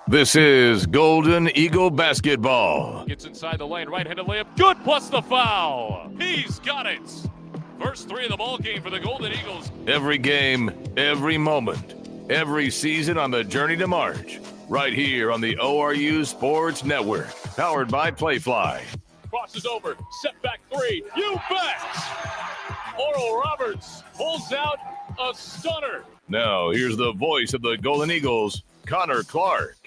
This is Golden Eagle basketball. Gets inside the lane, right-handed layup, good, plus the foul. He's got it. First three of the ball game for the Golden Eagles. Every game, every moment, every season on the journey to March. Right here on the ORU Sports Network, powered by Playfly. Crosses over, step back three, you bet! Oral Roberts pulls out a stunner. Now, here's the voice of the Golden Eagles, Connor Clark.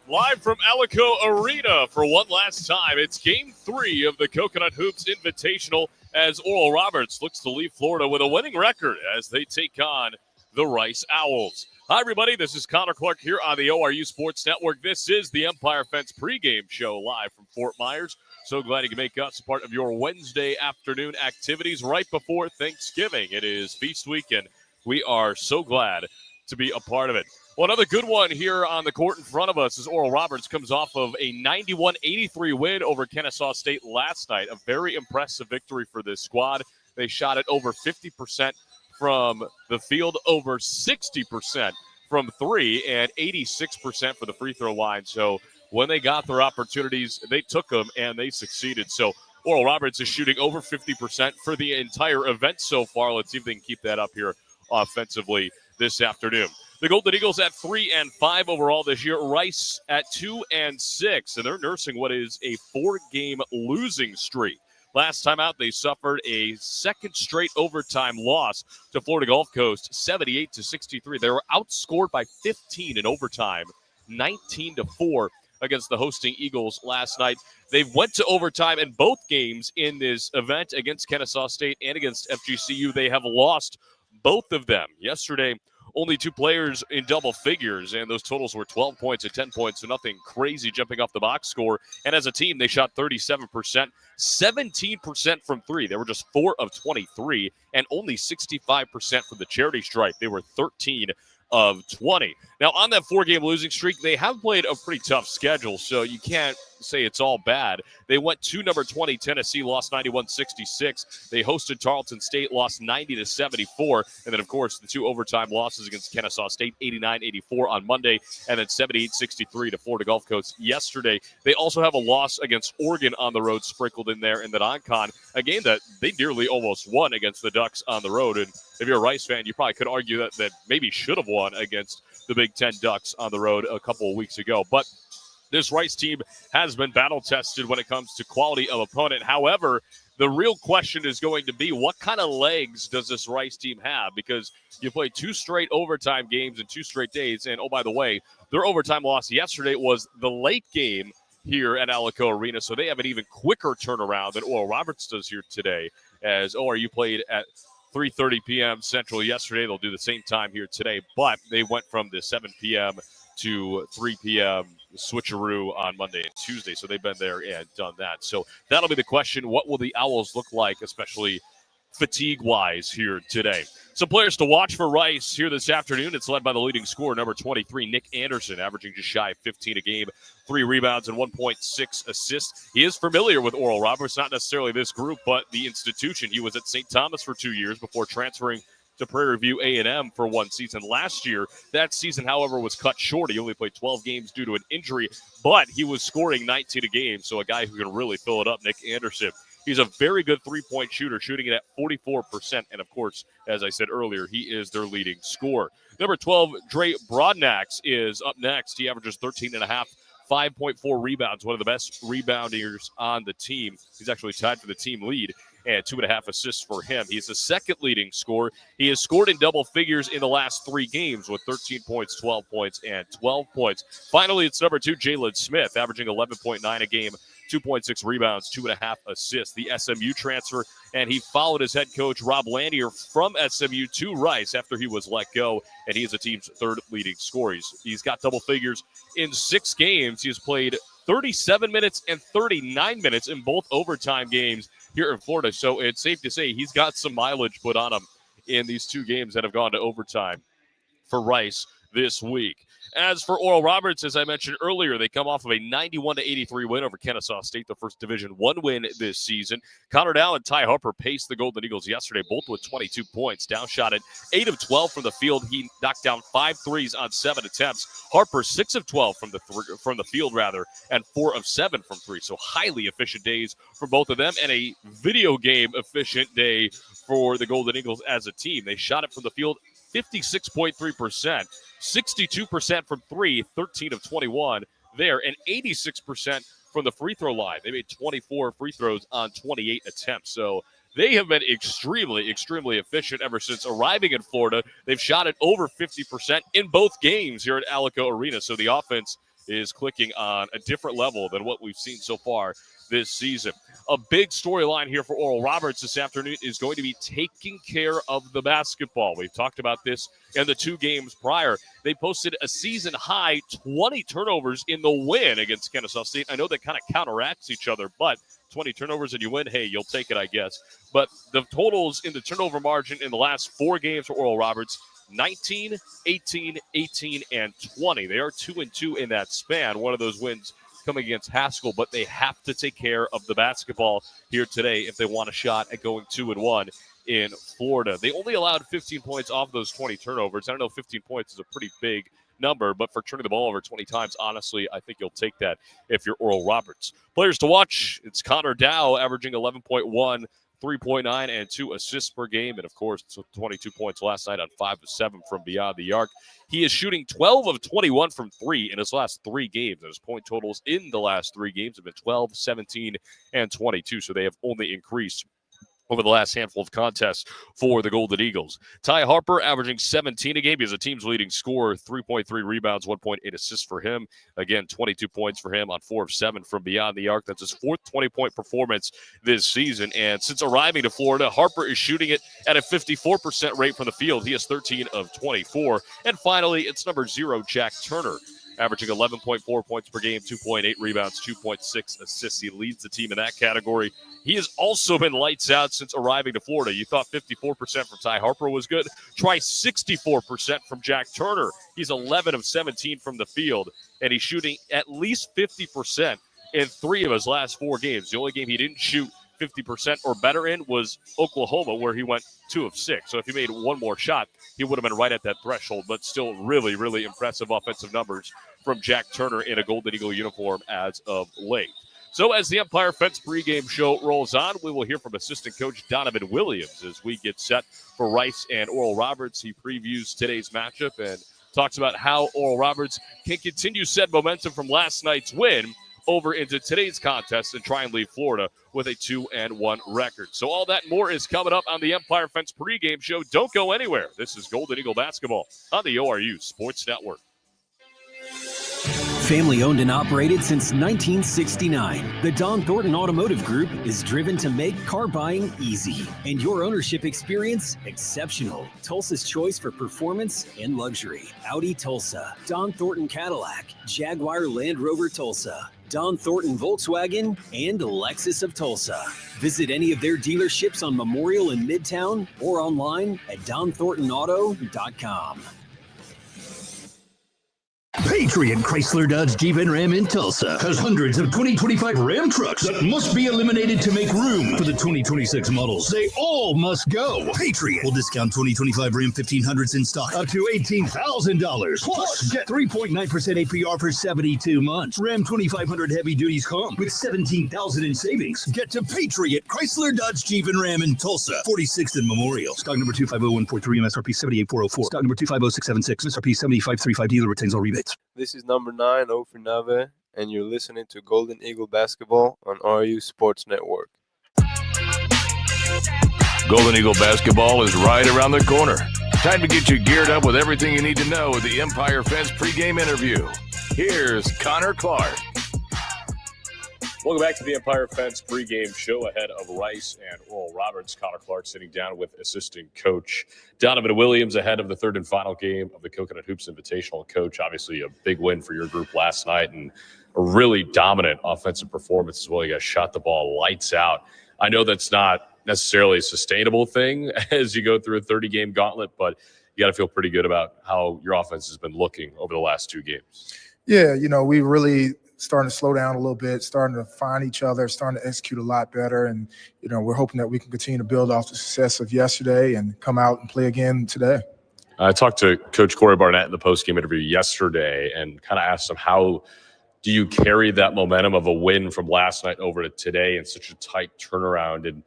Live from Alico Arena for one last time. It's Game 3 of the Coconut Hoops Invitational as Oral Roberts looks to leave Florida with a winning record as they take on the Rice Owls. Hi, everybody. This is Connor Clark here on the ORU Sports Network. This is the Empire Fence pregame show live from Fort Myers. So glad you can make us a part of your Wednesday afternoon activities right before Thanksgiving. It is feast week, and we are so glad to be a part of it. Well, another good one here on the court in front of us is Oral Roberts comes off of a 91-83 win over Kennesaw State last night. A very impressive victory for this squad. They shot it over 50% from the field, over 60% from three, and 86% for the free throw line. So when they got their opportunities, they took them, and they succeeded. So Oral Roberts is shooting over 50% for the entire event so far. Let's see if they can keep that up here offensively this afternoon. The Golden Eagles at 3-5 overall this year. Rice at 2-6, and they're nursing what is a 4-game losing streak. Last time out, they suffered a second straight overtime loss to Florida Gulf Coast, 78-63. They were outscored by 15 in overtime, 19-4 against the hosting Eagles last night. They went to overtime in both games in this event against Kennesaw State and against FGCU. They have lost both of them. Yesterday, only two players in double figures, and those totals were 12 points and 10 points, so nothing crazy jumping off the box score. And as a team, they shot 37%, 17% from three. They were just 4 of 23, and only 65% from the charity stripe. They were 13 of 20. Now, on that 4-game losing streak, they have played a pretty tough schedule, so you can't say it's all bad. They went to number 20, Tennessee, lost 91-66. They hosted Tarleton State, lost 90-74. And then, of course, the 2 overtime losses against Kennesaw State, 89-84 on Monday, and then 78-63 to Florida Gulf Coast yesterday. They also have a loss against Oregon on the road sprinkled in there in the non-con, a game that they nearly almost won against the Ducks on the road. And if you're a Rice fan, you probably could argue that maybe should have won against the Big Ten Ducks on the road a couple of weeks ago. But this Rice team has been battle-tested when it comes to quality of opponent. However, the real question is going to be, what kind of legs does this Rice team have? Because you play 2 straight overtime games in 2 straight days. And, oh, by the way, their overtime loss yesterday was the late game here at Alico Arena. So they have an even quicker turnaround than Oral Roberts does here today, as ORU played at 3:30 p.m. Central yesterday. They'll do the same time here today, but they went from the 7 p.m. to 3 p.m. switcheroo on Monday and Tuesday, so they've been there and done that. So that'll be the question. What will the Owls look like, especially fatigue-wise here today? Some players to watch for Rice here this afternoon. It's led by the leading scorer, number 23, Nick Anderson, averaging just shy of 15 a game, 3 rebounds and 1.6 assists. He is familiar with Oral Roberts, not necessarily this group, but the institution. He was at St. Thomas for 2 years before transferring to Prairie View A&M for 1 season last year. That season, however, was cut short. He only played 12 games due to an injury, but he was scoring 19 a game, so a guy who can really fill it up, Nick Anderson. He's a very good three-point shooter, shooting it at 44%. And, of course, as I said earlier, he is their leading scorer. Number 12, Dre Broadnax, is up next. He averages 13.5, 5.4 rebounds, one of the best rebounders on the team. He's actually tied for the team lead, and 2.5 assists for him. He's the second leading scorer. He has scored in double figures in the last 3 games with 13 points, 12 points, and 12 points. Finally, it's number 2, Jalen Smith, averaging 11.9 a game, 2.6 rebounds, 2.5 assists. The SMU transfer, and he followed his head coach, Rob Lanier, from SMU to Rice after he was let go, and he is the team's third leading scorer. He's got double figures in 6 games. He has played 37 minutes and 39 minutes in both overtime games here in Florida, so it's safe to say he's got some mileage put on him in these 2 games that have gone to overtime. for Rice this week. As for Oral Roberts, as I mentioned earlier, they come off of a 91-83 win over Kennesaw State, the first Division I win this season. Connor Dow and Ty Harper paced the Golden Eagles yesterday, both with 22 points. Dow shot at 8 of 12 from the field. He knocked down 5 threes on 7 attempts. Harper 6 of 12 from the field, and 4 of 7 from 3. So highly efficient days for both of them, and a video game efficient day for the Golden Eagles as a team. They shot it from the field 56.3%. 62% from 3, 13 of 21 there, and 86% from the free throw line. They made 24 free throws on 28 attempts. So they have been extremely, extremely efficient ever since arriving in Florida. They've shot it over 50% in both games here at Alico Arena. So the offense is clicking on a different level than what we've seen so far this season. A big storyline here for Oral Roberts this afternoon is going to be taking care of the basketball. We've talked about this in the 2 games prior. They posted a season-high 20 turnovers in the win against Kennesaw State. I know that kind of counteracts each other, but 20 turnovers and you win, hey, you'll take it, I guess. But the totals in the turnover margin in the last 4 games for Oral Roberts, 19, 18, 18, and 20. They are 2-2 in that span. One of those wins coming against Haskell, but they have to take care of the basketball here today if they want a shot at going 2-1 in Florida. They only allowed 15 points off those 20 turnovers. I don't know, 15 points is a pretty big number, but for turning the ball over 20 times, honestly, I think you'll take that if you're Oral Roberts. Players to watch, it's Connor Dow averaging 11.1, 3.9, and 2 assists per game. And, of course, 22 points last night on 5 of 7 from beyond the arc. He is shooting 12 of 21 from 3 in his last 3 games. And his point totals in the last 3 games have been 12, 17, and 22. So they have only increased over the last handful of contests for the Golden Eagles. Ty Harper averaging 17 a game. He's the team's leading scorer, 3.3 rebounds, 1.8 assists for him. Again, 22 points for him on 4 of 7 from beyond the arc. That's his 4th 20-point performance this season. And since arriving to Florida, Harper is shooting it at a 54% rate from the field. He has 13 of 24. And finally, it's number 0, Jack Turner, averaging 11.4 points per game, 2.8 rebounds, 2.6 assists. He leads the team in that category. He has also been lights out since arriving to Florida. You thought 54% from Ty Harper was good. Try 64% from Jack Turner. He's 11 of 17 from the field, and he's shooting at least 50% in 3 of his last 4 games. The only game he didn't shoot 50% or better in was Oklahoma, where he went 2 of 6. So if he made one more shot, he would have been right at that threshold, but still really, really impressive offensive numbers from Jack Turner in a Golden Eagle uniform as of late. So as the Empire Fence pregame show rolls on, we will hear from assistant coach Donovan Williams as we get set for Rice and Oral Roberts. He previews today's matchup and talks about how Oral Roberts can continue said momentum from last night's win over into today's contest and try and leave Florida with a 2-1 record. So all that and more is coming up on the Empire Fence pregame show. Don't go anywhere. This is Golden Eagle basketball on the ORU Sports Network. Family owned and operated since 1969, the Don Thornton Automotive Group is driven to make car buying easy and your ownership experience exceptional. Tulsa's choice for performance and luxury. Audi Tulsa, Don Thornton Cadillac, Jaguar Land Rover Tulsa, Don Thornton Volkswagen, and Lexus of Tulsa. Visit any of their dealerships on Memorial in Midtown or online at donthorntonauto.com. Patriot Chrysler Dodge Jeep and Ram in Tulsa has hundreds of 2025 Ram trucks that must be eliminated to make room for the 2026 models. They all must go. Patriot will discount 2025 Ram 1500s in stock up to $18,000. Plus, get 3.9% APR for 72 months. Ram 2500 heavy duties come with $17,000 in savings. Get to Patriot Chrysler Dodge Jeep and Ram in Tulsa, 46th and Memorial. Stock number 250143, MSRP 78404. Stock number 250676, MSRP 7535. Dealer retains all rebates. This is number 9, Ofrinave, and you're listening to Golden Eagle Basketball on ORU Sports Network. Golden Eagle basketball is right around the corner. Time to get you geared up with everything you need to know with the Empire Fence pregame interview. Here's Connor Clark. Welcome back to the Empire Fence pregame show ahead of Rice and Oral Roberts. Connor Clark sitting down with assistant coach Donovan Williams ahead of the third and final game of the Coconut Hoops Invitational. Coach, obviously a big win for your group last night and a really dominant offensive performance as well. You guys shot the ball lights out. I know that's not necessarily a sustainable thing as you go through a 30-game gauntlet, but you got to feel pretty good about how your offense has been looking over the last 2 games. Yeah, we really starting to slow down a little bit, starting to find each other, starting to execute a lot better. And, we're hoping that we can continue to build off the success of yesterday and come out and play again today. I talked to Coach Corey Barnett in the post-game interview yesterday and kind of asked him, how do you carry that momentum of a win from last night over to today in such a tight turnaround? And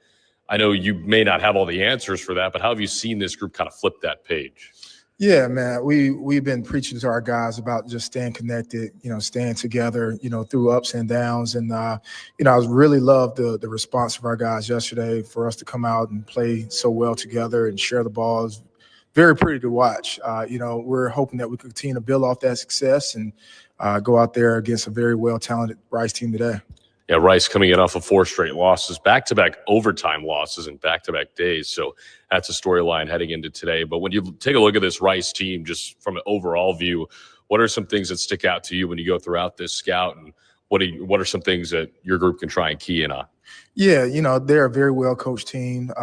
I know you may not have all the answers for that, but how have you seen this group kind of flip that page? Yeah, man, we've been preaching to our guys about just staying connected, staying together, through ups and downs. And, I really loved the response of our guys yesterday for us to come out and play so well together and share the ball. It was very pretty to watch. We're hoping that we continue to build off that success and go out there against a very well-talented Rice team today. Yeah, Rice coming in off of 4 straight losses, back-to-back overtime losses and back-to-back days. So that's a storyline heading into today. But when you take a look at this Rice team, just from an overall view, what are some things that stick out to you when you go throughout this scout? And what are some things that your group can try and key in on? Yeah, they're a very well-coached team.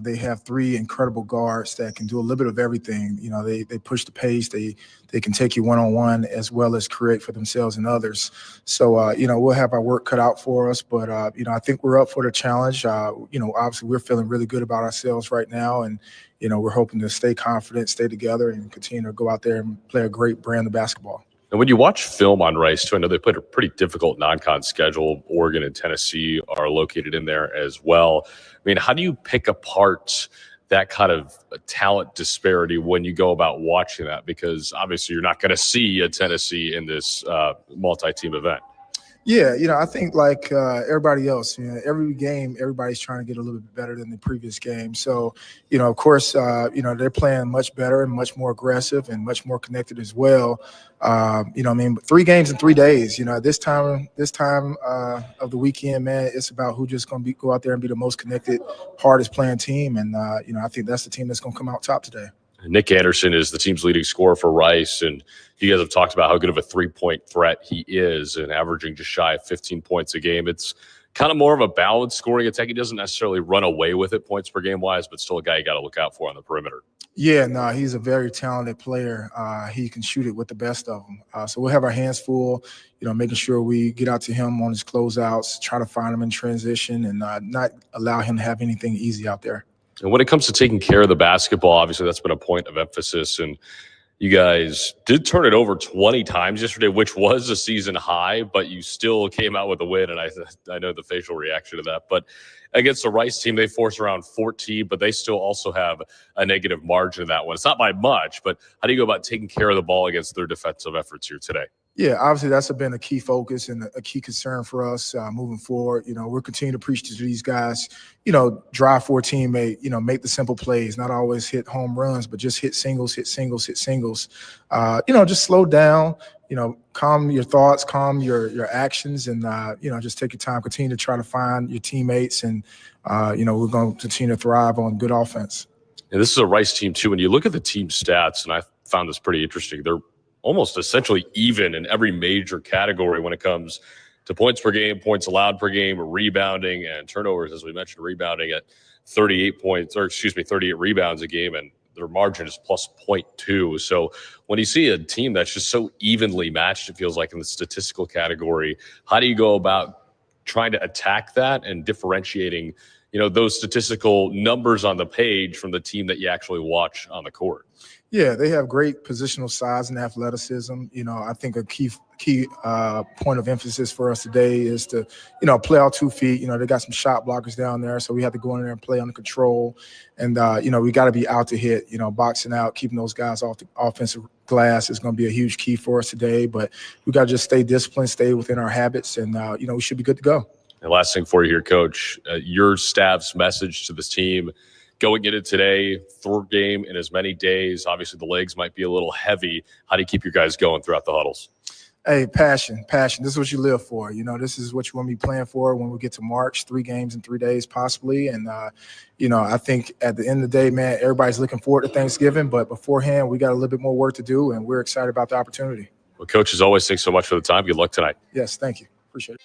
They have 3 incredible guards that can do a little bit of everything. They push the pace. They can take you one-on-one as well as create for themselves and others. So, we'll have our work cut out for us. But, I think we're up for the challenge. Obviously we're feeling really good about ourselves right now. And, we're hoping to stay confident, stay together, and continue to go out there and play a great brand of basketball. And when you watch film on Rice, too, I know they played a pretty difficult non-con schedule. Oregon and Tennessee are located in there as well. I mean, how do you pick apart that kind of talent disparity when you go about watching that? Because obviously you're not going to see a Tennessee in this multi-team event. Yeah, I think like everybody else, every game, everybody's trying to get a little bit better than the previous game. So, of course, they're playing much better and much more aggressive and much more connected as well. 3 games in 3 days, this time of the weekend, man, it's about who just going to go out there and be the most connected, hardest playing team. And, I think that's the team that's going to come out top today. Nick Anderson is the team's leading scorer for Rice, and you guys have talked about how good of a 3-point threat he is and averaging just shy of 15 points a game. It's kind of more of a balanced scoring attack. He doesn't necessarily run away with it points per game wise, but still a guy you got to look out for on the perimeter. Yeah, no, he's a very talented player. He can shoot it with the best of them. So we'll have our hands full, making sure we get out to him on his closeouts, try to find him in transition, and not allow him to have anything easy out there. And when it comes to taking care of the basketball, obviously that's been a point of emphasis. And you guys did turn it over 20 times yesterday, which was a season high, but you still came out with a win. And I know the facial reaction to that. But against the Rice team, they forced around 14, but they still also have a negative margin in that one. It's not by much, but how do you go about taking care of the ball against their defensive efforts here today? Yeah, obviously that's been a key focus and a key concern for us moving forward. We're continuing to preach to these guys, drive for a teammate, make the simple plays, not always hit home runs, but just hit singles. Just slow down, calm your thoughts, calm your actions, and, just take your time, continue to try to find your teammates. And, we're going to continue to thrive on good offense. And this is a Rice team, too. When you look at the team stats, and I found this pretty interesting, they're almost essentially even in every major category when it comes to points per game, points allowed per game, rebounding, and turnovers. As we mentioned, rebounding at 38 rebounds a game, and their margin is plus 0.2. So when you see a team that's just so evenly matched, it feels like in the statistical category, how do you go about trying to attack that and differentiating, those statistical numbers on the page from the team that you actually watch on the court? Yeah, they have great positional size and athleticism. I think a key point of emphasis for us today is to, play out 2 feet. They got some shot blockers down there, so we have to go in there and play under control. And, we got to be out to hit, boxing out, keeping those guys off the offensive glass is going to be a huge key for us today. But we got to just stay disciplined, stay within our habits, and, we should be good to go. And last thing for you here, Coach, your staff's message to this team going into today, 4 game in as many days. Obviously, the legs might be a little heavy. How do you keep your guys going throughout the huddles? Hey, passion. This is what you live for. This is what you want to be playing for when we get to March, 3 games in 3 days possibly. And, I think at the end of the day, man, everybody's looking forward to Thanksgiving. But beforehand, we got a little bit more work to do, and we're excited about the opportunity. Well, Coach, as always, thanks so much for the time. Good luck tonight. Yes, thank you. Appreciate it.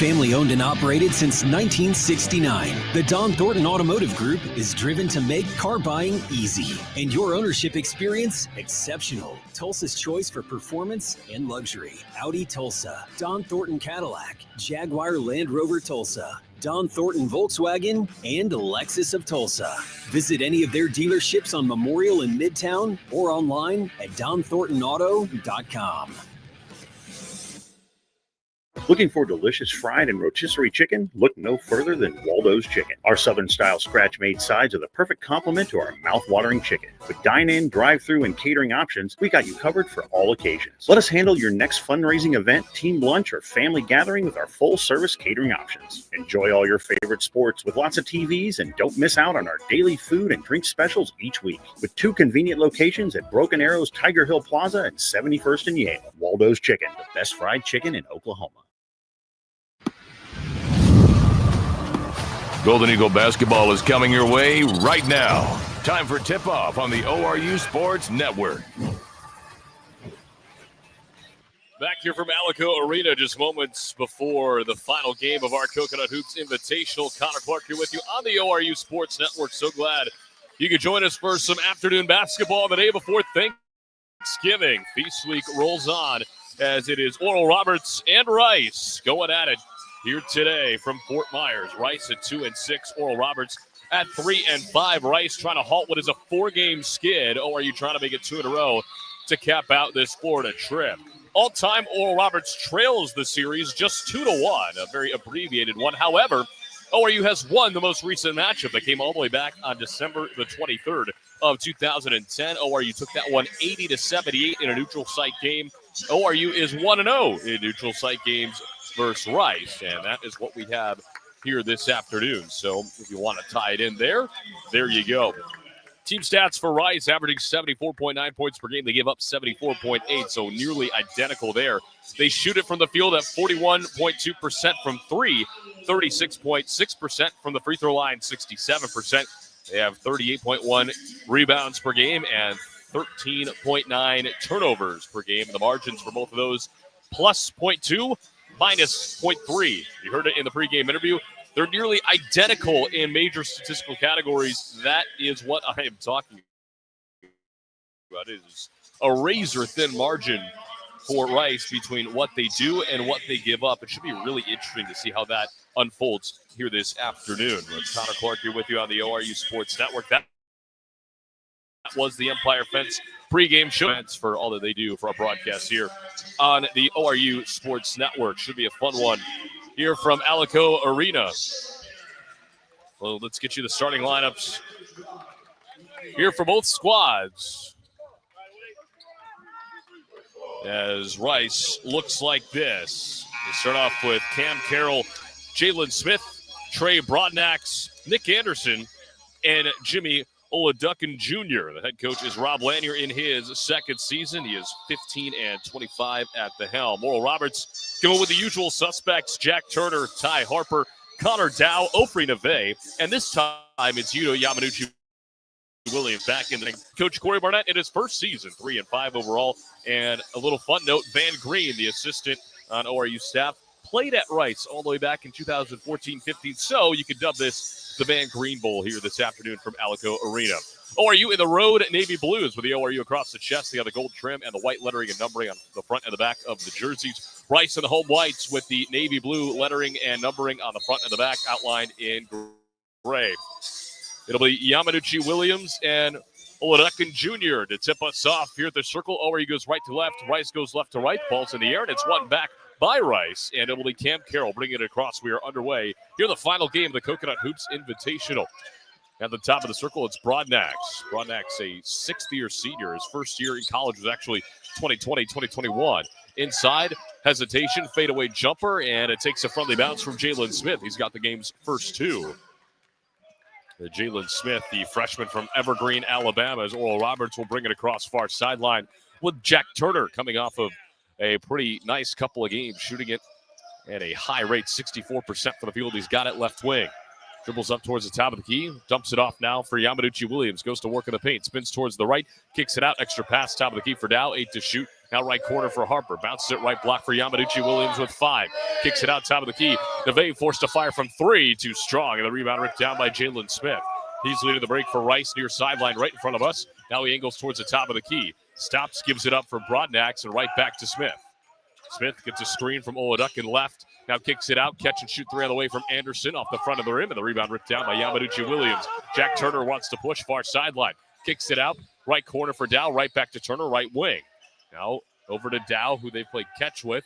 Family owned and operated since 1969, the Don Thornton Automotive Group is driven to make car buying easy and your ownership experience exceptional. Tulsa's choice for performance and luxury. Audi Tulsa, Don Thornton Cadillac, Jaguar Land Rover Tulsa, Don Thornton Volkswagen, and Lexus of Tulsa. Visit any of their dealerships on Memorial in Midtown or online at donthorntonauto.com. Looking for delicious fried and rotisserie chicken? Look no further than Waldo's Chicken. Our Southern-style scratch-made sides are the perfect complement to our mouth-watering chicken. With dine-in, drive-through, and catering options, we got you covered for all occasions. Let us handle your next fundraising event, team lunch, or family gathering with our full-service catering options. Enjoy all your favorite sports with lots of TVs, and don't miss out on our daily food and drink specials each week. With 2 convenient locations at Broken Arrow's Tiger Hill Plaza and 71st and Yale. Waldo's Chicken, the best fried chicken in Oklahoma. Golden Eagle basketball is coming your way right now. Time for tip-off on the ORU Sports Network. Back here from Alico Arena just moments before the final game of our Coconut Hoops Invitational. Connor Clark here with you on the ORU Sports Network. So glad you could join us for some afternoon basketball the day before Thanksgiving. Feast week rolls on as it is Oral Roberts and Rice going at it here today from Fort Myers. Rice at 2-6, Oral Roberts at 3-5. Rice trying to halt what is a 4-game skid. ORU trying to make it 2 in a row to cap out this Florida trip. All-time, Oral Roberts trails the series just 2-1, a very abbreviated one. However, ORU has won the most recent matchup that came all the way back on December the 23rd of 2010. ORU took that one 80-78 in a neutral site game. ORU is 1-0 in neutral site games versus Rice, and that is what we have here this afternoon. So if you want to tie it in there you go. Team stats for Rice, averaging 74.9 points per game. They give up 74.8, so nearly identical there. They shoot it from the field at 41.2% from 3, 36.6% from the free throw line, 67%. They have 38.1 rebounds per game and 13.9 turnovers per game. The margins for both of those, plus 0.2, minus 0.3. You heard it in the pregame interview. They're nearly identical in major statistical categories. That is what I am talking about. It is a razor-thin margin for Rice between what they do and what they give up. It should be really interesting to see how that unfolds here this afternoon. Connor Clark here with you on the ORU Sports Network. That was the Empire Fence pregame show for all that they do for our broadcast here on the ORU Sports Network. Should be a fun one here from Alico Arena. Well, let's get you the starting lineups here for both squads. As Rice looks like this. We start off with Cam Carroll, Jalen Smith, Trey Broadnax, Nick Anderson, and Jimmy Oladukin Jr. The head coach is Rob Lanier in his second season. He is 15-25 at the helm. Oral Roberts going with the usual suspects, Jack Turner, Ty Harper, Connor Dow, Ofri Neve, and this time it's Yuto Yamanuchi Williams back in the ring. Coach Corey Barnett in his first season, 3-5 overall. And a little fun note, Van Green, the assistant on ORU staff, played at Rice all the way back in 2014-15. So you could dub this the Van Green Bowl here this afternoon from Alico Arena. ORU in the road navy blues with the ORU across the chest. They have the gold trim and the white lettering and numbering on the front and the back of the jerseys. Rice in the home whites with the navy blue lettering and numbering on the front and the back outlined in gray. It'll be Yamanuchi Williams and Oladukin Jr. to tip us off here at the circle. ORU goes right to left. Rice goes left to right. Ball's in the air, and it's one back by Rice, and it will be Cam Carroll bringing it across. We are underway here, the final game of the Coconut Hoops Invitational. At the top of the circle, it's Broadnax. Broadnax, a sixth-year senior. His first year in college was actually 2020, 2021. Inside, hesitation, fadeaway jumper, and it takes a friendly bounce from Jalen Smith. He's got the game's first two. Jalen Smith, the freshman from Evergreen, Alabama, as Oral Roberts will bring it across far sideline with Jack Turner coming off of a pretty nice couple of games, shooting it at a high rate, 64% from the field. He's got it left wing. Dribbles up towards the top of the key. Dumps it off now for Yamaduchi Williams. Goes to work in the paint. Spins towards the right. Kicks it out. Extra pass. Top of the key for Dow. 8 to shoot. Now right corner for Harper. Bounces it right block for Yamaduchi Williams with 5. Kicks it out top of the key. Neve forced to fire from 3. Too strong. And the rebound ripped down by Jalen Smith. He's leading the break for Rice near sideline right in front of us. Now he angles towards the top of the key. Stops, gives it up for Broadnax, and right back to Smith. Smith gets a screen from Oladukin left. Now kicks it out. Catch and shoot 3 on the way from Anderson off the front of the rim. And the rebound ripped down by Yamaduchi Williams. Jack Turner wants to push far sideline. Kicks it out. Right corner for Dow. Right back to Turner. Right wing. Now over to Dow, who they played catch with.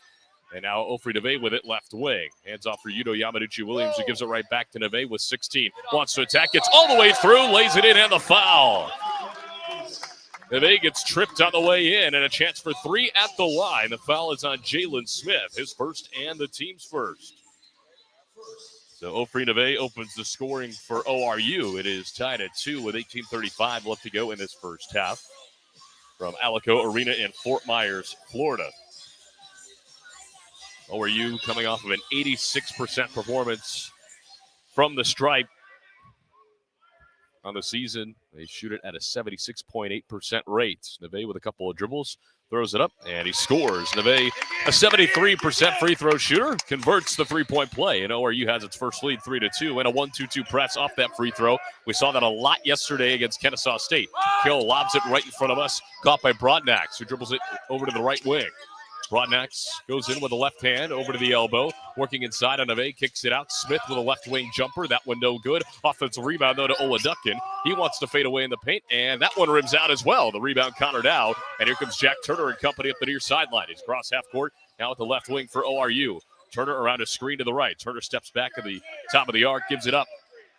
And now Ofri Neve with it left wing. Hands off for Yuto Yamaduchi Williams, who gives it right back to Neve with 16. Wants to attack. Gets all the way through. Lays it in and the foul. Neve gets tripped on the way in, and a chance for 3 at the line. The foul is on Jalen Smith, his first and the team's first. So Ofri Neve opens the scoring for ORU. It is tied at 2 with 18:35 left to go in this first half from Alico Arena in Fort Myers, Florida. ORU coming off of an 86% performance from the stripe on the season. They shoot it at a 76.8% rate. Neve with a couple of dribbles, throws it up, and he scores. Neve, a 73% free throw shooter, converts the three-point play, and ORU has its first lead 3-2 and a 1-2-2 press off that free throw. We saw that a lot yesterday against Kennesaw State. Kill lobs it right in front of us, caught by Broadnax, who dribbles it over to the right wing. Broadnax goes in with the left hand over to the elbow, working inside on Neve, kicks it out. Smith with a left wing jumper. That one no good. Offensive rebound, though, to Oladukin. He wants to fade away in the paint, and that one rims out as well. The rebound countered out, and here comes Jack Turner and company up the near sideline. He's across half court, now at the left wing for ORU. Turner around a screen to the right. Turner steps back to the top of the arc, gives it up.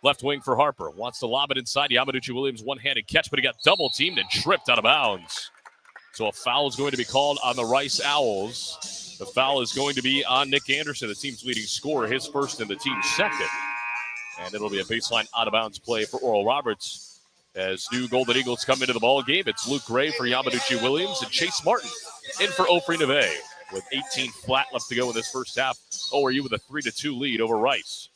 Left wing for Harper. Wants to lob it inside. Yamaduchi Williams one-handed catch, but he got double-teamed and tripped out of bounds. So a foul is going to be called on the Rice Owls. The foul is going to be on Nick Anderson, the team's leading scorer, his first and the team's second. And it'll be a baseline out-of-bounds play for Oral Roberts. As new Golden Eagles come into the ball game, it's Luke Gray for Yamaduchi Williams and Chase Martin in for Ofri Neve. With 18 flat left to go in this first half, ORU with a 3-2 lead over Rice.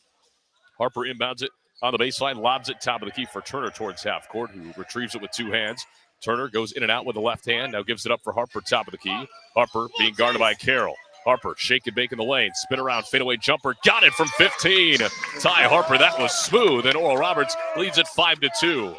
Harper inbounds it on the baseline, lobs it top of the key for Turner towards half court, who retrieves it with 2 hands. Turner goes in and out with the left hand. Now gives it up for Harper, top of the key. Harper being guarded by Carroll. Harper, shake and bake in the lane. Spin around, fadeaway jumper. Got it from 15. Ty Harper, that was smooth. And Oral Roberts leads it 5-2.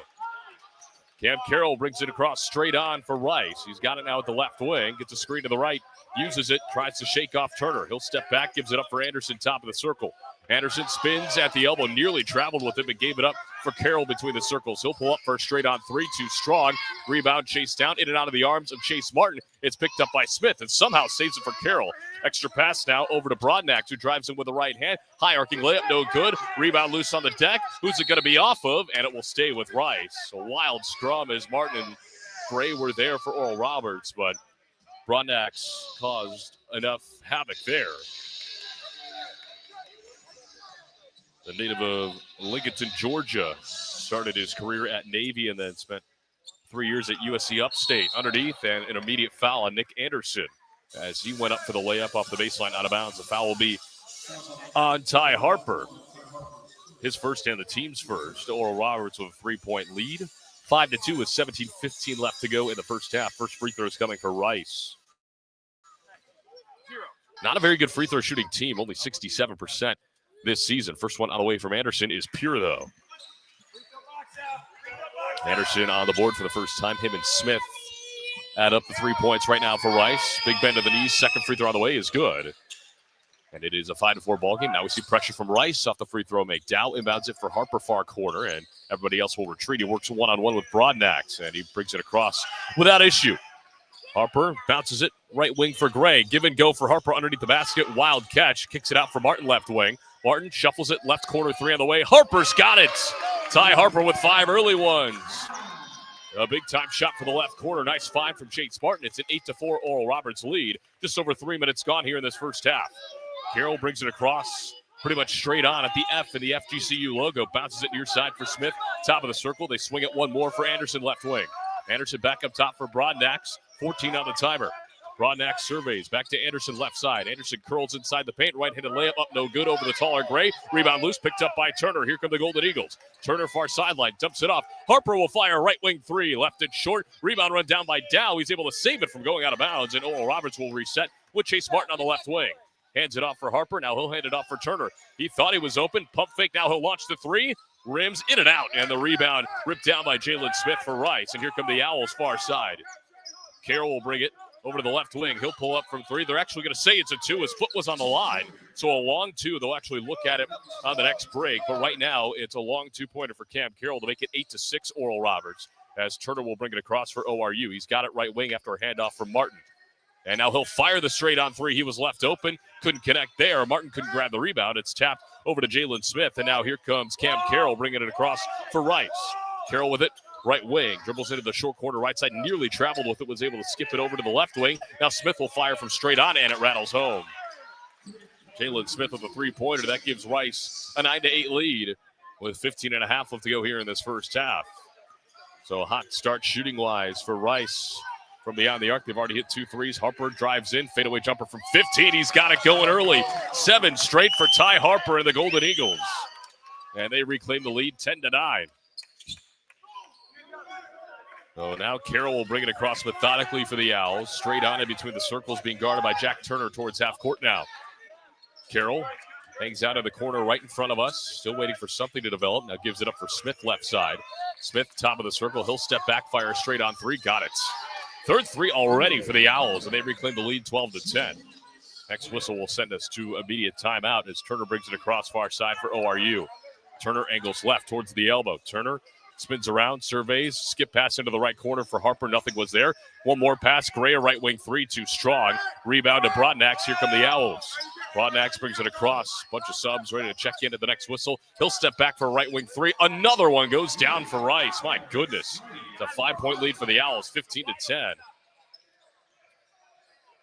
Cam Carroll brings it across straight on for Rice. He's got it now at the left wing. Gets a screen to the right. Uses it. Tries to shake off Turner. He'll step back. Gives it up for Anderson, top of the circle. Anderson spins at the elbow. Nearly traveled with him, but gave it up for Carroll between the circles. He'll pull up for a straight on 3. Too strong. Rebound chased down in and out of the arms of Chase Martin. It's picked up by Smith and somehow saves it for Carroll. Extra pass now over to Broadnax, who drives in with the right hand. High arcing layup, no good. Rebound loose on the deck. Who's it going to be off of? And it will stay with Rice. A wild scrum as Martin and Gray were there for Oral Roberts, but Broadnax caused enough havoc there. The native of Lincolnton, Georgia, started his career at Navy and then spent 3 years at USC Upstate. Underneath, and an immediate foul on Nick Anderson as he went up for the layup off the baseline out of bounds. The foul will be on Ty Harper. His first and the team's first. Oral Roberts with a 3-point lead. 5-2 with 17:15 left to go in the first half. First free throw is coming for Rice. Not a very good free throw shooting team, only 67% this season. First one on the way from Anderson is pure, though. Anderson on the board for the first time. Him and Smith add up the 3 points right now for Rice. Big bend of the knees. Second free throw on the way is good. And it is a 5-4 ball game. Now we see pressure from Rice off the free throw make. Dow inbounds it for Harper, far corner, and everybody else will retreat. He works one-on-one with Broadnax, and he brings it across without issue. Harper bounces it right wing for Gray. Give and go for Harper underneath the basket. Wild catch. Kicks it out for Martin left wing. Martin shuffles it left corner 3 on the way. Harper's got it. Ty Harper with 5 early ones. A big-time shot for the left corner. Nice find from Chase Martin. It's an 8-4 Oral Roberts lead. Just over 3 minutes gone here in this first half. Carroll brings it across pretty much straight on at the F in the FGCU logo. Bounces it near side for Smith. Top of the circle. They swing it one more for Anderson left wing. Anderson back up top for Broadnax. 14 on the timer. Broadnax surveys. Back to Anderson left side. Anderson curls inside the paint. Right-handed layup up no good over the taller Gray. Rebound loose. Picked up by Turner. Here come the Golden Eagles. Turner far sideline. Dumps it off. Harper will fire right wing three. Left it short. Rebound run down by Dow. He's able to save it from going out of bounds. And Oral Roberts will reset with Chase Martin on the left wing. Hands it off for Harper. Now he'll hand it off for Turner. He thought he was open. Pump fake. Now he'll launch the three. Rims in and out. And the rebound ripped down by Jalen Smith for Rice. And here come the Owls far side. Carroll will bring it over to the left wing. He'll pull up from three. They're actually going to say it's a two. His foot was on the line. So a long two. They'll actually look at it on the next break. But right now, it's a long two-pointer for Cam Carroll to make it 8-6 Oral Roberts, as Turner will bring it across for ORU. He's got it right wing after a handoff from Martin. And now he'll fire the straight on three. He was left open. Couldn't connect there. Martin couldn't grab the rebound. It's tapped over to Jalen Smith. And now here comes Cam Carroll bringing it across for Rice. Carroll with it. Right wing, dribbles into the short corner right side, nearly traveled with it, was able to skip it over to the left wing. Now Smith will fire from straight on, and it rattles home. Jalen Smith with a three-pointer. That gives Rice a 9-8 lead with 15.5 left to go here in this first half. So a hot start shooting-wise for Rice from beyond the arc. They've already hit 2 threes. Harper drives in, fadeaway jumper from 15. He's got it going early. 7 straight for Ty Harper and the Golden Eagles. And they reclaim the lead 10-9. So now Carroll will bring it across methodically for the Owls. Straight on in between the circles, being guarded by Jack Turner towards half court now. Carroll hangs out in the corner right in front of us. Still waiting for something to develop. Now gives it up for Smith left side. Smith top of the circle. He'll step back, fire straight on three. Got it. Third three already for the Owls, and they reclaim the lead 12-10. Next whistle will send us to immediate timeout as Turner brings it across far side for ORU. Turner angles left towards the elbow. Turner spins around, surveys, skip pass into the right corner for Harper. Nothing was there. One more pass. Gray, a right wing three, too strong. Rebound to Broadnax. Here come the Owls. Broadnax brings it across. Bunch of subs ready to check in at the next whistle. He'll step back for a right wing three. Another one goes down for Rice. My goodness. It's a 5-point lead for the Owls, 15-10.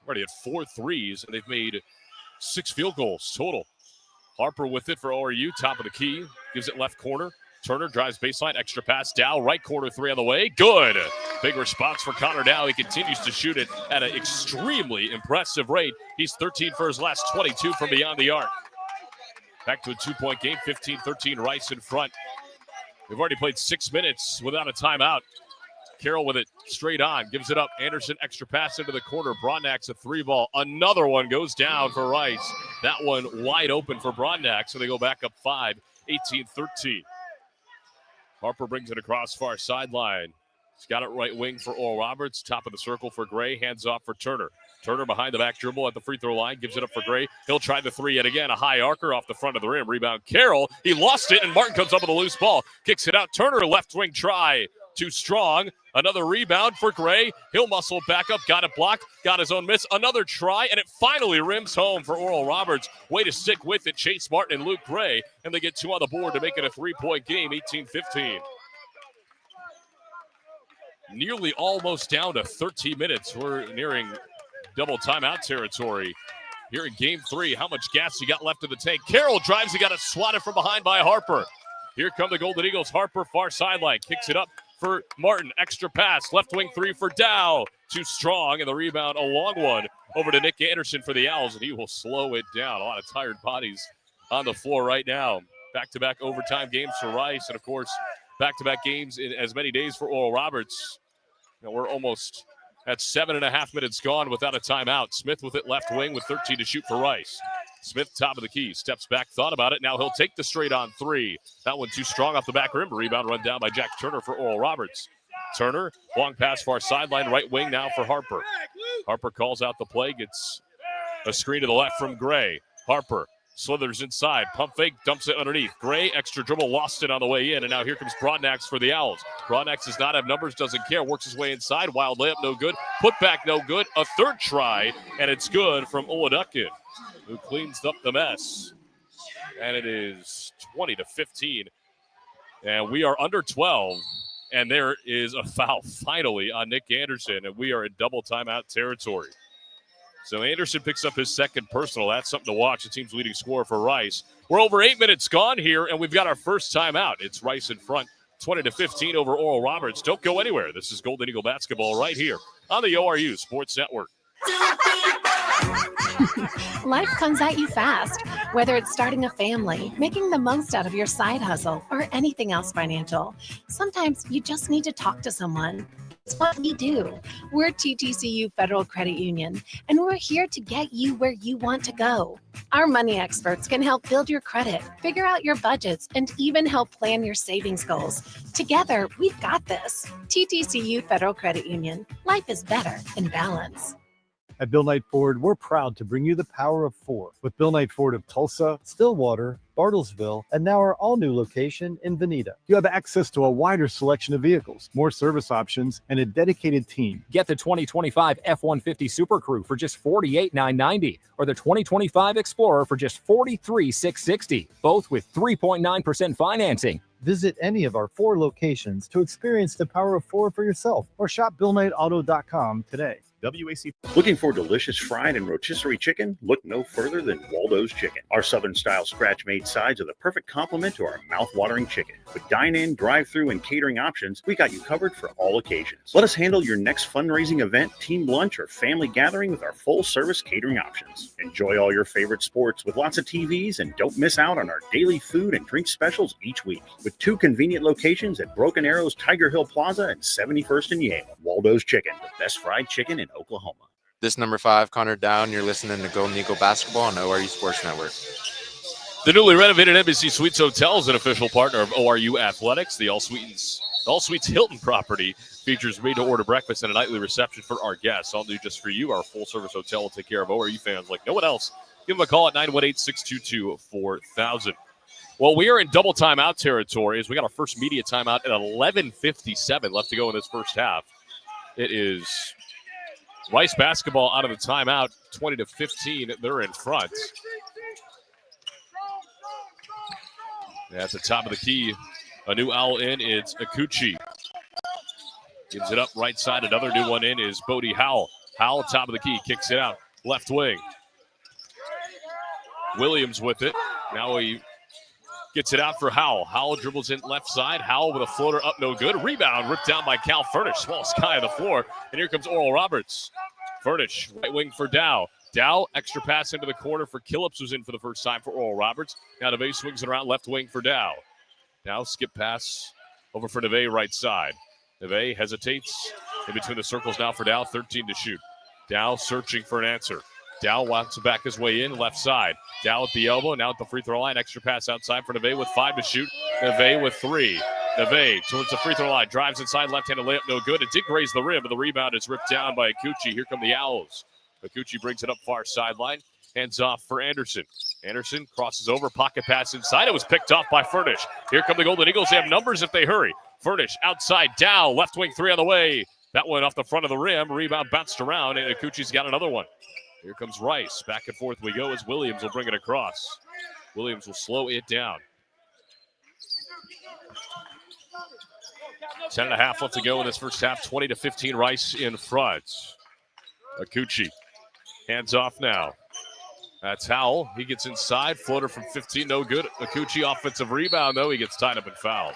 Already had 4 threes, and they've made 6 field goals total. Harper with it for ORU, top of the key. Gives it left corner. Turner drives baseline, extra pass. Dow, right corner three on the way. Good. Big response for Connor Dow. He continues to shoot it at an extremely impressive rate. He's 13 for his last 22 from beyond the arc. Back to a 2-point game, 15-13, Rice in front. We've already played 6 minutes without a timeout. Carroll with it straight on, gives it up. Anderson, extra pass into the corner. Broadnax, a 3-ball. Another one goes down for Rice. That one wide open for Broadnax, so they go back up 5, 18-13. Harper brings it across far sideline. He's got it right wing for Oral Roberts. Top of the circle for Gray. Hands off for Turner. Turner behind the back dribble at the free throw line. Gives it up for Gray. He'll try the three yet again. A high arcer off the front of the rim. Rebound Carroll. He lost it, and Martin comes up with a loose ball. Kicks it out. Turner, left wing try. Too strong. Another rebound for Gray. He'll muscle back up. Got it blocked. Got his own miss. Another try, and it finally rims home for Oral Roberts. Way to stick with it, Chase Martin and Luke Gray. And they get 2 on the board to make it a 3-point game, 18-15. Nearly almost down to 13 minutes. We're nearing double timeout territory here in game 3. How much gas you got left in the tank? Carroll drives. He got it swatted from behind by Harper. Here come the Golden Eagles. Harper, far sideline. Kicks it up for Martin. Extra pass. Left wing three for Dow. Too strong. And the rebound, a long one, over to Nick Anderson for the Owls. And he will slow it down. A lot of tired bodies on the floor right now. Back-to-back overtime games for Rice. And, of course, back-to-back games in as many days for Oral Roberts. You know, we're almost at 7.5 minutes gone without a timeout. Smith with it left wing with 13 to shoot for Rice. Smith, top of the key, steps back, thought about it. Now he'll take the straight on three. That one too strong off the back rim. Rebound run down by Jack Turner for Oral Roberts. Turner, long pass far sideline, right wing now for Harper. Harper calls out the play, gets a screen to the left from Gray. Harper slithers inside, pump fake, dumps it underneath. Gray, extra dribble, lost it on the way in, and now here comes Broadnax for the Owls. Broadnax does not have numbers, doesn't care, works his way inside. Wild layup, no good. Put back, no good. A third try, and it's good from Oladukin, who cleans up the mess. And it is 20-15. And we are under 12. And there is a foul finally on Nick Anderson. And we are in double timeout territory. So Anderson picks up his second personal. That's something to watch. The team's leading scorer for Rice. We're over 8 minutes gone here, and we've got our first timeout. It's Rice in front, 20-15 over Oral Roberts. Don't go anywhere. This is Golden Eagle basketball right here on the ORU Sports Network. Life comes at you fast, whether it's starting a family, making the most out of your side hustle, or anything else financial. Sometimes you just need to talk to someone. It's what we do. We're TTCU Federal Credit Union, and we're here to get you where you want to go. Our money experts can help build your credit, figure out your budgets, and even help plan your savings goals. Together, we've got this. TTCU Federal Credit Union. Life is better in balance. At Bill Knight Ford, we're proud to bring you the power of four with Bill Knight Ford of Tulsa, Stillwater, Bartlesville, and now our all-new location in Veneta. You have access to a wider selection of vehicles, more service options, and a dedicated team. Get the 2025 F-150 Super Crew for just $48,990 or the 2025 Explorer for just $43,660, both with 3.9% financing. Visit any of our four locations to experience the power of four for yourself or shop BillKnightAuto.com today. WAC. Looking for delicious fried and rotisserie chicken? Look no further than Waldo's Chicken. Our Southern-style scratch-made sides are the perfect complement to our mouth-watering chicken. With dine-in, drive-through, and catering options, we got you covered for all occasions. Let us handle your next fundraising event, team lunch, or family gathering with our full-service catering options. Enjoy all your favorite sports with lots of TVs, and don't miss out on our daily food and drink specials each week. With 2 convenient locations at Broken Arrows, Tiger Hill Plaza, and 71st and Yale. Waldo's Chicken, the best fried chicken in Oklahoma. This number 5, Connor Down. You're listening to Golden Eagle Basketball on ORU Sports Network. The newly renovated Embassy Suites Hotel is an official partner of ORU Athletics. The All Suites Hilton property features made-to-order breakfast and a nightly reception for our guests. All new just for you. Our full-service hotel will take care of ORU fans like no one else. Give them a call at 918-622-4000. Well, we are in double timeout territory as we got our first media timeout at 11:57 left to go in this first half. It is Rice basketball out of the timeout, 20-15. They're in front. At the top of the key, a new owl in. It's Akuchi. Gives it up right side. Another new one in is Bodie Howell. Howell, top of the key, kicks it out. Left wing. Williams with it. Now he gets it out for Howell. Howell dribbles in left side. Howell with a floater up, no good. Rebound ripped down by Cal Furnish. Smallest guy on the floor. And here comes Oral Roberts. Furnish, right wing for Dow. Dow, extra pass into the corner for Killips, who's in for the first time for Oral Roberts. Now DeVay swings it around left wing for Dow. Now skip pass over for DeVay right side. DeVay hesitates in between the circles now for Dow, 13 to shoot. Dow searching for an answer. Dow wants to back his way in, left side. Dow at the elbow, now at the free throw line. Extra pass outside for DeVay with 5 to shoot. DeVay with 3. DeVay towards the free throw line. Drives inside, left-handed layup, no good. It did graze the rim, but the rebound is ripped down by Akuchi. Here come the Owls. Akuchi brings it up far sideline. Hands off for Anderson. Anderson crosses over, pocket pass inside. It was picked off by Furnish. Here come the Golden Eagles. They have numbers if they hurry. Furnish outside, Dow, left wing 3 on the way. That one off the front of the rim. Rebound bounced around, and Akuchi's got another one. Here comes Rice. Back and forth we go as Williams will bring it across. Williams will slow it down. 10.5 left to go in this first half. 20-15, Rice in front. Akuchi. Hands off now. That's Howell. He gets inside. Floater from 15, no good. Akuchi offensive rebound, though. He gets tied up and fouled.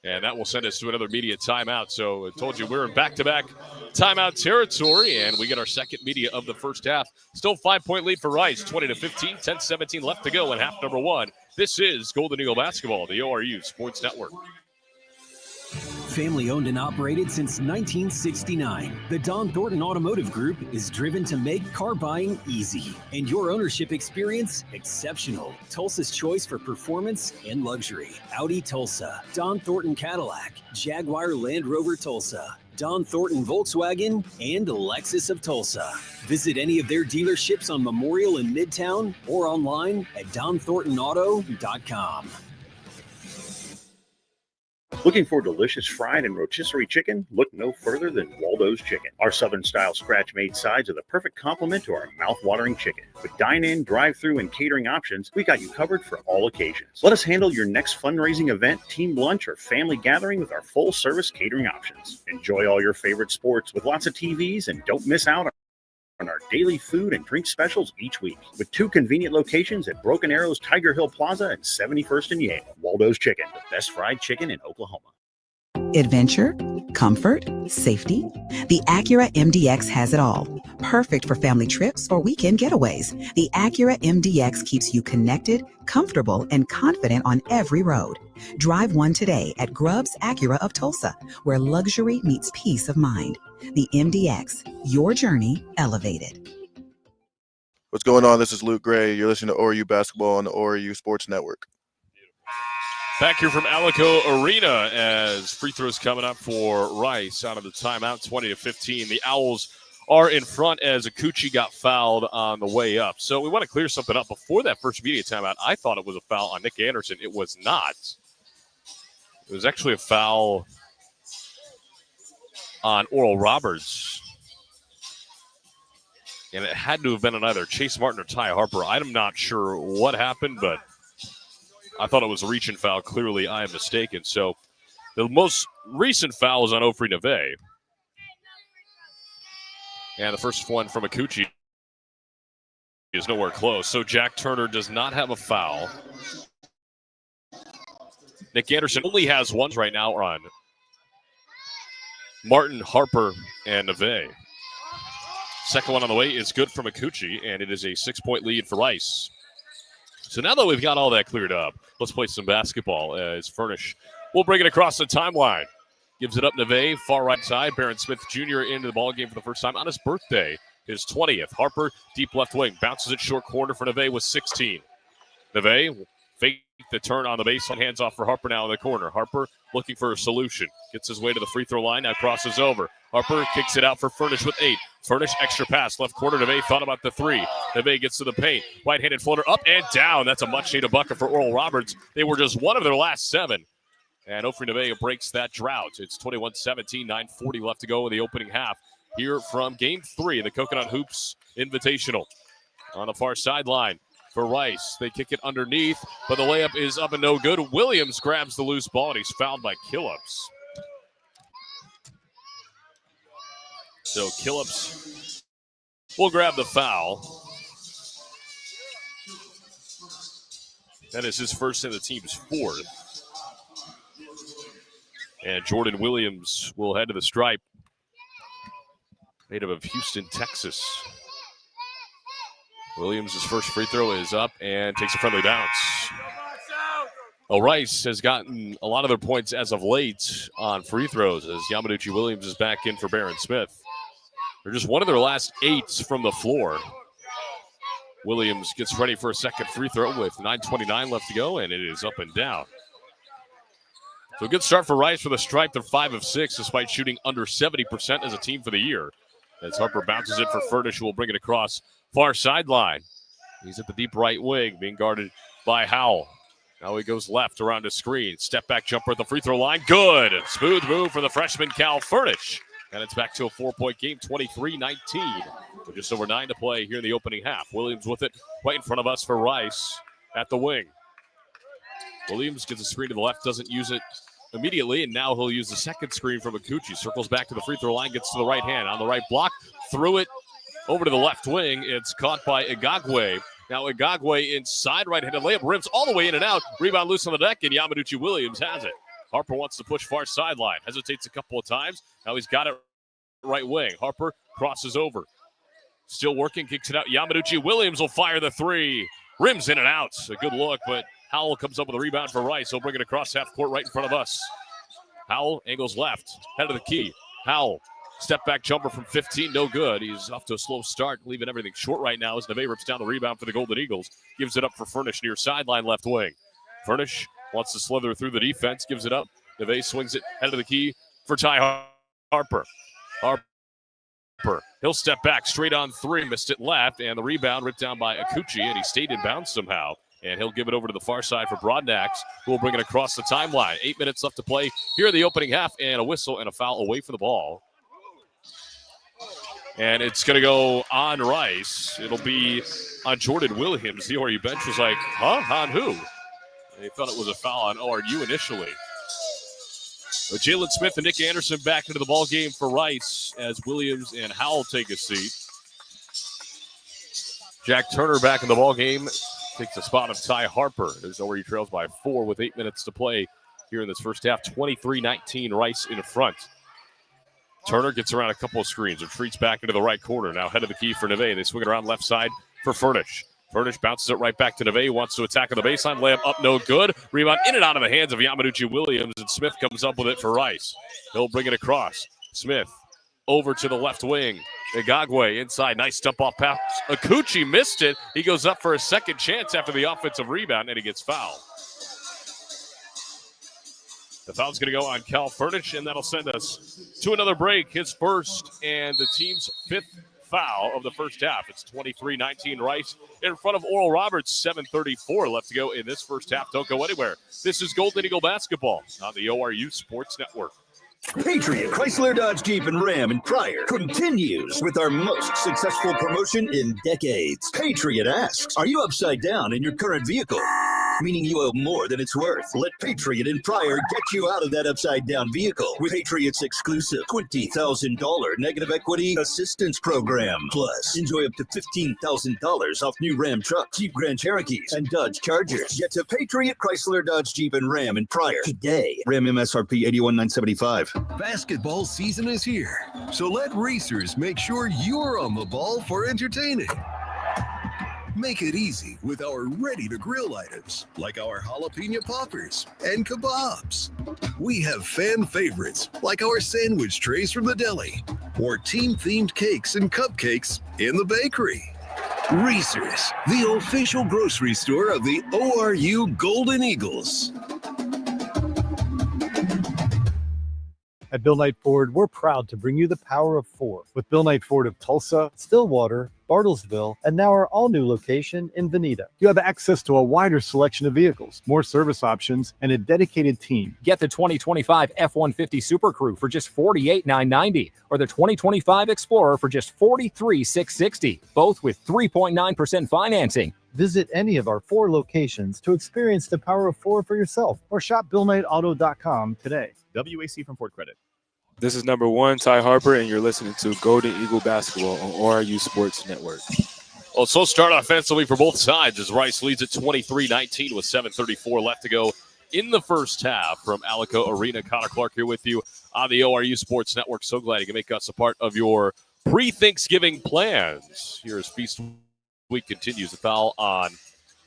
And that will send us to another media timeout. So I told you we're in back-to-back timeout territory, and we get our second media of the first half. Still 5-point lead for Rice, 20-15, 10-17 left to go in half number 1. This is Golden Eagle Basketball, the ORU Sports Network. Family owned and operated since 1969, the Don Thornton Automotive Group is driven to make car buying easy and your ownership experience exceptional. Tulsa's choice for performance and luxury. Audi Tulsa, Don Thornton Cadillac, Jaguar Land Rover Tulsa, Don Thornton Volkswagen, and Lexus of Tulsa. Visit any of their dealerships on Memorial in Midtown or online at donthorntonauto.com. Looking for delicious fried and rotisserie chicken? Look no further than Waldo's Chicken. Our Southern-style scratch-made sides are the perfect complement to our mouth-watering chicken. With dine-in, drive-through, and catering options, we got you covered for all occasions. Let us handle your next fundraising event, team lunch, or family gathering with our full-service catering options. Enjoy all your favorite sports with lots of TVs, and don't miss out on our daily food and drink specials each week. With 2 convenient locations at Broken Arrows, Tiger Hill Plaza, and 71st and Yale. Waldo's Chicken, the best fried chicken in Oklahoma. Adventure, comfort, safety. The Acura MDX has it all. Perfect for family trips or weekend getaways. The Acura MDX keeps you connected, comfortable, and confident on every road. Drive one today at Grubbs Acura of Tulsa, where luxury meets peace of mind. The MDX, your journey elevated. What's going on? This is Luke Gray. You're listening to ORU Basketball on the ORU Sports Network. Back here from Alico Arena as free throws coming up for Rice out of the timeout, 20-15. The Owls are in front as Akuchi got fouled on the way up. So we want to clear something up. Before that first media timeout, I thought it was a foul on Nick Anderson. It was not. It was actually a foul on Oral Roberts. And it had to have been on either Chase Martin or Ty Harper. I'm not sure what happened, but I thought it was a reach-in foul. Clearly, I am mistaken. So the most recent foul was on Ofri Neve. And the first one from Akuchi is nowhere close. So Jack Turner does not have a foul. Nick Anderson only has one right now on Martin, Harper, and Neve. Second one on the way is good from Akuchi, and it is a 6-point lead for Rice. So now that we've got all that cleared up, let's play some basketball as Furnish will bring it across the timeline. Gives it up Neve, far right side. Barron Smith Jr. into the ballgame for the first time on his birthday, his 20th. Harper, deep left wing, bounces it short corner for Neve with 16. Neve fake the turn on the baseline, hands off for Harper now in the corner. Harper looking for a solution. Gets his way to the free throw line, now crosses over. Harper kicks it out for Furnish with 8. Furnish extra pass, left corner. Neve thought about the 3. Neve gets to the paint. Right-handed floater up and down. That's a much-needed bucket for Oral Roberts. They were just one of their last 7. And Ofri Neve breaks that drought. It's 21-17, 9:40 left to go in the opening half. Here from Game 3 of the Coconut Hoops Invitational. On the far sideline for Rice. They kick it underneath, but the layup is up and no good. Williams grabs the loose ball, and he's fouled by Killups. So Killups will grab the foul. That is his first and the team's 4th. And Jordan Williams will head to the stripe. Native of Houston, Texas. Williams' first free throw is up and takes a friendly bounce. Well, Rice has gotten a lot of their points as of late on free throws as Yamanuchi Williams is back in for Barron Smith. They're just one of their last 8 from the floor. Williams gets ready for a second free throw with 9:29 left to go, and it is up and down. So a good start for Rice with a stripe. They're 5 of 6 despite shooting under 70% as a team for the year. As Harper bounces it for Furnish, who will bring it across far sideline. He's at the deep right wing, being guarded by Howell. Now he goes left around the screen. Step back jumper at the free throw line. Good. Smooth move for the freshman Cal Furnish. And it's back to a 4-point game, 23-19. With just over 9 to play here in the opening half. Williams with it right in front of us for Rice at the wing. Williams gets a screen to the left, doesn't use it immediately, and now he'll use the second screen from Akuchi. Circles back to the free throw line, gets to the right hand. On the right block, threw it over to the left wing. It's caught by Igagwe. Now Igagwe inside, right-handed layup, rims all the way in and out. Rebound loose on the deck, and Yamanuchi Williams has it. Harper wants to push far sideline. Hesitates a couple of times. Now he's got it right wing. Harper crosses over. Still working, kicks it out. Yamanuchi Williams will fire the 3. Rims in and out. A good look, but Howell comes up with a rebound for Rice. He'll bring it across half court right in front of us. Howell angles left. Head of the key. Howell, step back jumper from 15. No good. He's off to a slow start, leaving everything short right now as Neve rips down the rebound for the Golden Eagles. Gives it up for Furnish near sideline left wing. Furnish wants to slither through the defense. Gives it up. Neve swings it. Head of the key for Ty Harper. Harper. He'll step back straight on 3. Missed it left. And the rebound ripped down by Akuchi. And he stayed in bounds somehow. And he'll give it over to the far side for Broadnax, who will bring it across the timeline. 8 minutes left to play here in the opening half, and a whistle and a foul away from the ball. And it's going to go on Rice. It'll be on Jordan Williams. The ORU bench was like, huh? On who? And they thought it was a foul on ORU initially. But Jalen Smith and Nick Anderson back into the ball game for Rice as Williams and Howell take a seat. Jack Turner back in the ball game. Takes the spot of Ty Harper as ORU trails by 4 with 8 minutes to play here in this first half. 23-19, Rice in front. Turner gets around a couple of screens, retreats back into the right corner. Now head of the key for Neve. They swing it around left side for Furnish. Furnish bounces it right back to Neve. Wants to attack on the baseline. Layup up, no good. Rebound in and out of the hands of Yamanuchi Williams, and Smith comes up with it for Rice. He'll bring it across. Smith over to the left wing. Igagwe inside. Nice dump off pass. Akuchi missed it. He goes up for a second chance after the offensive rebound, and he gets fouled. The foul's going to go on Cal Furnish, and that'll send us to another break. His first and the team's fifth foul of the first half. It's 23-19 Rice in front of Oral Roberts. 7:34 left to go in this first half. Don't go anywhere. This is Golden Eagle basketball on the ORU Sports Network. Patriot Chrysler Dodge Jeep and Ram in Pryor continues with our most successful promotion in decades. Patriot asks, are you upside down in your current vehicle? Meaning you owe more than it's worth. Let Patriot in Pryor get you out of that upside down vehicle with Patriot's exclusive $20,000 negative equity assistance program. Plus, enjoy up to $15,000 off new Ram trucks, Jeep Grand Cherokees, and Dodge Chargers. Get to Patriot Chrysler Dodge Jeep and Ram in Pryor today. Ram MSRP $81,975. Basketball season is here, so let racers make sure you're on the ball for entertaining. Make it easy with our ready-to-grill items, like our jalapeno poppers and kebabs. We have fan favorites, like our sandwich trays from the deli, or team-themed cakes and cupcakes in the bakery. Racers, the official grocery store of the ORU Golden Eagles. At Bill Knight Ford, we're proud to bring you the power of four with Bill Knight Ford of Tulsa, Stillwater, Bartlesville, and now our all-new location in Veneta. You have access to a wider selection of vehicles, more service options, and a dedicated team. Get the 2025 F-150 Super Crew for just $48,990 or the 2025 Explorer for just $43,660, both with 3.9% financing. Visit any of our four locations to experience the power of four for yourself or shop BillKnightAuto.com today. WAC from Ford Credit. This is number 1, Ty Harper, and you're listening to Golden Eagle Basketball on ORU Sports Network. Well, so start offensively for both sides as Rice leads at 23-19 with 7:34 left to go in the first half from Alico Arena. Connor Clark here with you on the ORU Sports Network. So glad you can make us a part of your pre-Thanksgiving plans. Here as Feast Week continues. The foul on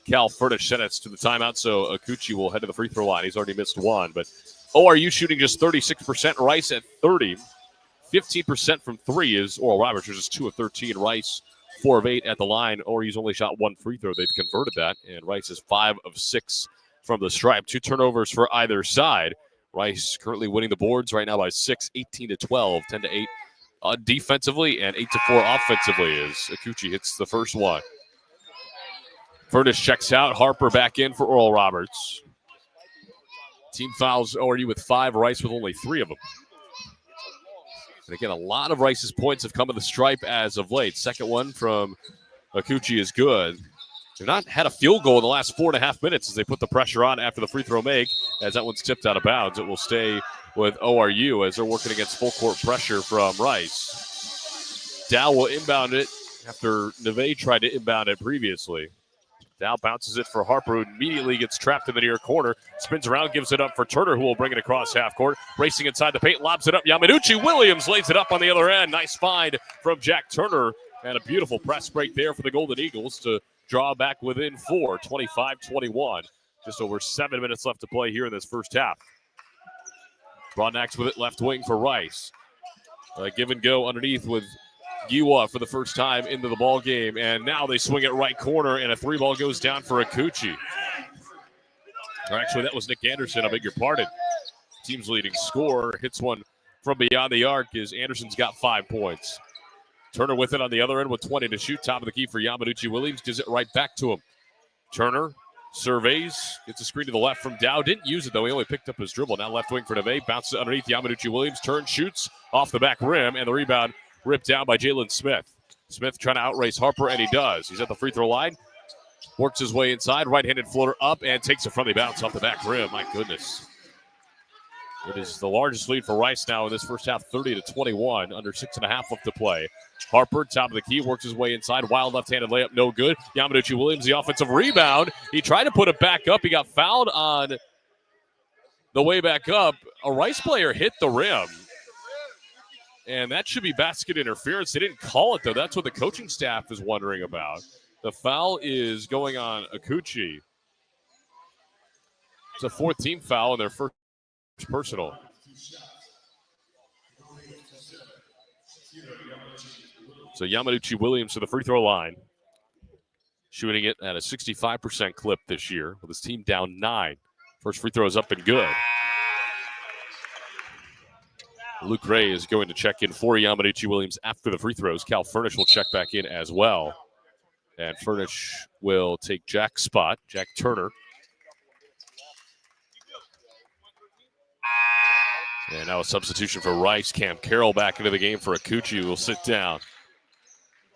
Cal Furnish sent us to the timeout, so Akuchi will head to the free throw line. He's already missed one, but ORU shooting just 36%, Rice at 30. 15% from three is Oral Roberts, which is 2 of 13. Rice, 4 of 8 at the line. ORU's only shot one free throw. They've converted that, and Rice is 5 of 6 from the stripe. 2 turnovers for either side. Rice currently winning the boards right now by 6, 18-12, 10-8 defensively, and 8-4 offensively as Akuchi hits the first one. Furnish checks out. Harper back in for Oral Roberts. Team fouls ORU with 5, Rice with only 3 of them. And again, a lot of Rice's points have come to the stripe as of late. Second one from Akuchi is good. They've not had a field goal in the last 4.5 minutes as they put the pressure on after the free throw make. As that one's tipped out of bounds, it will stay with ORU as they're working against full court pressure from Rice. Dow will inbound it after Neve tried to inbound it previously. Dow bounces it for Harper, who immediately gets trapped in the near corner. Spins around, gives it up for Turner, who will bring it across half court. Racing inside the paint, lobs it up. Yamanuchi Williams lays it up on the other end. Nice find from Jack Turner. And a beautiful press break there for the Golden Eagles to draw back within 4, 25-21. Just over 7 minutes left to play here in this first half. Broadnax with it left wing for Rice. Give and go underneath with Giwa for the first time into the ball game, and now they swing it right corner, and a 3-ball goes down for Akuchi. Or actually, that was Nick Anderson. I beg your pardon. Team's leading scorer hits one from beyond the arc as Anderson's got 5 points. Turner with it on the other end with 20 to shoot. Top of the key for Yamanuchi Williams. Gives it right back to him. Turner surveys. Gets a screen to the left from Dow. Didn't use it, though. He only picked up his dribble. Now left wing for Neve. Bounces it underneath Yamanuchi Williams. Turns, shoots off the back rim, and the rebound ripped down by Jalen Smith. Smith trying to outrace Harper, and he does. He's at the free throw line. Works his way inside. Right-handed floater up and takes a friendly bounce off the back rim. My goodness. It is the largest lead for Rice now in this first half, 30-21, under 6.5 left to play. Harper, top of the key, works his way inside. Wild left-handed layup, no good. Yamanuchi Williams, the offensive rebound. He tried to put it back up. He got fouled on the way back up, a Rice player hit the rim. And that should be basket interference. They didn't call it, though. That's what the coaching staff is wondering about. The foul is going on Akuchi. It's a fourth team foul in their first personal. So Yamanuchi Williams to the free throw line. Shooting it at a 65% clip this year with his team down 9. First free throw is up and good. Luke Ray is going to check in for Yamanuchi Williams after the free throws. Cal Furnish will check back in as well. And Furnish will take Jack's spot, Jack Turner. And now a substitution for Rice. Cam Carroll back into the game for Akuchi, who will sit down.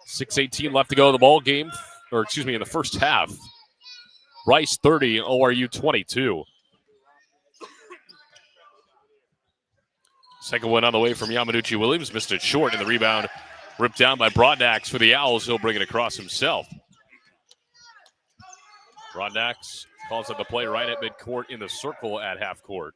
6:18 left to go in the ball game, in the first half. Rice 30, ORU 22. Second one on the way from Yamanuchi Williams. Missed it short, and the rebound ripped down by Broadnax for the Owls. He'll bring it across himself. Broadnax calls up the play right at midcourt in the circle at half court.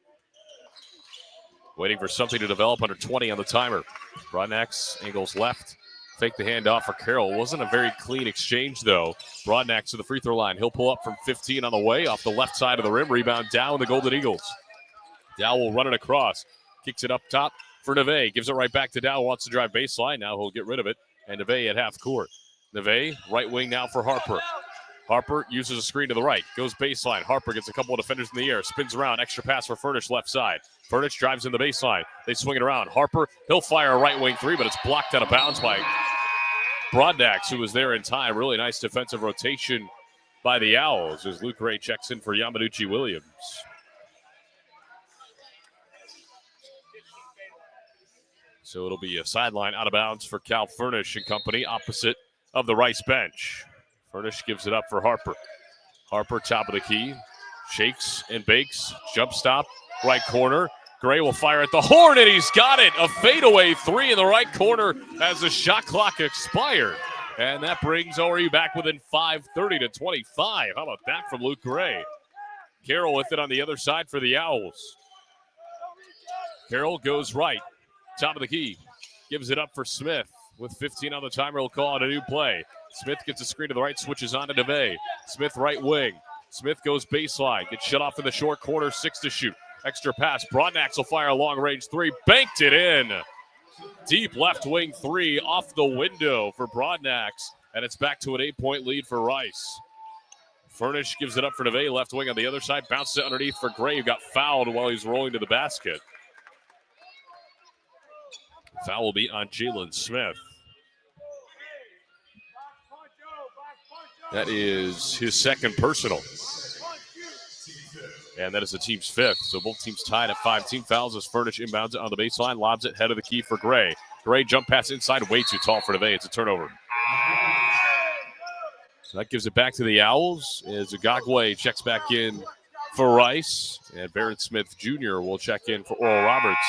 Waiting for something to develop under 20 on the timer. Broadnax angles left. Fake the handoff for Carroll. Wasn't a very clean exchange, though. Broadnax to the free throw line. He'll pull up from 15 on the way off the left side of the rim. Rebound down the Golden Eagles. Dow will run it across. Kicks it up top for Neve. Gives it right back to Dow. Wants to drive baseline. Now he'll get rid of it. And Neve at half court. Neve, right wing now for Harper. Harper uses a screen to the right. Goes baseline. Harper gets a couple of defenders in the air. Spins around. Extra pass for Furnish left side. Furnish drives in the baseline. They swing it around. Harper, he'll fire a right wing three, but it's blocked out of bounds by Broadnax, who was there in time. Really nice defensive rotation by the Owls as Luke Ray checks in for Yamanuchi Williams. So it'll be a sideline out of bounds for Cal Furnish and company opposite of the Rice bench. Furnish gives it up for Harper. Harper, top of the key, shakes and bakes, jump stop, right corner. Gray will fire at the horn, and he's got it. A fadeaway three in the right corner as the shot clock expired. And that brings ORU back within 5:30 to 25. How about that from Luke Gray? Carroll with it on the other side for the Owls. Carroll goes right, top of the key, gives it up for Smith. With 15 on the timer, he'll call it a new play. Smith gets a screen to the right, switches on to Neve. Smith right wing. Smith goes baseline, gets shut off in the short corner, 6 to shoot. Extra pass. Broadnax will fire a long-range three. Banked it in. Deep left wing three off the window for Broadnax. And it's back to an 8-point lead for Rice. Furnish gives it up for Neve. Left wing on the other side. Bounces it underneath for Gray, who got fouled while he's rolling to the basket. Foul will be on Jalen Smith. That is his second personal. And that is the team's fifth. So both teams tied at 5 team fouls as Furnish inbounds it on the baseline, lobs it head of the key for Gray. Gray jump pass inside, way too tall for Neve. It's a turnover. So that gives it back to the Owls as Agagwe checks back in for Rice. And Barrett Smith Jr. will check in for Oral Roberts.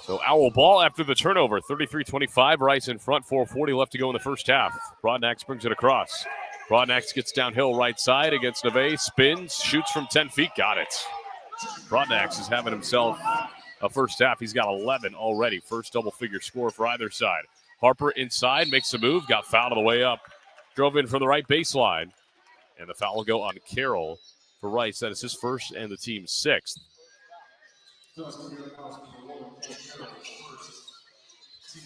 So Owl ball after the turnover, 33-25. Rice in front, 4:40 left to go in the first half. Broadnax brings it across. Broadnax gets downhill right side against Neve, spins, shoots from 10 feet, got it. Broadnax is having himself a first half. He's got 11 already. First double-figure score for either side. Harper inside, makes a move, got fouled on the way up. Drove in from the right baseline. And the foul will go on Carroll for Rice. That is his first and the team's sixth.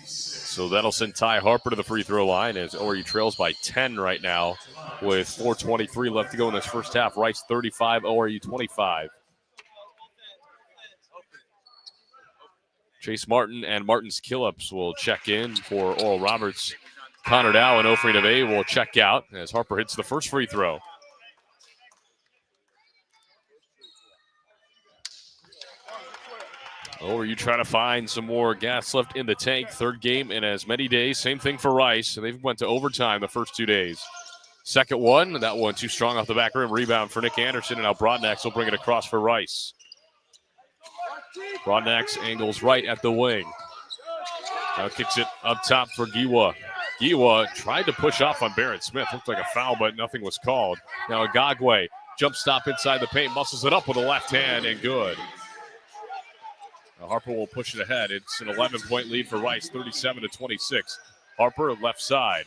So that'll send Ty Harper to the free throw line as ORU trails by 10 right now with 4:23 left to go in this first half. Rice 35, ORU 25. Chase Martin and Martin's Killups will check in for Oral Roberts. Connor Dow and Ofri Neve will check out as Harper hits the first free throw. Or are you trying to find some more gas left in the tank? Third game in as many days. Same thing for Rice. They've went to overtime the first 2 days. Second one, that one too strong off the back rim. Rebound for Nick Anderson, and now Broadnax will bring it across for Rice. Broadnax angles right at the wing. Now kicks it up top for Giwa. Giwa tried to push off on Barrett Smith. Looked like a foul, but nothing was called. Now Agagwe, jump stop inside the paint, muscles it up with a left hand, and good. Now Harper will push it ahead. It's an 11-point lead for Rice, 37-26. Harper, left side.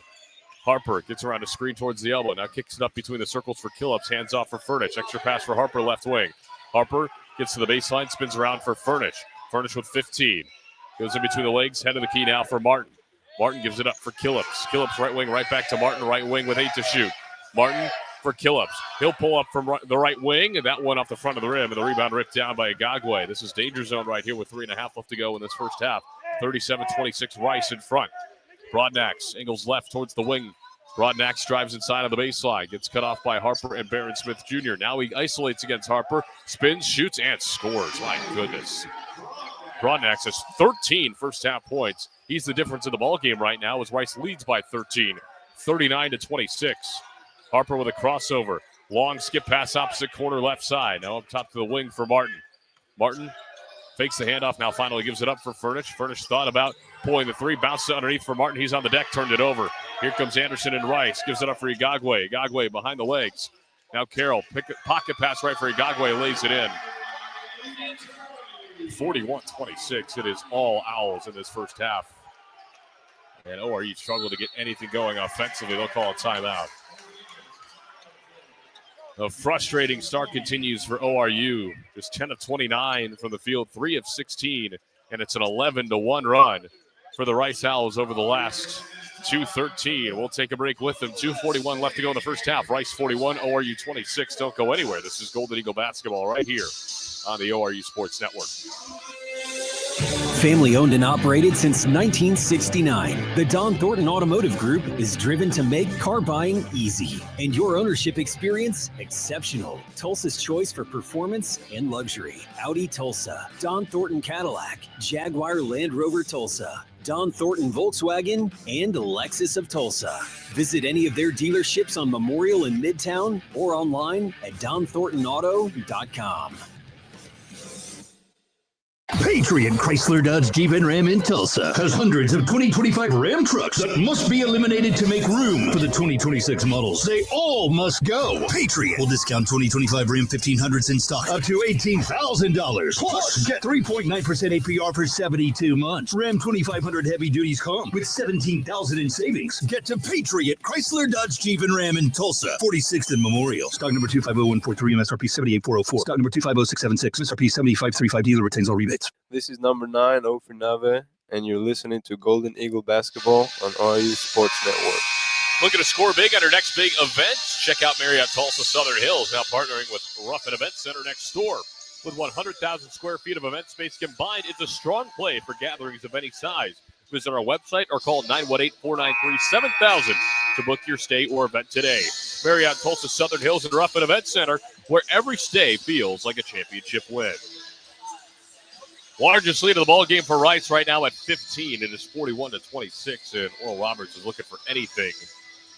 Harper gets around a screen towards the elbow. Now kicks it up between the circles for Killups. Hands off for Furnish. Extra pass for Harper, left wing. Harper gets to the baseline, spins around for Furnish. Furnish with 15. Goes in between the legs, head of the key now for Martin. Martin gives it up for Killups. Killups right wing, right back to Martin, right wing with 8 to shoot. Martin for Killups. He'll pull up from the right wing, and that one off the front of the rim, and the rebound ripped down by Agagwe. This is danger zone right here with 3.5 left to go in this first half. 37-26 Rice in front. Broadnax angles left towards the wing. Broadnax drives inside on the baseline. Gets cut off by Harper and Barron Smith Jr. Now he isolates against Harper. Spins, shoots, and scores. My goodness. Broadnax has 13 first-half points. He's the difference in the ballgame right now as Rice leads by 13, 39-26. Harper with a crossover. Long skip pass opposite corner left side. Now up top to the wing for Martin. Martin fakes the handoff, now finally gives it up for Furnish. Furnish thought about pulling the three, bounces it underneath for Martin. He's on the deck, turned it over. Here comes Anderson and Rice. Gives it up for Igagwe. Igagwe behind the legs. Now Carroll, pocket pass right for Igagwe, lays it in. 41-26. It is all Owls in this first half. And ORU struggle to get anything going offensively. They'll call a timeout. The frustrating start continues for ORU. Just 10 of 29 from the field, 3 of 16, and it's an 11-1 run for the Rice Owls over the last 2:13. We'll take a break with them. 2:41 left to go in the first half. Rice 41, ORU 26. Don't go anywhere. This is Golden Eagle basketball right here on the ORU Sports Network. Family owned and operated since 1969, the Don Thornton Automotive Group is driven to make car buying easy and your ownership experience exceptional. Tulsa's choice for performance and luxury. Audi Tulsa, Don Thornton Cadillac, Jaguar Land Rover Tulsa, Don Thornton Volkswagen, and Lexus of Tulsa. Visit any of their dealerships on Memorial in Midtown or online at donthorntonauto.com. Patriot Chrysler Dodge Jeep and Ram in Tulsa has hundreds of 2025 Ram trucks that must be eliminated to make room for the 2026 models. They all must go. Patriot will discount 2025 Ram 1500s in stock up to $18,000. Plus, get 3.9% APR for 72 months. Ram 2500 heavy duties come with $17,000 in savings. Get to Patriot Chrysler Dodge Jeep and Ram in Tulsa, 46th and Memorial. Stock number 250143, MSRP 78404. Stock number 250676, MSRP 7535. Dealer retains all rebates. This is number 9, Ofernave, and you're listening to Golden Eagle Basketball on ORU Sports Network. Looking to score big at our next big events? Check out Marriott Tulsa Southern Hills, now partnering with Ruffin Event Center next door. With 100,000 square feet of event space combined, it's a strong play for gatherings of any size. Visit our website or call 918-493-7000 to book your stay or event today. Marriott Tulsa Southern Hills and Ruffin Event Center, where every stay feels like a championship win. Largest lead of the ball game for Rice right now at 15. It is 41-26, and Oral Roberts is looking for anything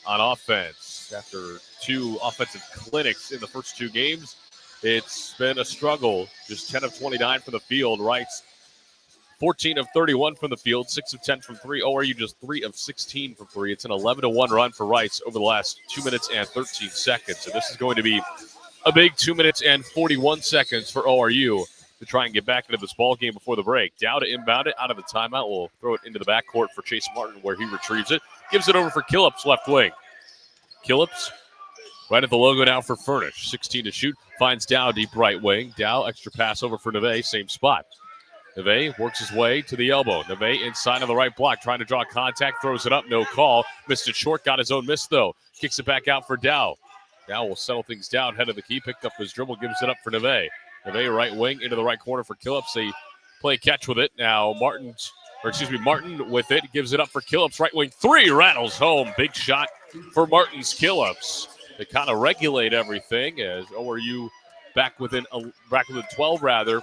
on offense. After 2 offensive clinics in the first 2 games, it's been a struggle. Just 10 of 29 from the field. Rice 14 of 31 from the field, 6 of 10 from 3. ORU just 3 of 16 from 3. It's an 11-1 run for Rice over the last 2 minutes and 13 seconds. So this is going to be a big 2 minutes and 41 seconds for ORU to try and get back into this ball game before the break. Dow to inbound it out of the timeout. We'll throw it into the backcourt for Chase Martin where he retrieves it. Gives it over for Killups left wing. Killups right at the logo now for Furnish. 16 to shoot. Finds Dow deep right wing. Dow extra pass over for Neve. Same spot. Neve works his way to the elbow. Neve inside of the right block. Trying to draw contact. Throws it up. No call. Missed it short. Got his own miss though. Kicks it back out for Dow. Dow will settle things down. Head of the key. Picked up his dribble. Gives it up for Neve. Neve right wing into the right corner for Killups. They play catch with it. Now Martin with it. Gives it up for Killups. Right wing 3 rattles home. Big shot for Martin's Killups. They kind of regulate everything as ORU back within 12 rather.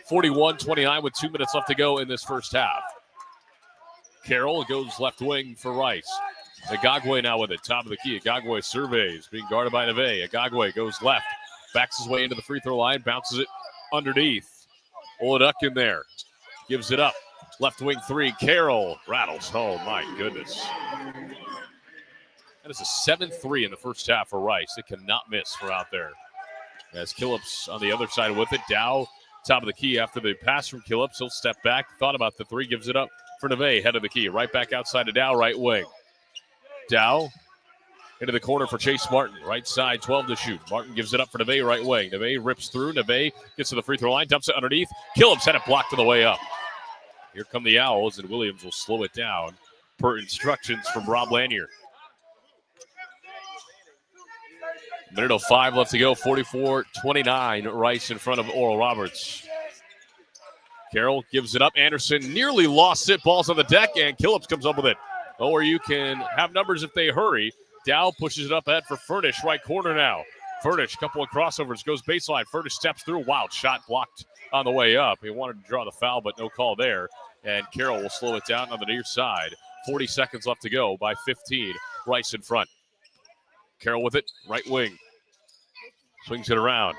41-29 with 2 minutes left to go in this first half. Carroll goes left wing for Rice. Agagwe now with it. Top of the key. Agagwe surveys. Being guarded by Neve. Agagwe goes left. Backs his way into the free throw line, bounces it underneath. Oloduk in there. Gives it up. Left wing 3. Carroll rattles home. My goodness. That is a 7-3 in the first half for Rice. They cannot miss from out there. As Killips on the other side with it. Dow, top of the key after the pass from Killips. He'll step back. Thought about the three. Gives it up for Neve, head of the key. Right back outside to Dow, right wing. Dow into the corner for Chase Martin. Right side, 12 to shoot. Martin gives it up for Neve, right wing. Neve rips through. Neve gets to the free throw line. Dumps it underneath. Killips had it blocked on the way up. Here come the Owls, and Williams will slow it down per instructions from Rob Lanier. 1:05 left to go. 44-29. Rice in front of Oral Roberts. Carroll gives it up. Anderson nearly lost it. Ball's on the deck, and Killips comes up with it. ORU can have numbers if they hurry. Dow pushes it up ahead for Furnish. Right corner now. Furnish, couple of crossovers. Goes baseline. Furnish steps through. Wild shot blocked on the way up. He wanted to draw the foul, but no call there. And Carroll will slow it down on the near side. 40 seconds left to go by 15. Rice in front. Carroll with it, right wing. Swings it around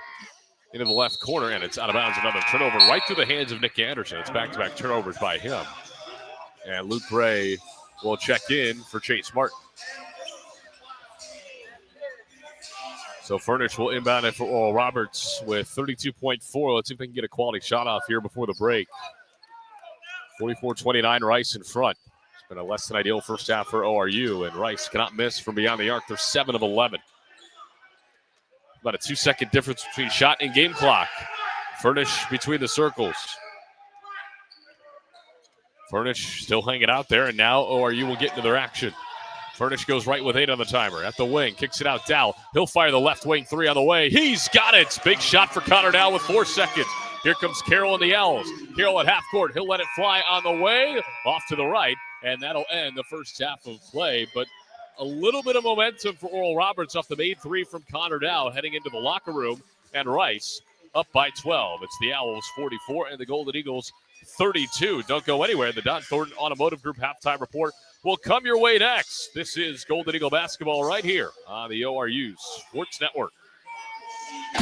into the left corner, and it's out of bounds. Another turnover right through the hands of Nick Anderson. It's back-to-back turnovers by him. And Luke Gray will check in for Chase Martin. So Furnish will inbound it for Oral Roberts with 32.4. Let's see if they can get a quality shot off here before the break. 44-29, Rice in front. It's been a less than ideal first half for ORU, and Rice cannot miss from beyond the arc. They're 7 of 11. About a 2-second difference between shot and game clock. Furnish between the circles. Furnish still hanging out there, and now ORU will get into their action. Furnish goes right with 8 on the timer. At the wing, kicks it out. Dow, he'll fire the left wing three on the way. He's got it. Big shot for Connor Dow with 4 seconds. Here comes Carroll and the Owls. Carroll at half court. He'll let it fly on the way. Off to the right, and that'll end the first half of play. But a little bit of momentum for Oral Roberts off the made three from Connor Dow heading into the locker room. And Rice up by 12. It's the Owls 44 and the Golden Eagles 32. Don't go anywhere. The Don Thornton Automotive Group halftime report will come your way next. This is Golden Eagle basketball right here on the ORU Sports Network.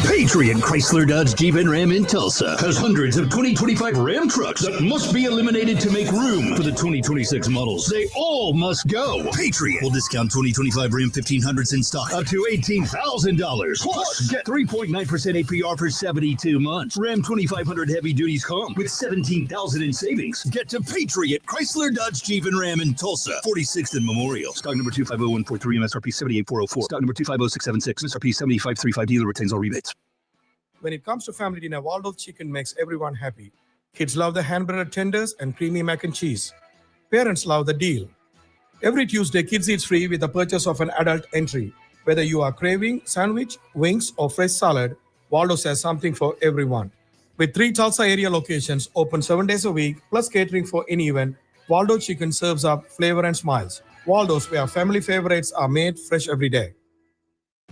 Patriot Chrysler Dodge Jeep and Ram in Tulsa has hundreds of 2025 Ram trucks that must be eliminated to make room for the 2026 models. They all must go. Patriot will discount 2025 Ram 1500s in stock up to $18,000. Plus, get 3.9% APR for 72 months. Ram 2500 heavy duties come with $17,000 in savings. Get to Patriot Chrysler Dodge Jeep and Ram in Tulsa, 46th and Memorial. Stock number 250143, MSRP 78404. Stock number 250676, MSRP 7535. Dealer retains all rebates. When it comes to family dinner, Waldo's Chicken makes everyone happy. Kids love the hand-breaded tenders and creamy mac and cheese. Parents love the deal. Every Tuesday, kids eat free with the purchase of an adult entry. Whether you are craving sandwich, wings, or fresh salad, Waldo's has something for everyone. With 3 Tulsa area locations open 7 days a week, plus catering for any event, Waldo's Chicken serves up flavor and smiles. Waldo's, where family favorites are made fresh every day.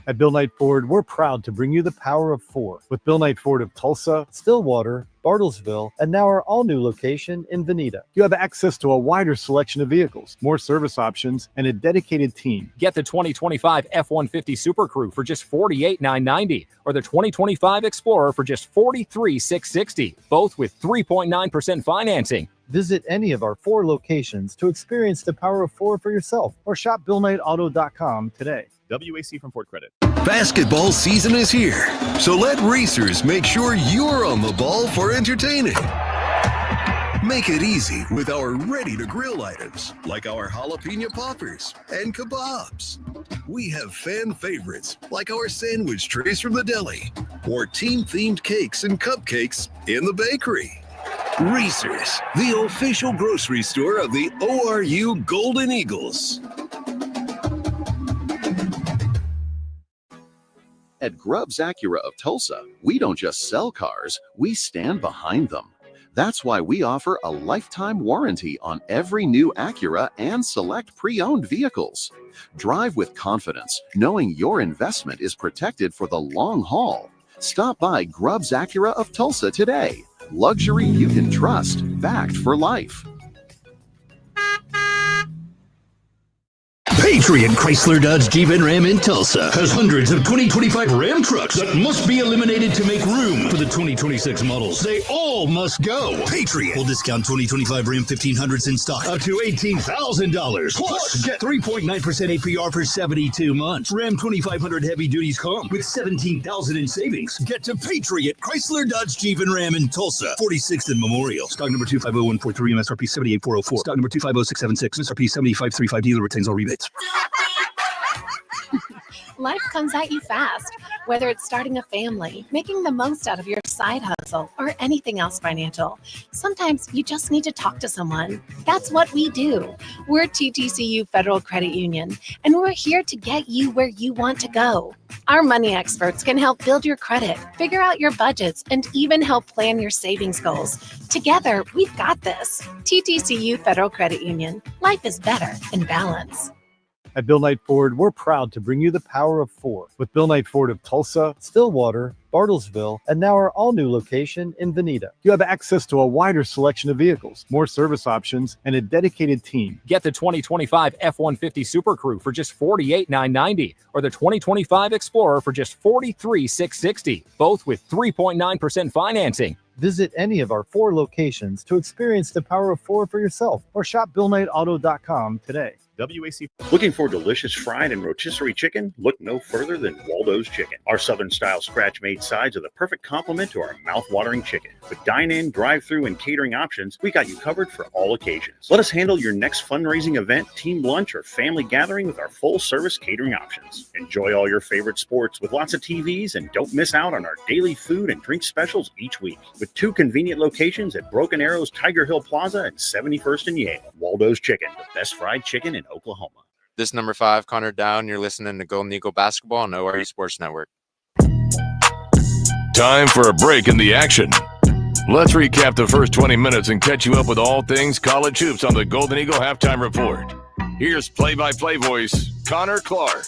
At Bill Knight Ford, we're proud to bring you the power of 4 with Bill Knight Ford of Tulsa, Stillwater, Bartlesville, and now our all-new location in Veneta. You have access to a wider selection of vehicles, more service options, and a dedicated team. Get the 2025 F-150 Super Crew for just $48,990 or the 2025 Explorer for just $43,660, both with 3.9% financing. Visit any of our 4 locations to experience the power of 4 for yourself or shop BillKnightAuto.com today. WAC from Ford Credit. Basketball season is here, so let racers make sure you're on the ball for entertaining. Make it easy with our ready-to-grill items, like our jalapeno poppers and kebabs. We have fan favorites, like our sandwich trays from the deli, or team-themed cakes and cupcakes in the bakery. Racers, the official grocery store of the ORU Golden Eagles. At Grubbs Acura of Tulsa, we don't just sell cars, we stand behind them. That's why we offer a lifetime warranty on every new Acura and select pre-owned vehicles. Drive with confidence, knowing your investment is protected for the long haul. Stop by Grubbs Acura of Tulsa today. Luxury you can trust, backed for life. Patriot Chrysler Dodge Jeep and Ram in Tulsa has hundreds of 2025 Ram trucks that must be eliminated to make room for the 2026 models. They all must go. Patriot will discount 2025 Ram 1500s in stock up to $18,000. Plus, get 3.9% APR for 72 months. Ram 2500 heavy duties come with $17,000 in savings. Get to Patriot Chrysler Dodge Jeep and Ram in Tulsa, 46th and Memorial. Stock number 250143, MSRP 78404. Stock number 250676, MSRP 7535. Dealer retains all rebates. Life comes at you fast, whether it's starting a family, making the most out of your side hustle, or anything else financial. Sometimes you just need to talk to someone. That's what we do. We're TTCU Federal Credit Union, and we're here to get you where you want to go. Our money experts can help build your credit, figure out your budgets, and even help plan your savings goals. Together, we've got this. TTCU Federal Credit Union. Life is better in balance. At Bill Knight Ford, we're proud to bring you the power of 4 with Bill Knight Ford of Tulsa, Stillwater, Bartlesville, and now our all-new location in Veneta. You have access to a wider selection of vehicles, more service options, and a dedicated team. Get the 2025 F-150 Super Crew for just $48,990 or the 2025 Explorer for just $43,660, both with 3.9% financing. Visit any of our 4 locations to experience the power of 4 for yourself or shop BillKnightAuto.com today. WAC. Looking for delicious fried and rotisserie chicken? Look no further than Waldo's Chicken. Our Southern-style scratch-made sides are the perfect complement to our mouth-watering chicken. With dine-in, drive-through, and catering options, we got you covered for all occasions. Let us handle your next fundraising event, team lunch, or family gathering with our full-service catering options. Enjoy all your favorite sports with lots of TVs, and don't miss out on our daily food and drink specials each week. With 2 convenient locations at Broken Arrow's Tiger Hill Plaza and 71st and Yale. Waldo's Chicken, the best fried chicken in Oklahoma. This is number 5, Connor Down. You're listening to Golden Eagle Basketball on ORU Sports Network. Time for a break in the action. Let's recap the first 20 minutes and catch you up with all things college hoops on the Golden Eagle Halftime Report. Here's play-by-play voice, Connor Clark.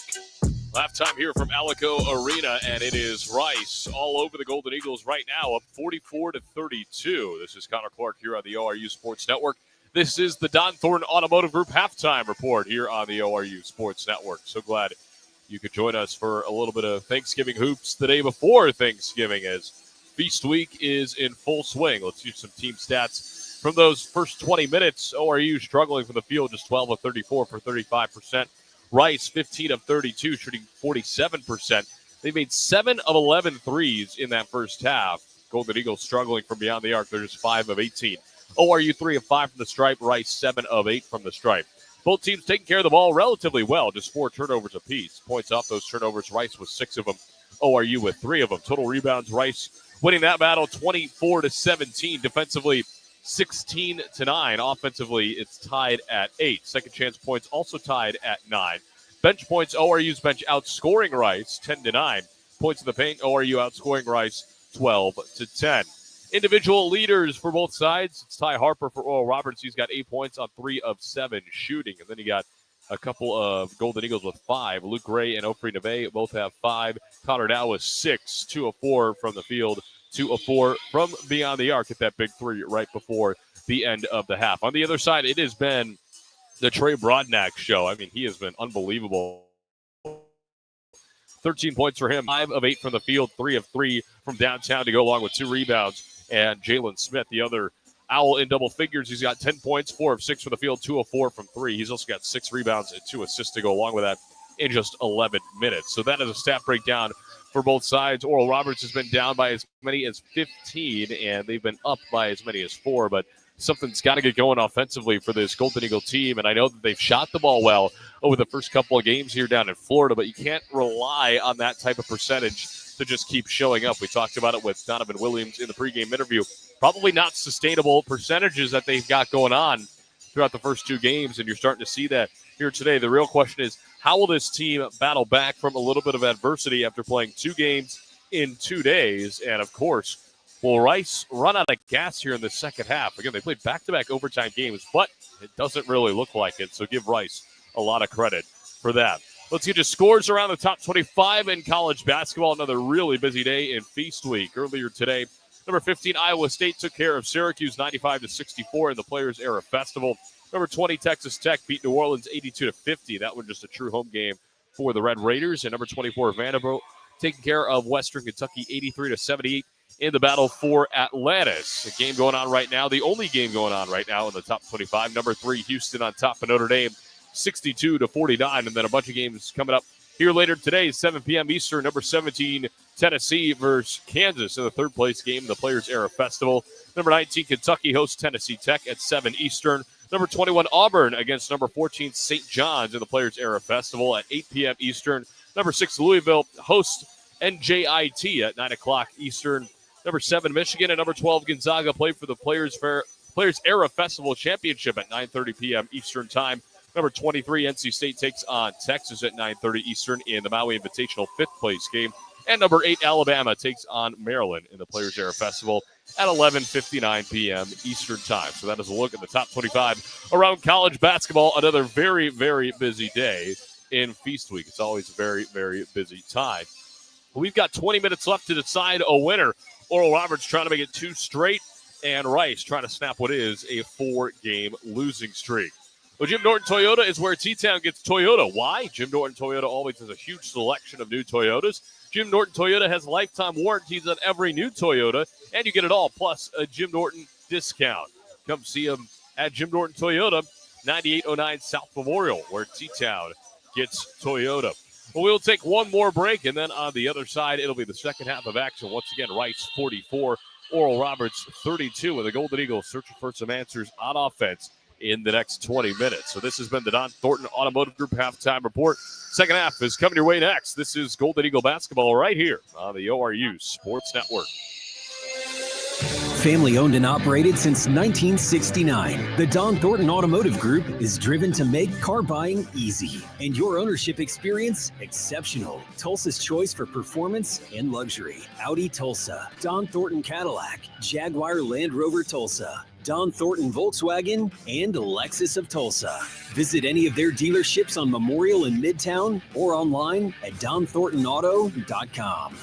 Halftime here from Alico Arena, and it is Rice all over the Golden Eagles right now, up 44-32. This is Connor Clark here on the ORU Sports Network. This is the Don Thornton Automotive Group Halftime Report here on the ORU Sports Network. So glad you could join us for a little bit of Thanksgiving hoops the day before Thanksgiving, as Feast Week is in full swing. Let's use some team stats from those first 20 minutes. ORU struggling from the field, just 12 of 34 for 35%. Rice, 15 of 32, shooting 47%. They made 7 of 11 threes in that first half. Golden Eagles struggling from beyond the arc. They're just 5 of 18. ORU 3 of 5 from the stripe. Rice 7 of 8 from the stripe. Both teams taking care of the ball relatively well, just 4 turnovers apiece. Points off those turnovers, Rice with 6 of them. ORU with 3 of them. Total rebounds, Rice winning that battle 24-17. Defensively, 16-9. Offensively, it's tied at 8. Second chance points also tied at 9. Bench points, ORU's bench outscoring Rice 10-9. Points in the paint, ORU outscoring Rice 12-10. Individual leaders for both sides. It's Ty Harper for Oral Roberts. He's got 8 points on 3 of 7 shooting. And then you got a couple of Golden Eagles with 5. Luke Gray and Ofri Neve both have 5. Connor Dow with 6. 2 of 4 from the field. 2 of 4 from beyond the arc at that big 3 right before the end of the half. On the other side, it has been the Trey Brodnack show. I mean, he has been unbelievable. 13 points for him. 5 of 8 from the field. 3 of 3 from downtown to go along with 2 rebounds. And Jalen Smith, the other Owl in double figures. He's got 10 points, 4 of 6 from the field, 2 of 4 from 3. He's also got 6 rebounds and 2 assists to go along with that in just 11 minutes. So that is a stat breakdown for both sides. Oral Roberts has been down by as many as 15, and they've been up by as many as 4. But something's got to get going offensively for this Golden Eagle team. And I know that they've shot the ball well over the first couple of games here down in Florida, but you can't rely on that type of percentage to just keep showing up. We talked about it with Donovan Williams in the pregame interview. Probably not sustainable percentages that they've got going on throughout the first 2 games, and you're starting to see that here today. The real question is, how will this team battle back from a little bit of adversity after playing 2 games in 2 days? And, of course, will Rice run out of gas here in the second half? Again, they played back-to-back overtime games, but it doesn't really look like it, so give Rice a lot of credit for that. Let's get to scores around the top 25 in college basketball. Another really busy day in Feast Week. Earlier today, number 15, Iowa State took care of Syracuse 95-64 in the Players Era Festival. Number 20, Texas Tech beat New Orleans 82-50. That one just a true home game for the Red Raiders. And number 24, Vanderbilt taking care of Western Kentucky 83-78 in the battle for Atlantis. A game going on right now, the only game going on right now in the top 25. Number 3, Houston on top of Notre Dame 62-49. And then a bunch of games coming up here later today, 7 p.m. Eastern. Number 17, Tennessee versus Kansas in the third place game, the Players Era Festival. Number 19, Kentucky hosts Tennessee Tech at 7 Eastern. Number 21, Auburn against number 14, St. John's in the Players Era Festival at 8 p.m. Eastern. Number 6, Louisville hosts NJIT at 9 o'clock Eastern. Number 7, Michigan, and number 12, Gonzaga play for the Players Era Festival Championship at 9:30 p.m. Eastern Time. Number 23, NC State takes on Texas at 9:30 Eastern in the Maui Invitational 5th place game. And number 8, Alabama takes on Maryland in the Players Era Festival at 11:59 p.m. Eastern Time. So that is a look at the top 25 around college basketball. Another very, very busy day in Feast Week. It's always a very, very busy time. We've got 20 minutes left to decide a winner. Oral Roberts trying to make it 2 straight, and Rice trying to snap what is a 4-game losing streak. Well, Jim Norton Toyota is where T-Town gets Toyota. Why? Jim Norton Toyota always has a huge selection of new Toyotas. Jim Norton Toyota has lifetime warranties on every new Toyota, and you get it all, plus a Jim Norton discount. Come see him at Jim Norton Toyota, 9809 South Memorial, where T-Town gets Toyota. Well, we'll take one more break, and then on the other side, it'll be the second half of action. Once again, Rice 44, Oral Roberts 32, and the Golden Eagles searching for some answers on offense in the next 20 minutes. So this has been the Don Thornton Automotive Group Halftime Report. Second half is coming your way next. This is Golden Eagle Basketball right here on the ORU Sports Network. Family owned and operated since 1969, the Don Thornton Automotive Group is driven to make car buying easy and your ownership experience exceptional. Tulsa's choice for performance and luxury. Audi Tulsa, Don Thornton Cadillac, Jaguar Land Rover Tulsa, Don Thornton Volkswagen, and Lexus of Tulsa. Visit any of their dealerships on Memorial in Midtown or online at donthorntonauto.com.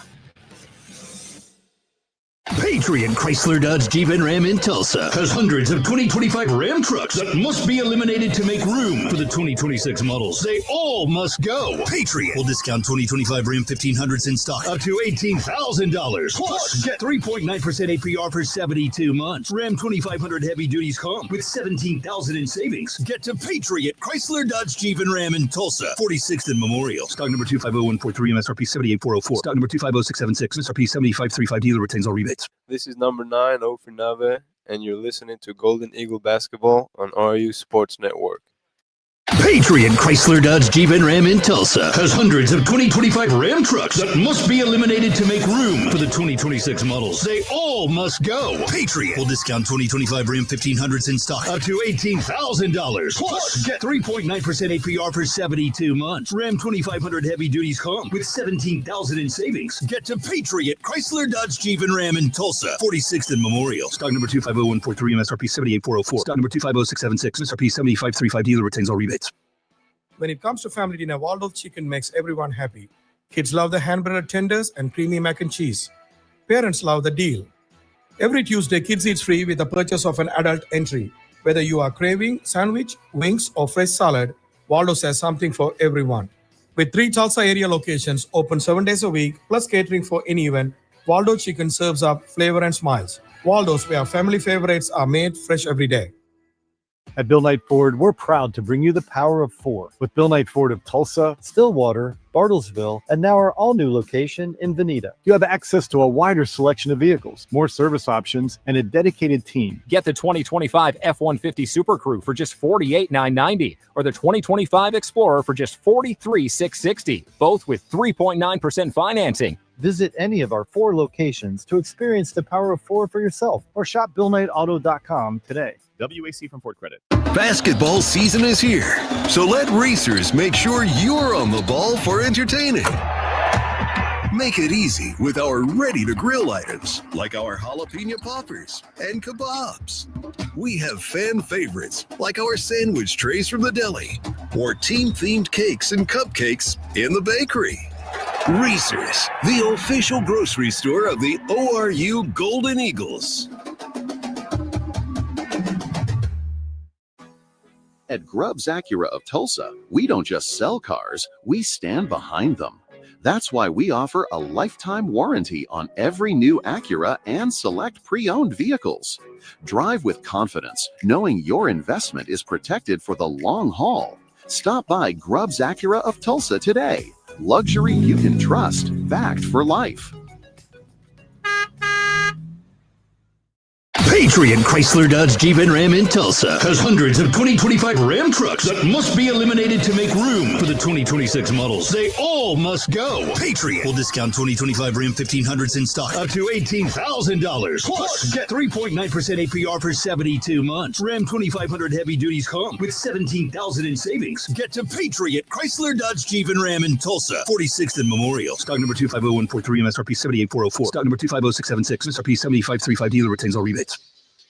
Patriot Chrysler Dodge Jeep and Ram in Tulsa has hundreds of 2025 Ram trucks that must be eliminated to make room for the 2026 models. They all must go. Patriot will discount 2025 Ram 1500s in stock up to $18,000. Plus, get 3.9% APR for 72 months. Ram 2500 heavy duties come with $17,000 in savings. Get to Patriot Chrysler Dodge Jeep and Ram in Tulsa, 46th and Memorial. Stock number 250143, MSRP 78404. Stock number 250676, MSRP 7535. Dealer retains all rebates. This is number 9, Ofer Nave, and you're listening to Golden Eagle Basketball on ORU Sports Network. Patriot Chrysler Dodge Jeep and Ram in Tulsa has hundreds of 2025 Ram trucks that must be eliminated to make room for the 2026 models. They all must go. Patriot will discount 2025 Ram 1500s in stock up to $18,000. Plus, get 3.9% APR for 72 months. Ram 2500 heavy duties come with $17,000 in savings. Get to Patriot Chrysler Dodge Jeep and Ram in Tulsa, 46th and Memorial. Stock number 250143, MSRP 78404. Stock number 250676, MSRP 7535. Dealer retains all rebates. When it comes to family dinner, Waldorf Chicken makes everyone happy. Kids love the hand-breaded tenders and creamy mac and cheese. Parents love the deal. Every Tuesday, kids eat free with the purchase of an adult entry. Whether you are craving sandwich, wings, or fresh salad, Waldorf has something for everyone. With 3 Tulsa area locations open 7 days a week, plus catering for any event, Waldorf Chicken serves up flavor and smiles. Waldorf, where family favorites are made fresh every day. At Bill Knight Ford, we're proud to bring you the power of 4 with Bill Knight Ford of Tulsa, Stillwater, Bartlesville, and now our all-new location in Veneta. You have access to a wider selection of vehicles, more service options, and a dedicated team. Get the 2025 F-150 Super Crew for just $48,990 or the 2025 Explorer for just $43,660, both with 3.9% financing. Visit any of our 4 locations to experience the power of 4 for yourself or shop BillKnightAuto.com today. WAC from Ford Credit. Basketball season is here, so let racers make sure you're on the ball for entertaining. Make it easy with our ready-to-grill items, like our jalapeno poppers and kebabs. We have fan favorites, like our sandwich trays from the deli, or team-themed cakes and cupcakes in the bakery. Racers, the official grocery store of the ORU Golden Eagles. At Grubbs Acura of Tulsa, we don't just sell cars, we stand behind them. That's why we offer a lifetime warranty on every new Acura and select pre-owned vehicles. Drive with confidence, knowing your investment is protected for the long haul. Stop by Grubbs Acura of Tulsa today. Luxury you can trust, backed for life. Patriot Chrysler Dodge Jeep and Ram in Tulsa has hundreds of 2025 Ram trucks that must be eliminated to make room for the 2026 models. They all must go. Patriot will discount 2025 Ram 1500s in stock up to $18,000. Plus, get 3.9% APR for 72 months. Ram 2500 heavy duties come with $17,000 in savings. Get to Patriot Chrysler Dodge Jeep and Ram in Tulsa, 46th and Memorial. Stock number 250143, MSRP 78404. Stock number 250676, MSRP 7535. Dealer retains all rebates.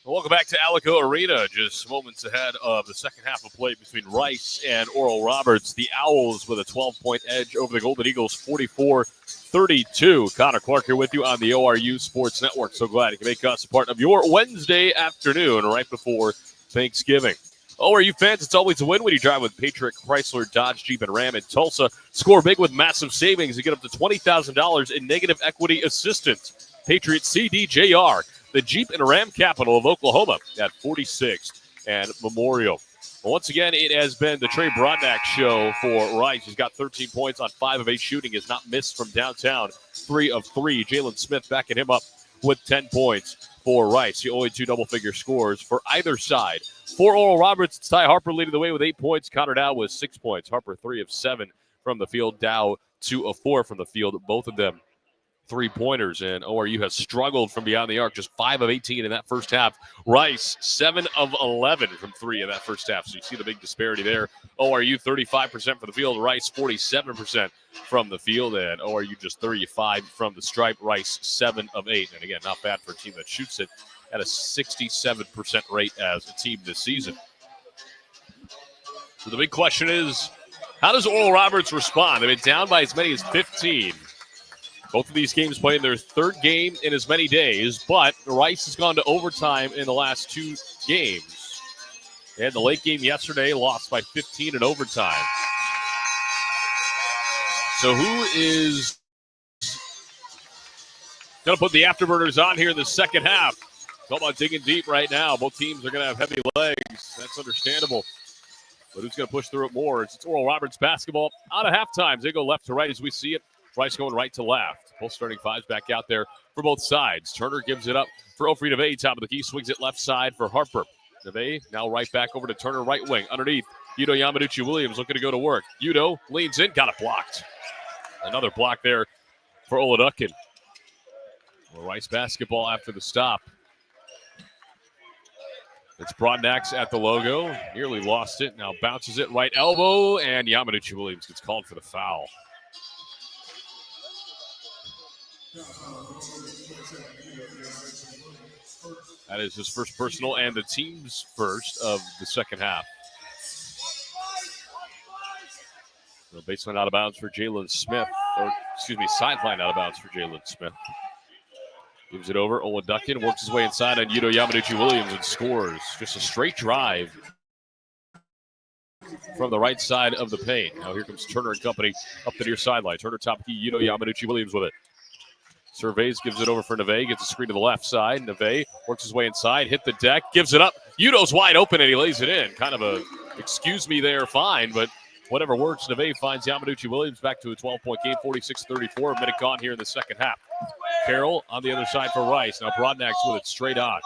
Welcome back to Alico Arena. Just moments ahead of the second half of play between Rice and Oral Roberts. The Owls with a 12-point edge over the Golden Eagles, 44-32. Connor Clark here with you on the ORU Sports Network. So glad you can make us a part of your Wednesday afternoon right before Thanksgiving. ORU fans, it's always a win when you drive with Patriot Chrysler Dodge Jeep and Ram in Tulsa. Score big with massive savings and get up to $20,000 in negative equity assistance. Patriot CDJR. The Jeep and Ram capital of Oklahoma at 46th and Memorial. Well, once again, it has been the Trey Brodnack show for Rice. He's got 13 points on 5 of 8 shooting. Has not missed from downtown. 3 of 3. Jalen Smith backing him up with 10 points for Rice. The only 2 double-figure scores for either side. For Oral Roberts, it's Ty Harper leading the way with 8 points. Connor Dow with 6 points. Harper 3 of 7 from the field. Dow 2 of 4 from the field. Both of them 3-pointers, and ORU has struggled from beyond the arc, just 5 of 18 in that first half. Rice, 7 of 11 from 3 in that first half, so you see the big disparity there. ORU, 35% from the field. Rice, 47% from the field, and ORU just 35 from the stripe. Rice, 7 of 8, and again, not bad for a team that shoots it at a 67% rate as a team this season. So the big question is, how does Oral Roberts respond? They've been down by as many as 15. Both of these games played their third game in as many days, but Rice has gone to overtime in the last 2 games. They had the late game yesterday, lost by 15 in overtime. So who is going to put the afterburners on here in the second half? It's all about digging deep right now. Both teams are going to have heavy legs. That's understandable. But who's going to push through it more? It's Oral Roberts basketball out of halftime. They go left to right as we see it. Rice going right to left. Both starting fives back out there for both sides. Turner gives it up for Ofri Neve. Top of the key. Swings it left side for Harper. Neve now right back over to Turner, right wing. Underneath, Yudo Yamaduchi-Williams looking to go to work. Yudo leans in. Got it blocked. Another block there for Oladukin. Well, Rice basketball after the stop. It's Brodnax at the logo. Nearly lost it. Now bounces it right elbow. And Yamaduchi-Williams gets called for the foul. That is his first personal and the team's first of the second half. So baseline out of bounds for Jalen Smith. Sideline out of bounds for Jalen Smith. Gives it over. Oladukin works his way inside on Yudo Yamaduchi-Williams and scores. Just a straight drive from the right side of the paint. Now here comes Turner and company up the near sideline. Turner top key, Yudo Yamaduchi-Williams with it. Surveys, gives it over for Neve, gets a screen to the left side. Neve works his way inside, hit the deck, gives it up. Yudo's wide open and he lays it in. Kind of a excuse me there, fine, but whatever works. Neve finds Yamaduchi-Williams back to a 12-point game, 46-34. A minute gone here in the second half. Carroll on the other side for Rice. Now Brodnax with it straight on.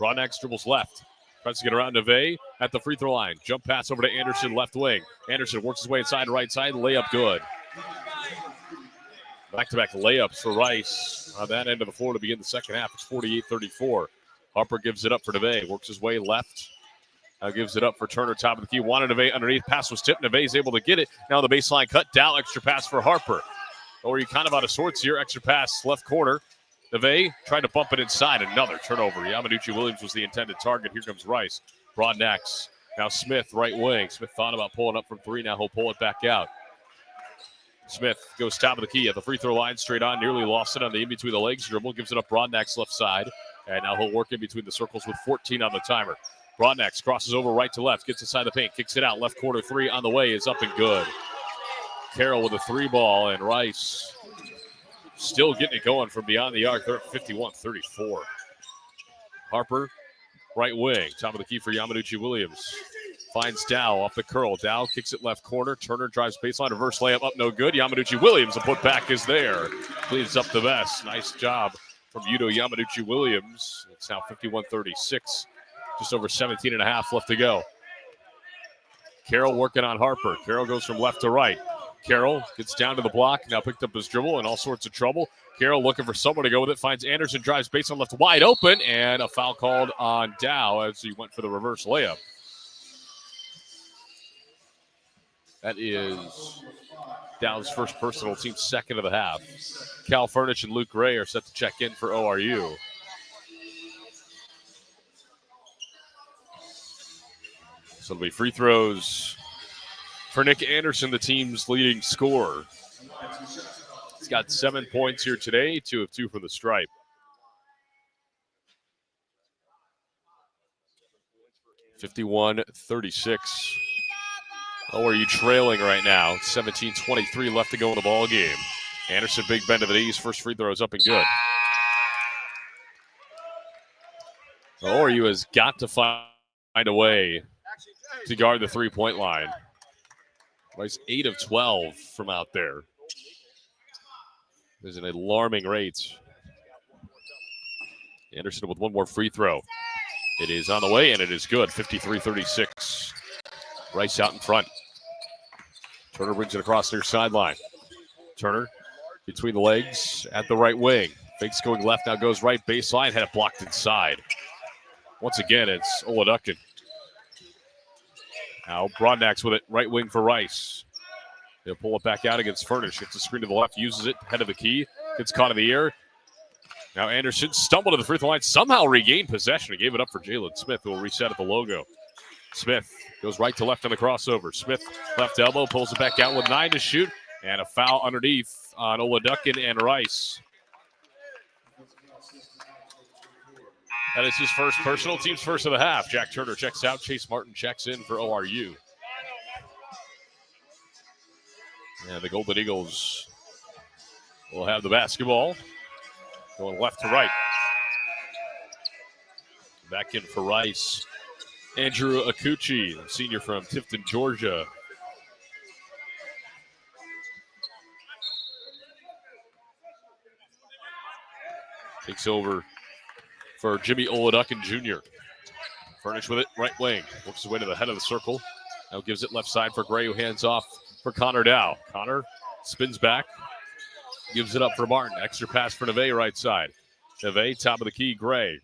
Brodnax dribbles left. Tries to get around Neve at the free throw line. Jump pass over to Anderson, left wing. Anderson works his way inside, right side, layup good. Back-to-back layups for Rice on that end of the floor to begin the second half. It's 48-34. Harper gives it up for Neve. Works his way left. Now gives it up for Turner, top of the key. Wanted Neve underneath. Pass was tipped. Neve's able to get it. Now the baseline cut. Dow, extra pass for Harper. Or you kind of out of sorts here. Extra pass, left corner. Neve tried to bump it inside. Another turnover. Yamaduchi-Williams was the intended target. Here comes Rice. Brodnax. Now Smith, right wing. Smith thought about pulling up from 3. Now he'll pull it back out. Smith goes top of the key at the free throw line, straight on, nearly lost it on the in-between the legs dribble, gives it up Brodnax left side, and now he'll work in between the circles with 14 on the timer. Broadnax crosses over right to left, gets inside the paint, kicks it out. Left corner three on the way is up and good. Carroll with a 3-ball, and Rice still getting it going from beyond the arc. They're at 51-34. Harper, right wing, top of the key for Yamanuchi Williams. Finds Dow off the curl. Dow kicks it left corner. Turner drives baseline. Reverse layup up, no good. Yamanuchi Williams, the putback is there. Cleans up the vest. Nice job from Yuto Yamanuchi Williams. It's now 51-36. Just over 17 and a half left to go. Carroll working on Harper. Carroll goes from left to right. Carroll gets down to the block. Now picked up his dribble in all sorts of trouble. Carroll looking for someone to go with it. Finds Anderson, drives baseline left wide open, and a foul called on Dow as he went for the reverse layup. That is Dow's first personal, team's second of the half. Cal Furnish and Luke Gray are set to check in for ORU. So it'll be free throws for Nick Anderson, the team's leading scorer. He's got 7 points here today, 2 of 2 from the stripe. (51-36). ORU trailing right now. 17-23 left to go in the ball game. Anderson, big bend to the knees. First free throw is up and good. ORU has got to find a way to guard the three-point line. Rice 8 of 12 from out there. There's an alarming rate. Anderson with one more free throw. It is on the way, and it is good. 53-36. Rice out in front. Turner brings it across their sideline. Turner between the legs at the right wing. Fakes going left, now goes right baseline. Had it blocked inside. Once again, it's Oladukin. Now Broadnax with it, right wing for Rice. They'll pull it back out against Furnish. Gets the screen to the left, uses it, head of the key. Gets caught in the air. Now Anderson stumbled to the free throw line, somehow regained possession and gave it up for Jalen Smith, who will reset at the logo. Smith goes right to left on the crossover. Smith, left elbow, pulls it back out with 9 to shoot. And a foul underneath on Oladukin and Rice. That is his first personal, team's first of the half. Jack Turner checks out. Chase Martin checks in for ORU. And the Golden Eagles will have the basketball. Going left to right. Back in for Rice. Andrew Akuchi, senior from Tifton, Georgia. Takes over for Jimmy Oladukin Jr. Furnish with it, right wing. Works his way to the head of the circle. Now gives it left side for Gray, who hands off for Connor Dow. Connor spins back. Gives it up for Martin. Extra pass for Neve, right side. Neve, top of the key, Gray.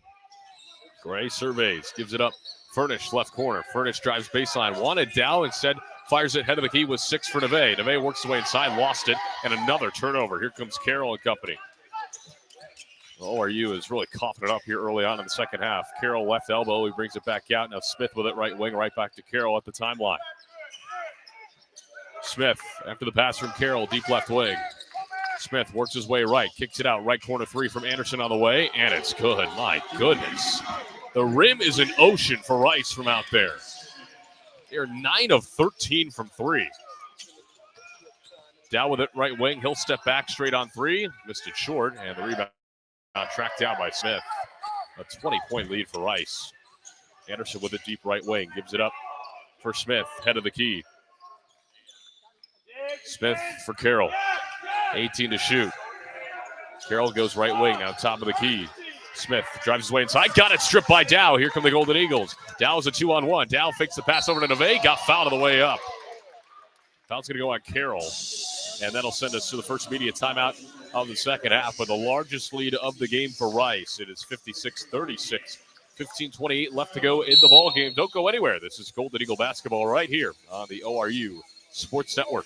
Gray surveys, gives it up. Furnish, left corner. Furnish drives baseline. Wanted Dow, instead fires it head of the key with 6 for Neve. Neve works his way inside, lost it, and another turnover. Here comes Carroll and company. ORU is really coughing it up here early on in the second half. Carroll left elbow. He brings it back out. Now Smith with it right wing, right back to Carroll at the timeline. Smith, after the pass from Carroll, deep left wing. Smith works his way right, kicks it out. Right corner three from Anderson on the way, and it's good. My goodness. The rim is an ocean for Rice from out there. They're 9 of 13 from 3. Down with it right wing. He'll step back straight on 3. Missed it short, and the rebound tracked down by Smith. A 20-point lead for Rice. Anderson with it deep right wing. Gives it up for Smith. Head of the key. Smith for Carroll. 18 to shoot. Carroll goes right wing. Now top of the key. Smith drives his way inside. Got it stripped by Dow. Here come the Golden Eagles. Dow is a 2-on-1. Dow fakes the pass over to Neve. Got fouled on the way up. Foul's going to go on Carroll. And that'll send us to the first immediate timeout of the second half with the largest lead of the game for Rice. It is 56-36. 15:28 left to go in the ball game. Don't go anywhere. This is Golden Eagle basketball right here on the ORU Sports Network.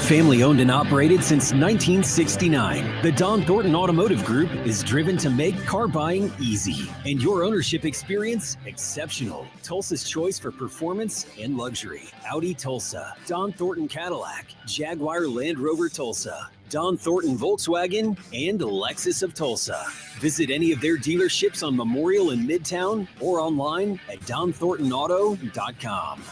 Family owned and operated since 1969, the Don Thornton Automotive Group is driven to make car buying easy and your ownership experience exceptional. Tulsa's choice for performance and luxury. Audi Tulsa, Don Thornton Cadillac, Jaguar Land Rover Tulsa, Don Thornton Volkswagen, and Lexus of Tulsa. Visit any of their dealerships on Memorial in Midtown or online at donthorntonauto.com.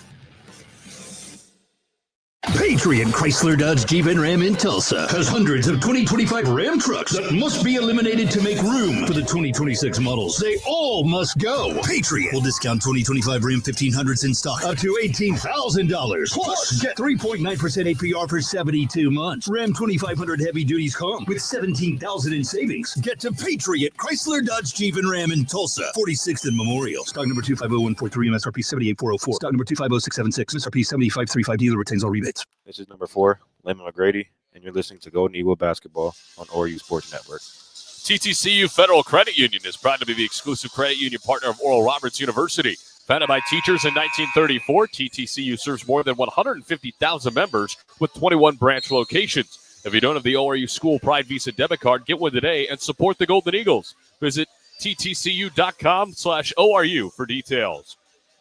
Patriot Chrysler Dodge Jeep and Ram in Tulsa has hundreds of 2025 Ram trucks that must be eliminated to make room for the 2026 models. They all must go. Patriot will discount 2025 Ram 1500s in stock up to $18,000. Plus, get 3.9% APR for 72 months. Ram 2500 heavy duties come with $17,000 in savings. Get to Patriot Chrysler Dodge Jeep and Ram in Tulsa, 46th and Memorial. Stock number 250143, MSRP 78404. Stock number 250676, MSRP 7535. Dealer retains all rebates. This is number 4, Layman McGrady, and you're listening to Golden Eagle Basketball on ORU Sports Network. TTCU Federal Credit Union is proud to be the exclusive credit union partner of Oral Roberts University. Founded by teachers in 1934, TTCU serves more than 150,000 members with 21 branch locations. If you don't have the ORU School Pride Visa debit card, get one today and support the Golden Eagles. Visit ttcu.com/ORU for details.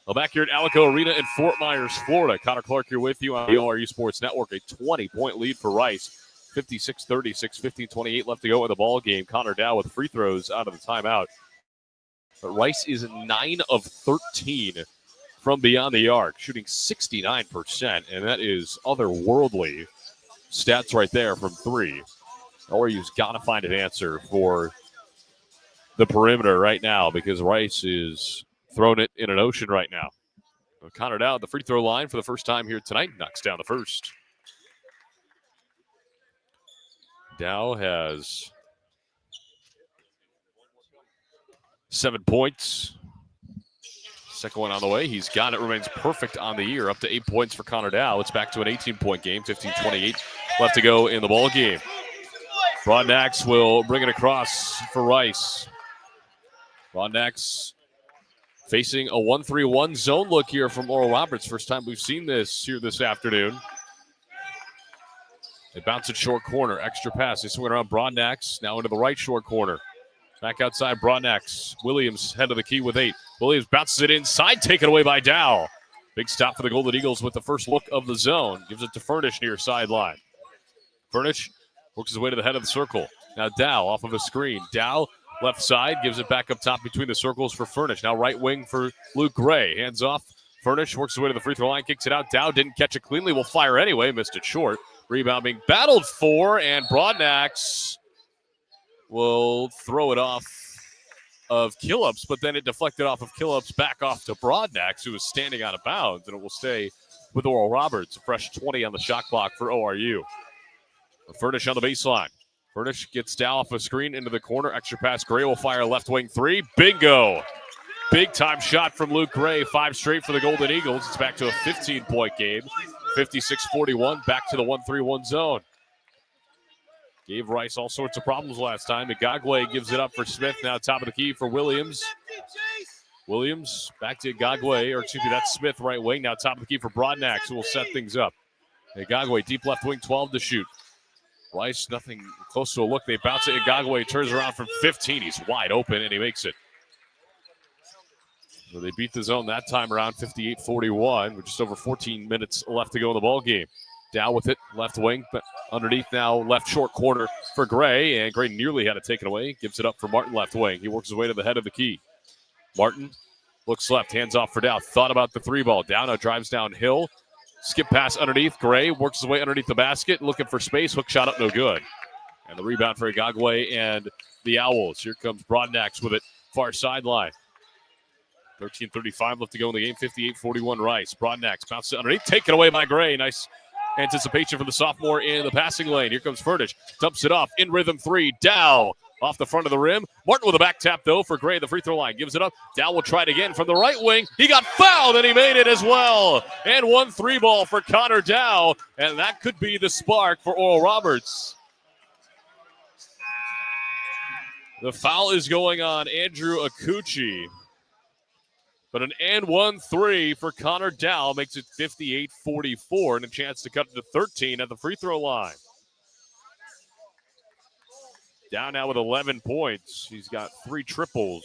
Well, back here at Alico Arena in Fort Myers, Florida. Connor Clark here with you on the ORU Sports Network. A 20-point lead for Rice. 56-36, 15-28 left to go in the ball game. Connor Dow with free throws out of the timeout. But Rice is 9 of 13 from beyond the arc, shooting 69%, and that is otherworldly stats right there from three. ORU's got to find an answer for the perimeter right now because Rice is throwing it in an ocean right now. Connor Dow at the free throw line for the first time here tonight. Knocks down the first. Dow has 7 points. Second one on the way. He's got it. Remains perfect on the year. Up to 8 points for Connor Dow. It's back to an 18-point game. 15-28 left to go in the ball game. Broadnax will bring it across for Rice. Broadnax facing a 1-3-1 zone look here from Oral Roberts. First time we've seen this here this afternoon. They bounce it short corner. Extra pass. They swing around Broadnax. Now into the right short corner. Back outside Broadnax. Williams head of the key with 8. Williams bounces it inside. Taken away by Dow. Big stop for the Golden Eagles with the first look of the zone. Gives it to Furnish near sideline. Furnish works his way to the head of the circle. Now Dow off of a screen. Dow left side, gives it back up top between the circles for Furnish. Now right wing for Luke Gray. Hands off. Furnish works his way to the free throw line, kicks it out. Dow didn't catch it cleanly. Will fire anyway. Missed it short. Rebound being battled for, and Broadnax will throw it off of Killups, but then it deflected off of Killups back off to Broadnax, who was standing out of bounds, and it will stay with Oral Roberts. A fresh 20 on the shot clock for ORU. Furnish on the baseline. Furnish gets Dow off a screen into the corner. Extra pass. Gray will fire left wing 3. Bingo. Big time shot from Luke Gray. 5 straight for the Golden Eagles. It's back to a 15-point game. 56-41. Back to the 1-3-1 zone. Gave Rice all sorts of problems last time. Igagwe gives it up for Smith. Now top of the key for Williams. Williams back to Igagwe. Or excuse me, that's Smith right wing. Now top of the key for Broadnax, who will set things up. Igagwe deep left wing, 12 to shoot. Rice, nothing close to a look. They bounce it. Igagwe turns around from 15. He's wide open, and he makes it. So they beat the zone that time around, 58-41, with just over 14 minutes left to go in the ball game. Dow with it, left wing, but underneath now, left short corner for Gray, and Gray nearly had it taken away. Gives it up for Martin left wing. He works his way to the head of the key. Martin looks left, hands off for Dow. Thought about the 3-ball. Dow now drives downhill. Skip pass underneath. Gray works his way underneath the basket, looking for space. Hook shot up, no good. And the rebound for Igagwe and the Owls. Here comes Broadnax with it, far sideline. 13:35 left to go in the game. 58-41 Rice. Broadnax bounces it underneath, taken away by Gray. Nice anticipation for the sophomore in the passing lane. Here comes Furnish, dumps it off in rhythm 3. Dow off the front of the rim. Martin with a back tap, though, for Gray. The free throw line gives it up. Dow will try it again from the right wing. He got fouled, and he made it as well. And 1 3-ball for Connor Dow, and that could be the spark for Oral Roberts. The foul is going on Andrew Akuchi. But an and 1-3 for Connor Dow makes it 58-44 and a chance to cut it to 13 at the free throw line. Dow now with 11 points. He's got 3 triples.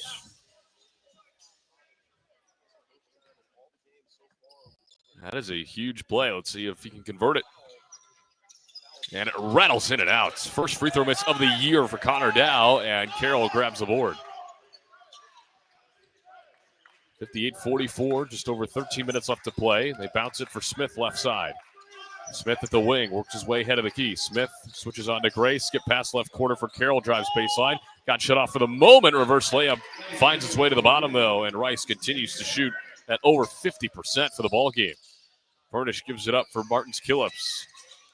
That is a huge play. Let's see if he can convert it. And it rattles in and out. First free throw miss of the year for Connor Dow, and Carroll grabs the board. 58-44, just over 13 minutes left to play. They bounce it for Smith left side. Smith at the wing, works his way ahead of the key. Smith switches on to Gray, skip past left corner for Carroll, drives baseline. Got shut off for the moment, reverse layup. Finds its way to the bottom, though, and Rice continues to shoot at over 50% for the ball game. Furnish gives it up for Martin's Killips.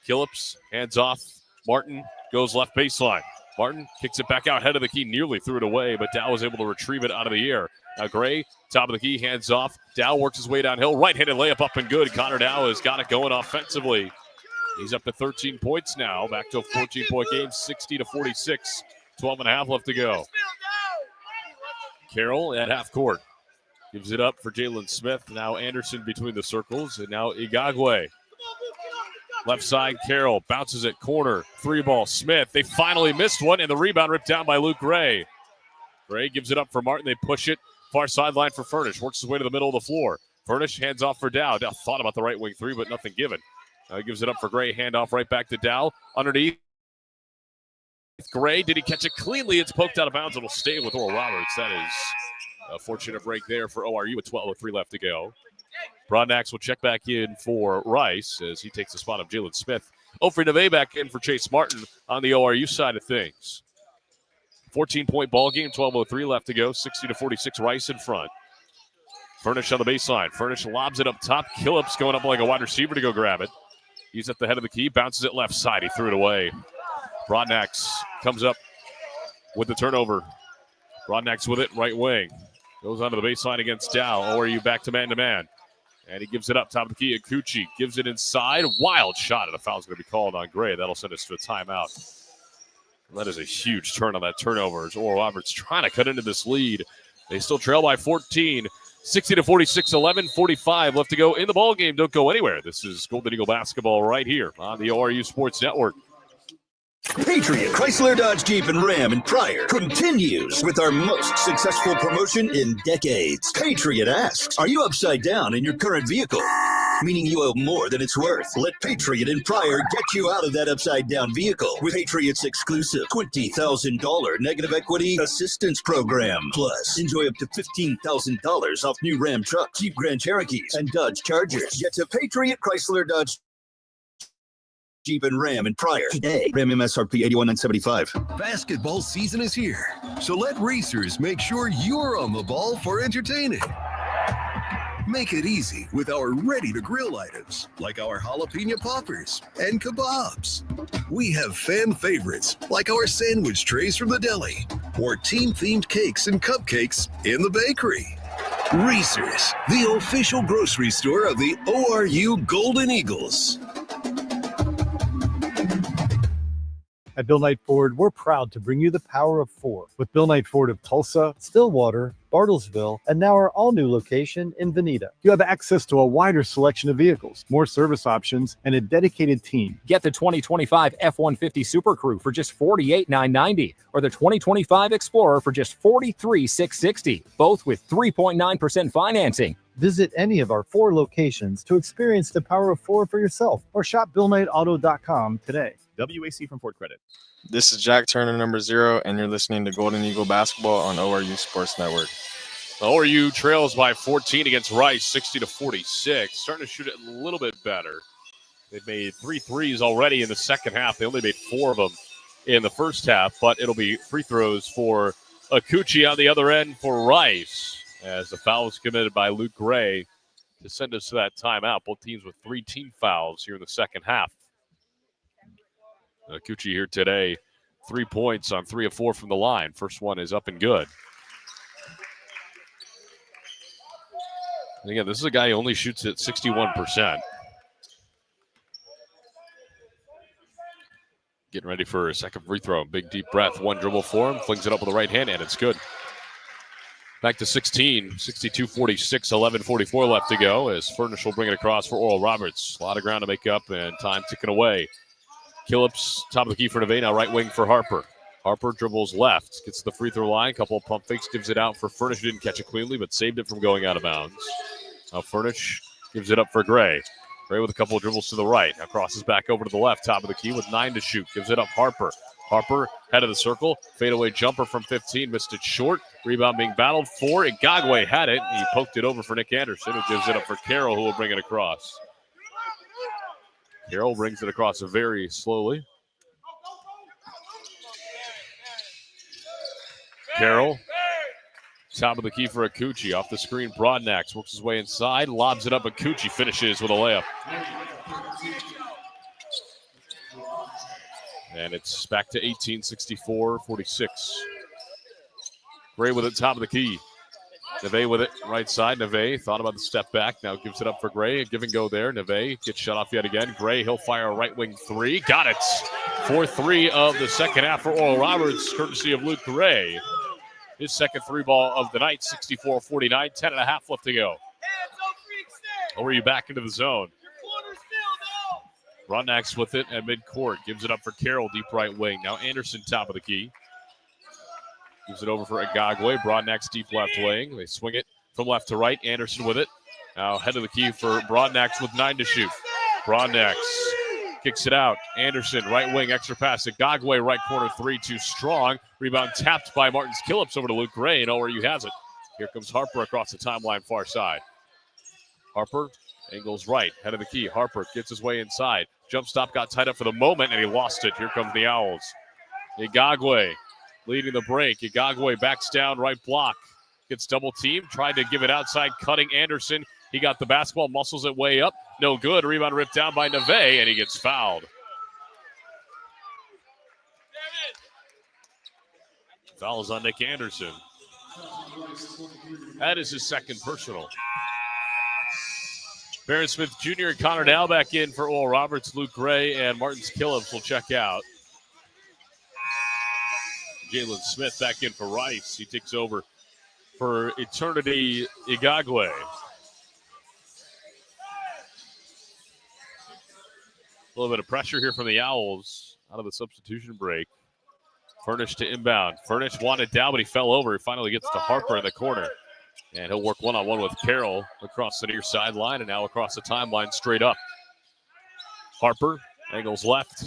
Killips hands off. Martin goes left baseline. Martin kicks it back out ahead of the key, nearly threw it away, but Dow was able to retrieve it out of the air. Now Gray, top of the key, hands off. Dow works his way downhill. Right-handed layup up and good. Connor Dow has got it going offensively. He's up to 13 points now. Back to a 14-point game, 60-46. 12 and a half left to go. Carroll at half court. Gives it up for Jalen Smith. Now Anderson between the circles. And now Igagwe. Left side, Carroll bounces it, corner, 3-ball, Smith. They finally missed one, and the rebound ripped down by Luke Gray. Gray gives it up for Martin. They push it. Far sideline for Furnish. Works his way to the middle of the floor. Furnish hands off for Dow. Dow thought about the right wing 3, but nothing given. He gives it up for Gray. Handoff right back to Dow. Underneath. Gray, did he catch it cleanly? It's poked out of bounds. It'll stay with Oral Roberts. That is a fortunate break there for ORU with 12:03 left to go. Broadnax will check back in for Rice as he takes the spot of Jalen Smith. Ofri Neve back in for Chase Martin on the ORU side of things. 14-point ball game, 12:03 left to go. 60-46, Rice in front. Furnish on the baseline. Furnish lobs it up top. Killips going up like a wide receiver to go grab it. He's at the head of the key, bounces it left side. He threw it away. Broadnax comes up with the turnover. Broadnax with it, right wing. Goes onto the baseline against Dow. ORU back to man-to-man. And he gives it up top of the key. Akuchi gives it inside. Wild shot, and a foul's going to be called on Gray. That'll send us to a timeout. That is a huge turn on that turnover as Oral Roberts trying to cut into this lead. They still trail by 14. 60-46, 11:45 left to go in the ball game. Don't go anywhere. This is Golden Eagle basketball right here on the ORU Sports Network. Patriot Chrysler Dodge Jeep and Ram in Pryor continues with our most successful promotion in decades. Patriot asks, are you upside down in your current vehicle? Meaning you owe more than it's worth. Let Patriot in Pryor get you out of that upside down vehicle with Patriot's exclusive $20,000 negative equity assistance program. Plus, enjoy up to $15,000 off new Ram trucks, Jeep Grand Cherokees, and Dodge Chargers. Get to Patriot Chrysler Dodge Jeep and Ram in Pryor today. Ram MSRP $81,975. Basketball season is here, so let racers make sure you're on the ball for entertaining. Make it easy with our ready-to-grill items, like our jalapeno poppers and kebabs. We have fan favorites, like our sandwich trays from the deli, or team-themed cakes and cupcakes in the bakery. Racers, the official grocery store of the ORU Golden Eagles. At Bill Knight Ford, we're proud to bring you the power of 4 with Bill Knight Ford of Tulsa, Stillwater, Bartlesville, and now our all-new location in Veneta. You have access to a wider selection of vehicles, more service options, and a dedicated team. Get the 2025 F-150 Super Crew for just $48,990 or the 2025 Explorer for just $43,660, both with 3.9% financing. Visit any of our 4 locations to experience the power of 4 for yourself or shop BillKnightAuto.com today. WAC from Ford Credit. This is Jack Turner, number 0, and you're listening to Golden Eagle Basketball on ORU Sports Network. ORU trails by 14 against Rice, 60-46. Starting to shoot it a little bit better. They've made 3 threes already in the second half. They only made 4 of them in the first half, but it'll be free throws for Akuchi on the other end for Rice, as the foul was committed by Luke Gray to send us to that timeout. Both teams with 3 team fouls here in the second half. Akuchi here today, 3 points on 3 of 4 from the line. First one is up and good. And again, this is a guy who only shoots at 61%. Getting ready for a second free throw. Big deep breath. One dribble for him. Flings it up with the right hand, and it's good. Back to 16, 62-46, 11:44 left to go as Furnish will bring it across for Oral Roberts. A lot of ground to make up and time ticking away. Killips, top of the key for Neve, now right wing for Harper. Harper dribbles left, gets to the free throw line, couple of pump fakes, gives it out for Furnish. Didn't catch it cleanly, but saved it from going out of bounds. Now Furnish gives it up for Gray. Gray with a couple of dribbles to the right. Now crosses back over to the left, top of the key with 9 to shoot. Gives it up Harper. Harper, head of the circle. Fadeaway jumper from 15, missed it short. Rebound being battled for. Igagwe had it. He poked it over for Nick Anderson, who gives it up for Carroll, who will bring it across. Carroll brings it across very slowly. Carroll, top of the key for Akuchi. Off the screen, Broadnax works his way inside, lobs it up. Akuchi finishes with a layup. And it's back to 18, 64-46. Gray with it, top of the key. Neve with it, right side. Neve thought about the step back, now gives it up for Gray. A give and go there. Neve gets shut off yet again. Gray, he'll fire a right wing three. Got it. 4-3 of the second half for Oral Roberts, courtesy of Luke Gray. His second three ball of the night, 64-49, 10.5 left to go. ORU back into the zone. Broadnax with it at midcourt. Gives it up for Carroll, deep right wing. Now Anderson, top of the key. Gives it over for Igagwe. Broadnax, deep left wing. They swing it from left to right. Anderson with it. Now head of the key for Broadnax with 9 to shoot. Broadnax kicks it out. Anderson, right wing, extra pass. Igagwe, right corner three, too strong. Rebound tapped by Martins Killips over to Luke Gray, and ORU has it. Here comes Harper across the timeline far side. Harper angles right, head of the key. Harper gets his way inside. Jump stop got tied up for the moment, and he lost it. Here comes the Owls. Igagwe leading the break. Igagwe backs down, right block. Gets double teamed, tried to give it outside, cutting Anderson. He got the basketball, muscles it way up. No good. Rebound ripped down by Neve, and he gets fouled. Foul is on Nick Anderson. That is his second personal. Barron Smith Jr. and Connor Dow back in for Oral Roberts. Luke Gray and Martins Killips will check out. Jalen Smith back in for Rice. He takes over for Eternity Igagwe. A little bit of pressure here from the Owls out of the substitution break. Furnish to inbound. Furnish wanted down, but he fell over. He finally gets to Harper in the corner. And he'll work one-on-one with Carroll across the near sideline and now across the timeline straight up. Harper angles left.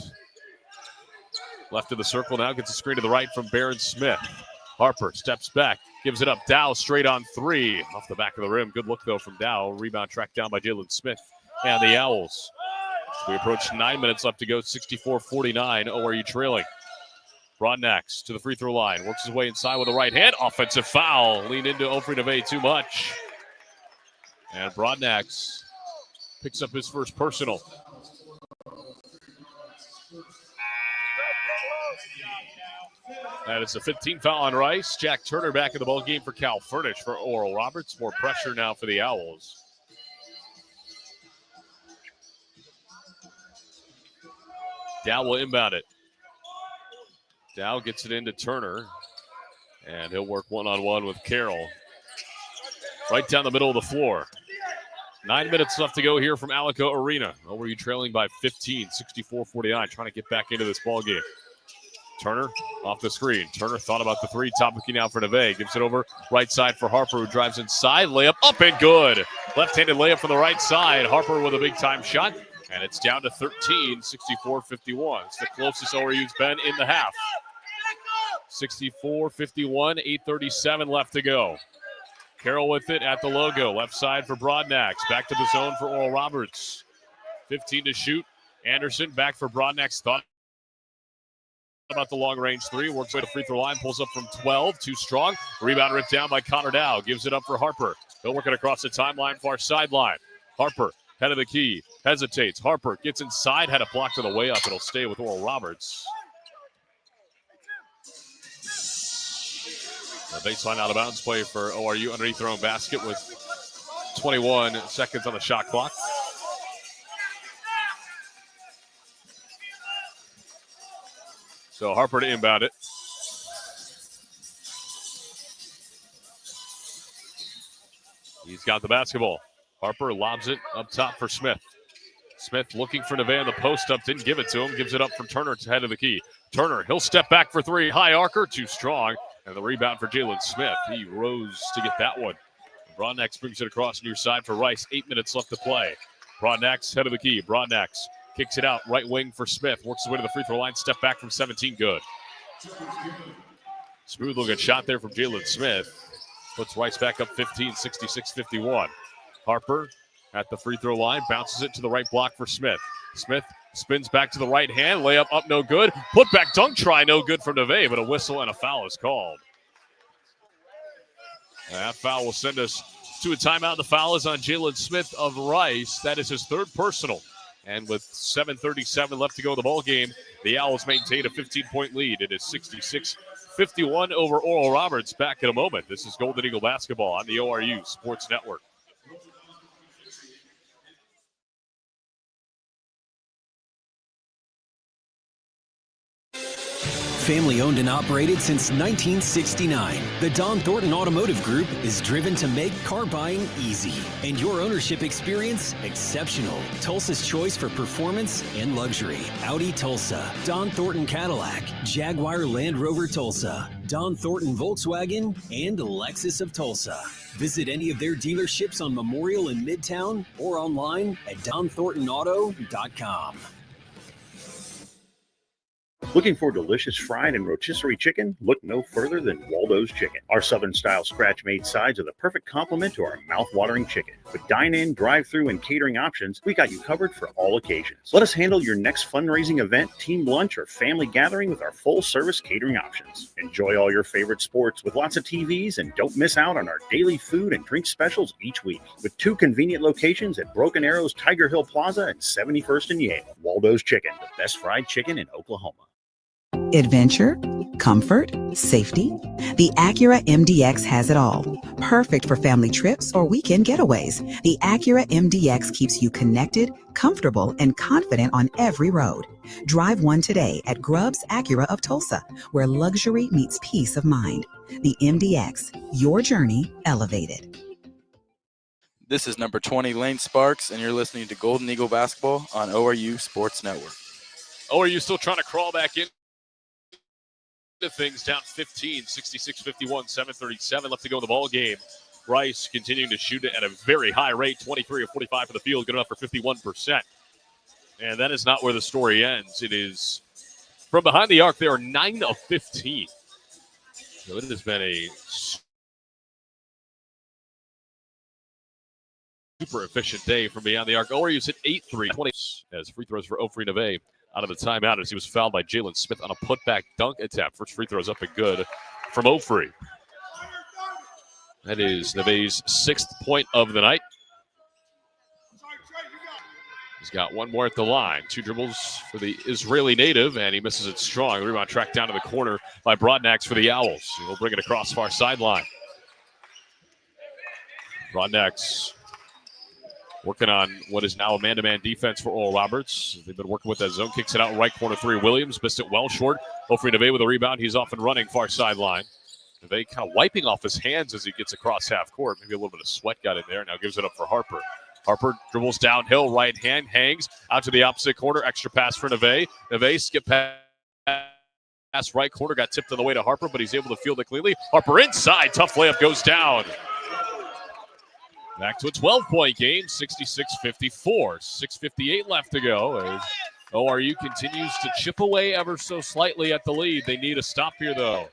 Left of the circle now, gets a screen to the right from Barron Smith. Harper steps back, gives it up. Dow straight on three. Off the back of the rim. Good look, though, from Dow. Rebound tracked down by Jalen Smith and the Owls. We approach 9 minutes left to go, 64-49. ORU trailing. Broadnax to the free throw line. Works his way inside with a right hand. Offensive foul. Leaned into Ofri Neve too much. And Broadnax picks up his first personal. And it's a 15 foul on Rice. Jack Turner back in the ball game for Cal Furnish for Oral Roberts. More pressure now for the Owls. Dow will inbound it. Dow gets it into Turner, and he'll work one-on-one with Carroll. Right down the middle of the floor. 9 minutes left to go here from Alico Arena. ORU trailing by 15, 64-49, trying to get back into this ball game. Turner off the screen. Turner thought about the three. Top looking out for Neve. Gives it over right side for Harper, who drives inside. Layup up and good. Left-handed layup from the right side. Harper with a big-time shot. And it's down to 13, 64-51. It's the closest ORU's been in the half. 64-51, 8:37 left to go. Carroll with it at the logo. Left side for Broadnax. Back to the zone for Oral Roberts. 15 to shoot. Anderson back for Broadnax. Thought about the long-range three. Works way to free throw line. Pulls up from 12. Too strong. Rebound ripped down by Connor Dow. Gives it up for Harper. He'll work it across the timeline, far sideline. Harper, head of the key. Hesitates. Harper gets inside. Had a block to the way up. It'll stay with Oral Roberts. A baseline out of bounds play for ORU underneath their own basket with 21 seconds on the shot clock. So Harper to inbound it. He's got the basketball. Harper lobs it up top for Smith. Smith looking for Neve on the post up, didn't give it to him. Gives it up for Turner to head of the key. Turner, he'll step back for three. High arcer, too strong. And the rebound for Jalen Smith. He rose to get that one. Broadnax brings it across near side for Rice. 8 minutes left to play. Broadnax head of the key. Broadnax kicks it out. Right wing for Smith. Works his way to the free throw line. Step back from 17. Good. Smooth looking shot there from Jalen Smith. Puts Rice back up 15, 66-51. Harper at the free throw line. Bounces it to the right block for Smith. Smith spins back to the right hand. Layup up, no good. Put back dunk try, no good from Neve, but a whistle and a foul is called. That foul will send us to a timeout. The foul is on Jalen Smith of Rice. That is his third personal. And with 7:37 left to go in the ball game, the Owls maintain a 15-point lead. It is 66-51 over Oral Roberts. Back in a moment. This is Golden Eagle basketball on the ORU Sports Network. Family owned and operated since 1969, the Don Thornton Automotive Group is driven to make car buying easy and your ownership experience exceptional. Tulsa's choice for performance and luxury. Audi Tulsa, Don Thornton Cadillac, Jaguar Land Rover Tulsa, Don Thornton Volkswagen, and Lexus of Tulsa. Visit any of their dealerships on Memorial in Midtown or online at donthorntonauto.com. Looking for delicious fried and rotisserie chicken? Look no further than Waldo's Chicken. Our Southern-style scratch-made sides are the perfect complement to our mouth-watering chicken. With dine-in, drive-through, and catering options, we got you covered for all occasions. Let us handle your next fundraising event, team lunch, or family gathering with our full-service catering options. Enjoy all your favorite sports with lots of TVs, and don't miss out on our daily food and drink specials each week. With 2 convenient locations at Broken Arrow's Tiger Hill Plaza and 71st and Yale. Waldo's Chicken, the best fried chicken in Oklahoma. Adventure, comfort, safety. The Acura MDX has it all. Perfect for family trips or weekend getaways. The Acura MDX keeps you connected, comfortable, and confident on every road. Drive one today at Grubbs Acura of Tulsa, where luxury meets peace of mind. The MDX, your journey elevated. This is number 20, Lane Sparks, and you're listening to Golden Eagle Basketball on ORU Sports Network. ORU still trying to crawl back in. Things down 15, 66-51, 7:37 left to go in the ball game. Rice continuing to shoot it at a very high rate, 23 of 45 for the field, good enough for 51%. And that is not where the story ends. It is from behind the arc. They are 9 of 15. So it has been a super efficient day from beyond the arc. ORU's hit 8-3, 20 as free throws for Ofri Neve out of the timeout as he was fouled by Jalen Smith on a putback dunk attempt. First free throw is up and good from Ofri. That is Neve's 6th point of the night. He's got one more at the line. 2 dribbles for the Israeli native, and he misses it strong. The rebound tracked down to the corner by Broadnax for the Owls. He'll bring it across far sideline. Broadnax working on what is now a man-to-man defense for Oral Roberts. They've been working with that zone. Kicks it out right corner 3. Williams missed it well short. Ofri Neve with a rebound. He's off and running far sideline. Neve kind of wiping off his hands as he gets across half court. Maybe a little bit of sweat got in there. Now gives it up for Harper. Harper dribbles downhill. Right hand hangs out to the opposite corner. Extra pass for Neve. Neve skip pass right corner. Got tipped on the way to Harper, but he's able to field it cleanly. Harper inside. Tough layup goes down. Back to a 12-point game, 66-54. 6:58 left to go as ORU continues to chip away ever so slightly at the lead. They need a stop here, though.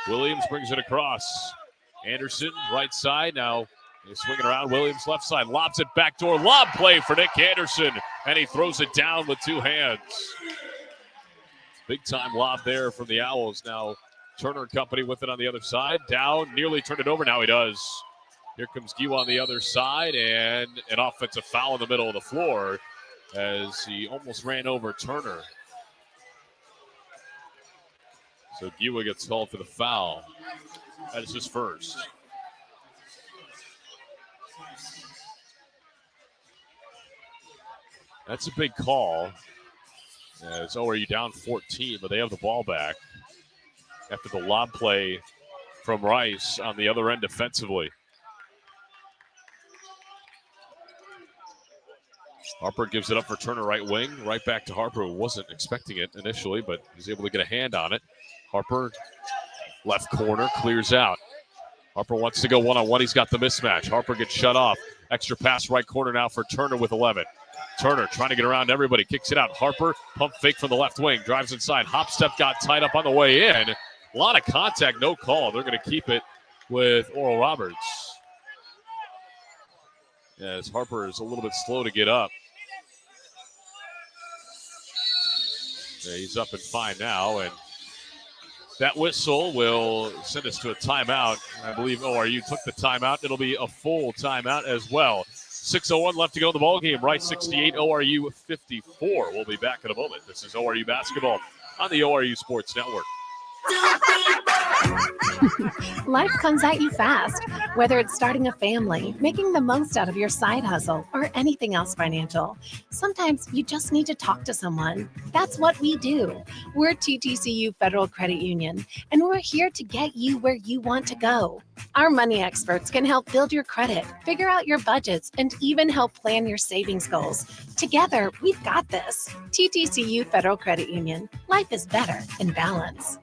Williams brings it across. Anderson, right side. Now he's swinging around. Williams, left side. Lobs it backdoor. Lob play for Nick Anderson. And he throws it down with 2 hands. Big-time lob there from the Owls. Now Turner and company with it on the other side. Down, nearly turned it over. Now he does. Here comes Giwa on the other side, and an offensive foul in the middle of the floor as he almost ran over Turner. So Giwa gets called for the foul. That is his first. That's a big call. As ORU down 14, but they have the ball back after the lob play from Rice on the other end defensively. Harper gives it up for Turner, right wing. Right back to Harper, who wasn't expecting it initially, but was able to get a hand on it. Harper, left corner, clears out. Harper wants to go one-on-one. He's got the mismatch. Harper gets shut off. Extra pass right corner now for Turner with 11. Turner trying to get around everybody. Kicks it out. Harper, pump fake from the left wing. Drives inside. Hop step got tied up on the way in. A lot of contact, no call. They're going to keep it with Oral Roberts. As Harper is a little bit slow to get up. Yeah, he's up and fine now, and that whistle will send us to a timeout. I believe ORU took the timeout. It'll be a full timeout as well. 6:01 left to go in the ballgame. Rice 68, ORU 54. We'll be back in a moment. This is ORU basketball on the ORU Sports Network. Life comes at you fast, whether it's starting a family, making the most out of your side hustle, or anything else financial. Sometimes you just need to talk to someone. That's what we do. We're TTCU Federal Credit Union, and we're here to get you where you want to go. Our money experts can help build your credit, figure out your budgets, and even help plan your savings goals. Together, we've got this. TTCU Federal Credit Union. Life is better in balance.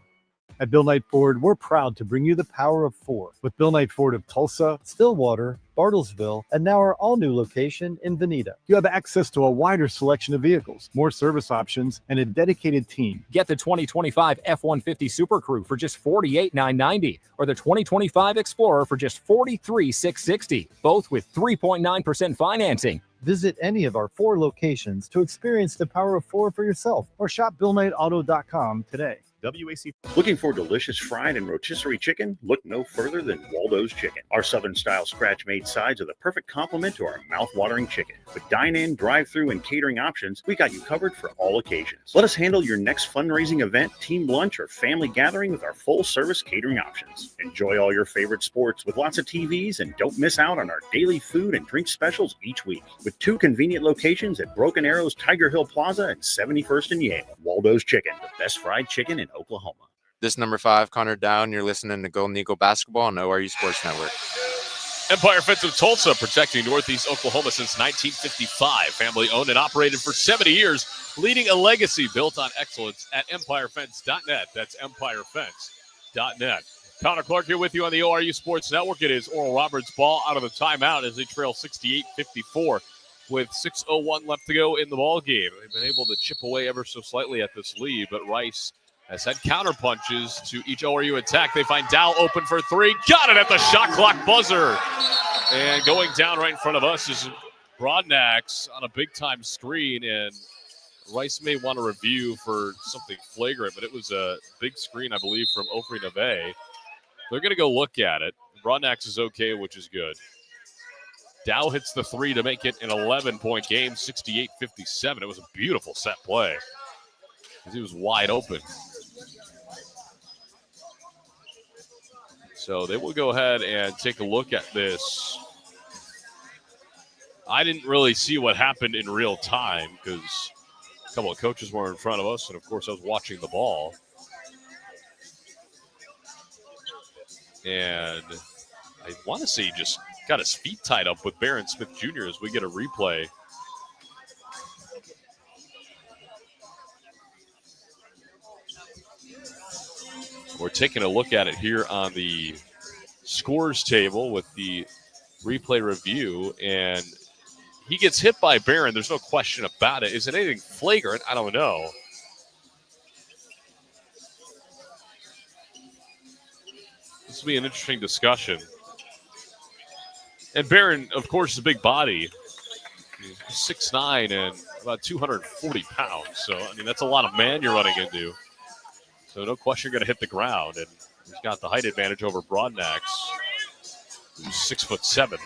At Bill Knight Ford, we're proud to bring you the power of 4 with Bill Knight Ford of Tulsa, Stillwater, Bartlesville, and now our all-new location in Veneta. You have access to a wider selection of vehicles, more service options, and a dedicated team. Get the 2025 F-150 Super Crew for just $48,990 or the 2025 Explorer for just $43,660, both with 3.9% financing. Visit any of our 4 locations to experience the power of 4 for yourself or shop BillKnightAuto.com today. WAC. Looking for delicious fried and rotisserie chicken? Look no further than Waldo's Chicken. Our Southern-style scratch-made sides are the perfect complement to our mouth-watering chicken. With dine-in, drive-through, and catering options, we got you covered for all occasions. Let us handle your next fundraising event, team lunch, or family gathering with our full-service catering options. Enjoy all your favorite sports with lots of TVs, and don't miss out on our daily food and drink specials each week. With 2 convenient locations at Broken Arrow's Tiger Hill Plaza and 71st and Yale. Waldo's Chicken, the best fried chicken in Oklahoma. This number 5, Connor Down. You're listening to Golden Eagle Basketball on ORU Sports Network. Empire Fence of Tulsa, protecting Northeast Oklahoma since 1955. Family owned and operated for 70 years, leading a legacy built on excellence at empirefence.net. That's empirefence.net. Connor Clark here with you on the ORU Sports Network. It is Oral Roberts' ball out of the timeout as they trail 68-54 with 6:01 left to go in the ball game. They've been able to chip away ever so slightly at this lead, but Rice has had counter punches to each ORU attack. They find Dow open for 3. Got it at the shot clock buzzer. And going down right in front of us is Broadnax on a big-time screen. And Rice may want to review for something flagrant, but it was a big screen, I believe, from Ofri Neve. They're going to go look at it. Broadnax is okay, which is good. Dow hits the 3 to make it an 11-point game, 68-57. It was a beautiful set play because he was wide open. So they will go ahead and take a look at this. I didn't really see what happened in real time because a couple of coaches were in front of us, and of course I was watching the ball. And I want to say he just got his feet tied up with Barron Smith Jr. as we get a replay. We're taking a look at it here on the scores table with the replay review, and he gets hit by Barron. There's no question about it. Is it anything flagrant? I don't know. This will be an interesting discussion. And Barron, of course, is a big body. He's 6'9" and about 240 pounds. So, I mean, that's a lot of man you're running into. So no question you're going to hit the ground. And he's got the height advantage over Broadnax, who's 6'7".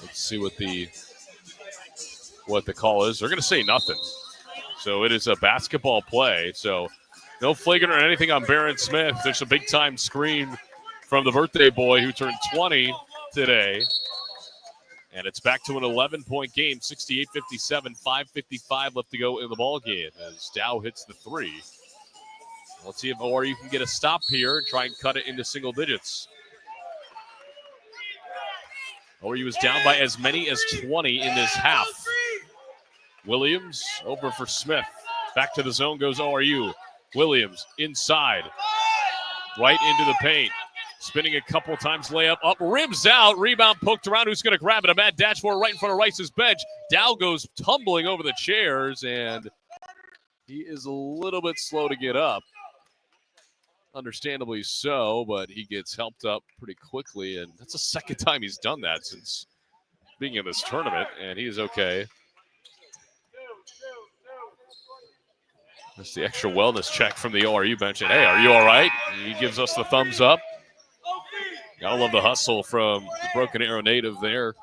Let's see what the call is. They're going to say nothing. So it is a basketball play. So no flagrant or anything on Barron Smith. There's a big-time screen from the birthday boy who turned 20 today. And it's back to an 11-point game, 68-57, 5:55 left to go in the ball game as Dow hits the 3. Let's see if ORU can get a stop here and try and cut it into single digits. ORU was down by as many as 20 in this half. Williams over for Smith. Back to the zone goes ORU. Williams inside. Right into the paint. Spinning a couple times, layup up, rims out, rebound poked around. Who's going to grab it? A mad dash for it right in front of Rice's bench. Dow goes tumbling over the chairs, and he is a little bit slow to get up. Understandably so, but he gets helped up pretty quickly, and that's the second time he's done that since being in this tournament, and he is okay. That's the extra wellness check from the ORU bench, and hey, are you all right? He gives us the thumbs up. Gotta love the hustle from the Broken Arrow native there.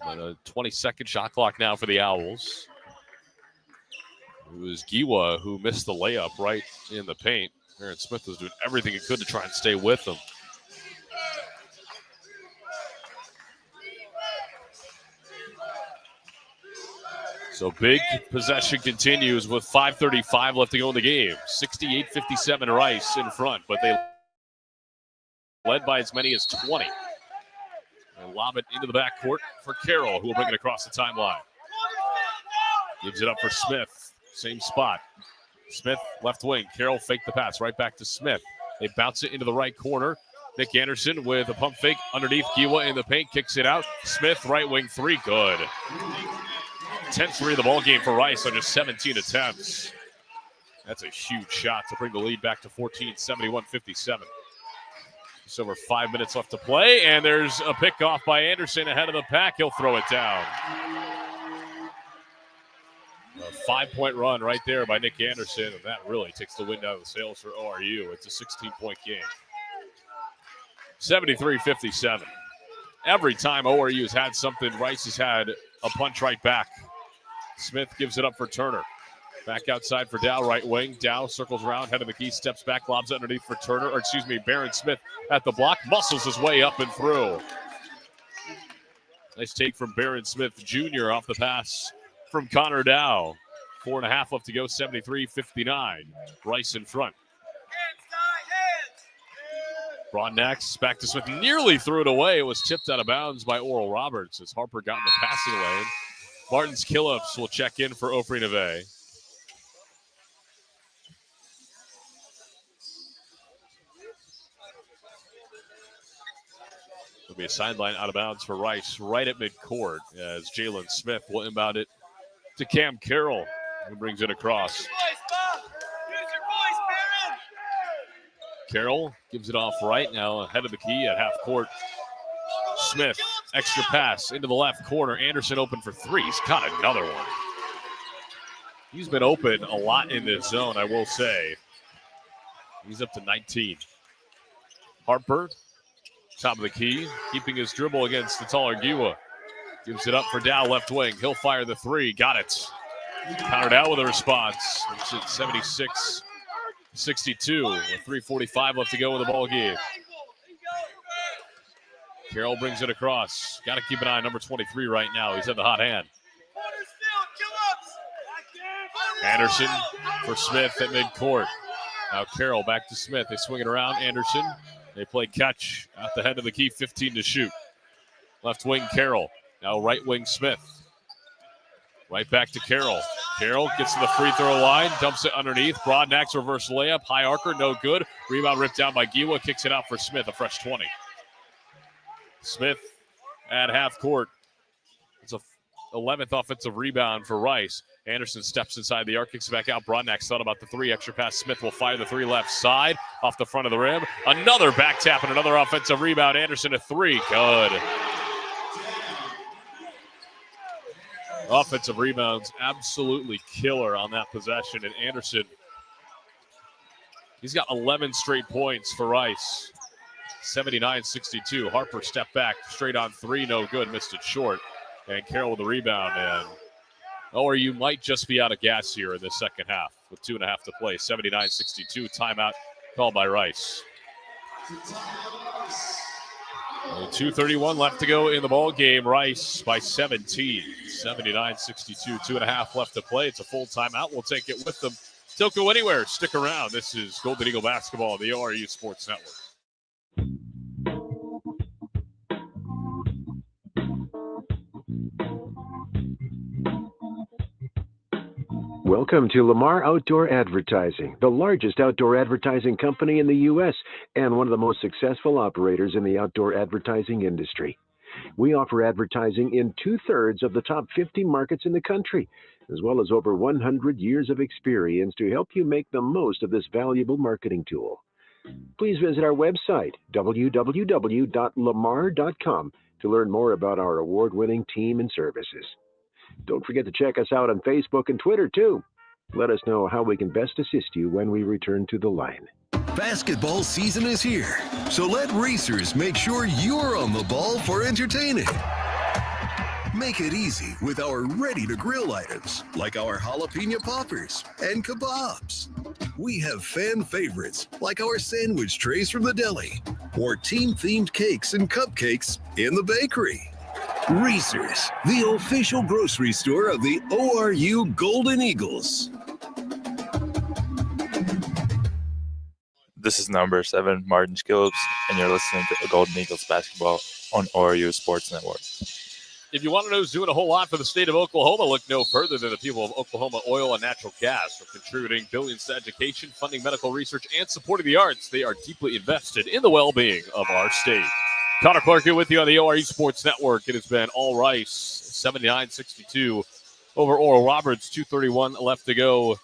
But a 20-second shot clock now for the Owls. It was Giwa who missed the layup right in the paint. Aaron Smith was doing everything he could to try and stay with him. So big possession continues with 5:35 left to go in the game. 68-57 Rice in front, but they led by as many as 20. They lob it into the backcourt for Carroll, who will bring it across the timeline. Gives it up for Smith. Same spot. Smith, left wing. Carroll faked the pass right back to Smith. They bounce it into the right corner. Nick Anderson with a pump fake underneath. Giwa in the paint, kicks it out. Smith, right wing three, good. 10-3 of the ball game for Rice on just 17 attempts. That's a huge shot to bring the lead back to 14, 71-57. Just over 5 minutes left to play, and there's a pickoff by Anderson ahead of the pack. He'll throw it down. A 5-point run right there by Nick Anderson, and that really takes the wind out of the sails for ORU. It's a 16-point game. 73-57. Every time ORU has had something, Rice has had a punch right back. Smith gives it up for Turner. Back outside for Dow, right wing. Dow circles around, head of the key, steps back, lobs underneath for Turner, or excuse me, Barron Smith at the block, muscles his way up and through. Nice take from Barron Smith Jr. off the pass from Connor Dow. 4.5 left to go, 73-59. Rice in front. Braun next, back to Smith, nearly threw it away. It was tipped out of bounds by Oral Roberts as Harper got in the passing lane. Martins Killips will check in for Ofri Neve. There'll be a sideline out of bounds for Rice right at midcourt as Jalen Smith will inbound it to Cam Carroll, who brings it across. Carroll gives it off right now, ahead of the key at half court. Smith, extra pass into the left corner. Anderson open for three. He's got another one. He's been open a lot in this zone, I will say. He's up to 19. Harper, top of the key, keeping his dribble against the taller Giwa. Gives it up for Dow, left wing. He'll fire the three. Got it. Countered out with a response. It's at 76-62 with 3:45 left to go in the ball game. Carroll brings it across. Got to keep an eye on number 23 right now. He's at the hot hand. Anderson for Smith at midcourt. Now Carroll back to Smith. They swing it around. Anderson. They play catch at the head of the key. 15 to shoot. Left wing Carroll. Now right wing Smith. Right back to Carroll. Carroll gets to the free throw line. Dumps it underneath. Broadnax reverse layup. High archer. No good. Rebound ripped down by Giwa. Kicks it out for Smith. A fresh 20. Smith at half court. It's a 11th offensive rebound for Rice. Anderson steps inside the arc, kicks it back out. Broadnax thought about the three. Extra pass. Smith will fire the three left side off the front of the rim. Another back tap and another offensive rebound. Anderson a three. Good. Offensive rebounds absolutely killer on that possession. And Anderson, he's got 11 straight points for Rice. 79-62. Harper stepped back, straight on three, no good, missed it short. And Carroll with the rebound, and ORU might just be out of gas here in the second half with 2.5 to play. 79-62, timeout called by Rice. 2:31 left to go in the ball game. Rice by 17. 79-62, 2.5 left to play. It's a full timeout. We'll take it with them. Don't go anywhere. Stick around. This is Golden Eagle Basketball on the ORU Sports Network. Welcome to Lamar Outdoor Advertising, the largest outdoor advertising company in the U.S. and one of the most successful operators in the outdoor advertising industry. We offer advertising in 2/3 of the top 50 markets in the country, as well as over 100 years of experience to help you make the most of this valuable marketing tool. Please visit our website, www.lamar.com, to learn more about our award-winning team and services. Don't forget to check us out on Facebook and Twitter, too. Let us know how we can best assist you when we return to the line. Basketball season is here, so let racers make sure you're on the ball for entertaining. Make it easy with our ready-to-grill items, like our jalapeno poppers and kebabs. We have fan favorites, like our sandwich trays from the deli, or team-themed cakes and cupcakes in the bakery. Racers, the official grocery store of the ORU Golden Eagles. This is number 7, Martin Skillips, and you're listening to Golden Eagles basketball on ORU Sports Network. If you want to know who's doing a whole lot for the state of Oklahoma, look no further than the people of Oklahoma Oil and Natural Gas. For contributing billions to education, funding medical research, and supporting the arts, they are deeply invested in the well-being of our state. Connor Clark here with you on the ORU Sports Network. It has been all Rice, 79-62 over Oral Roberts, 2:31 left to go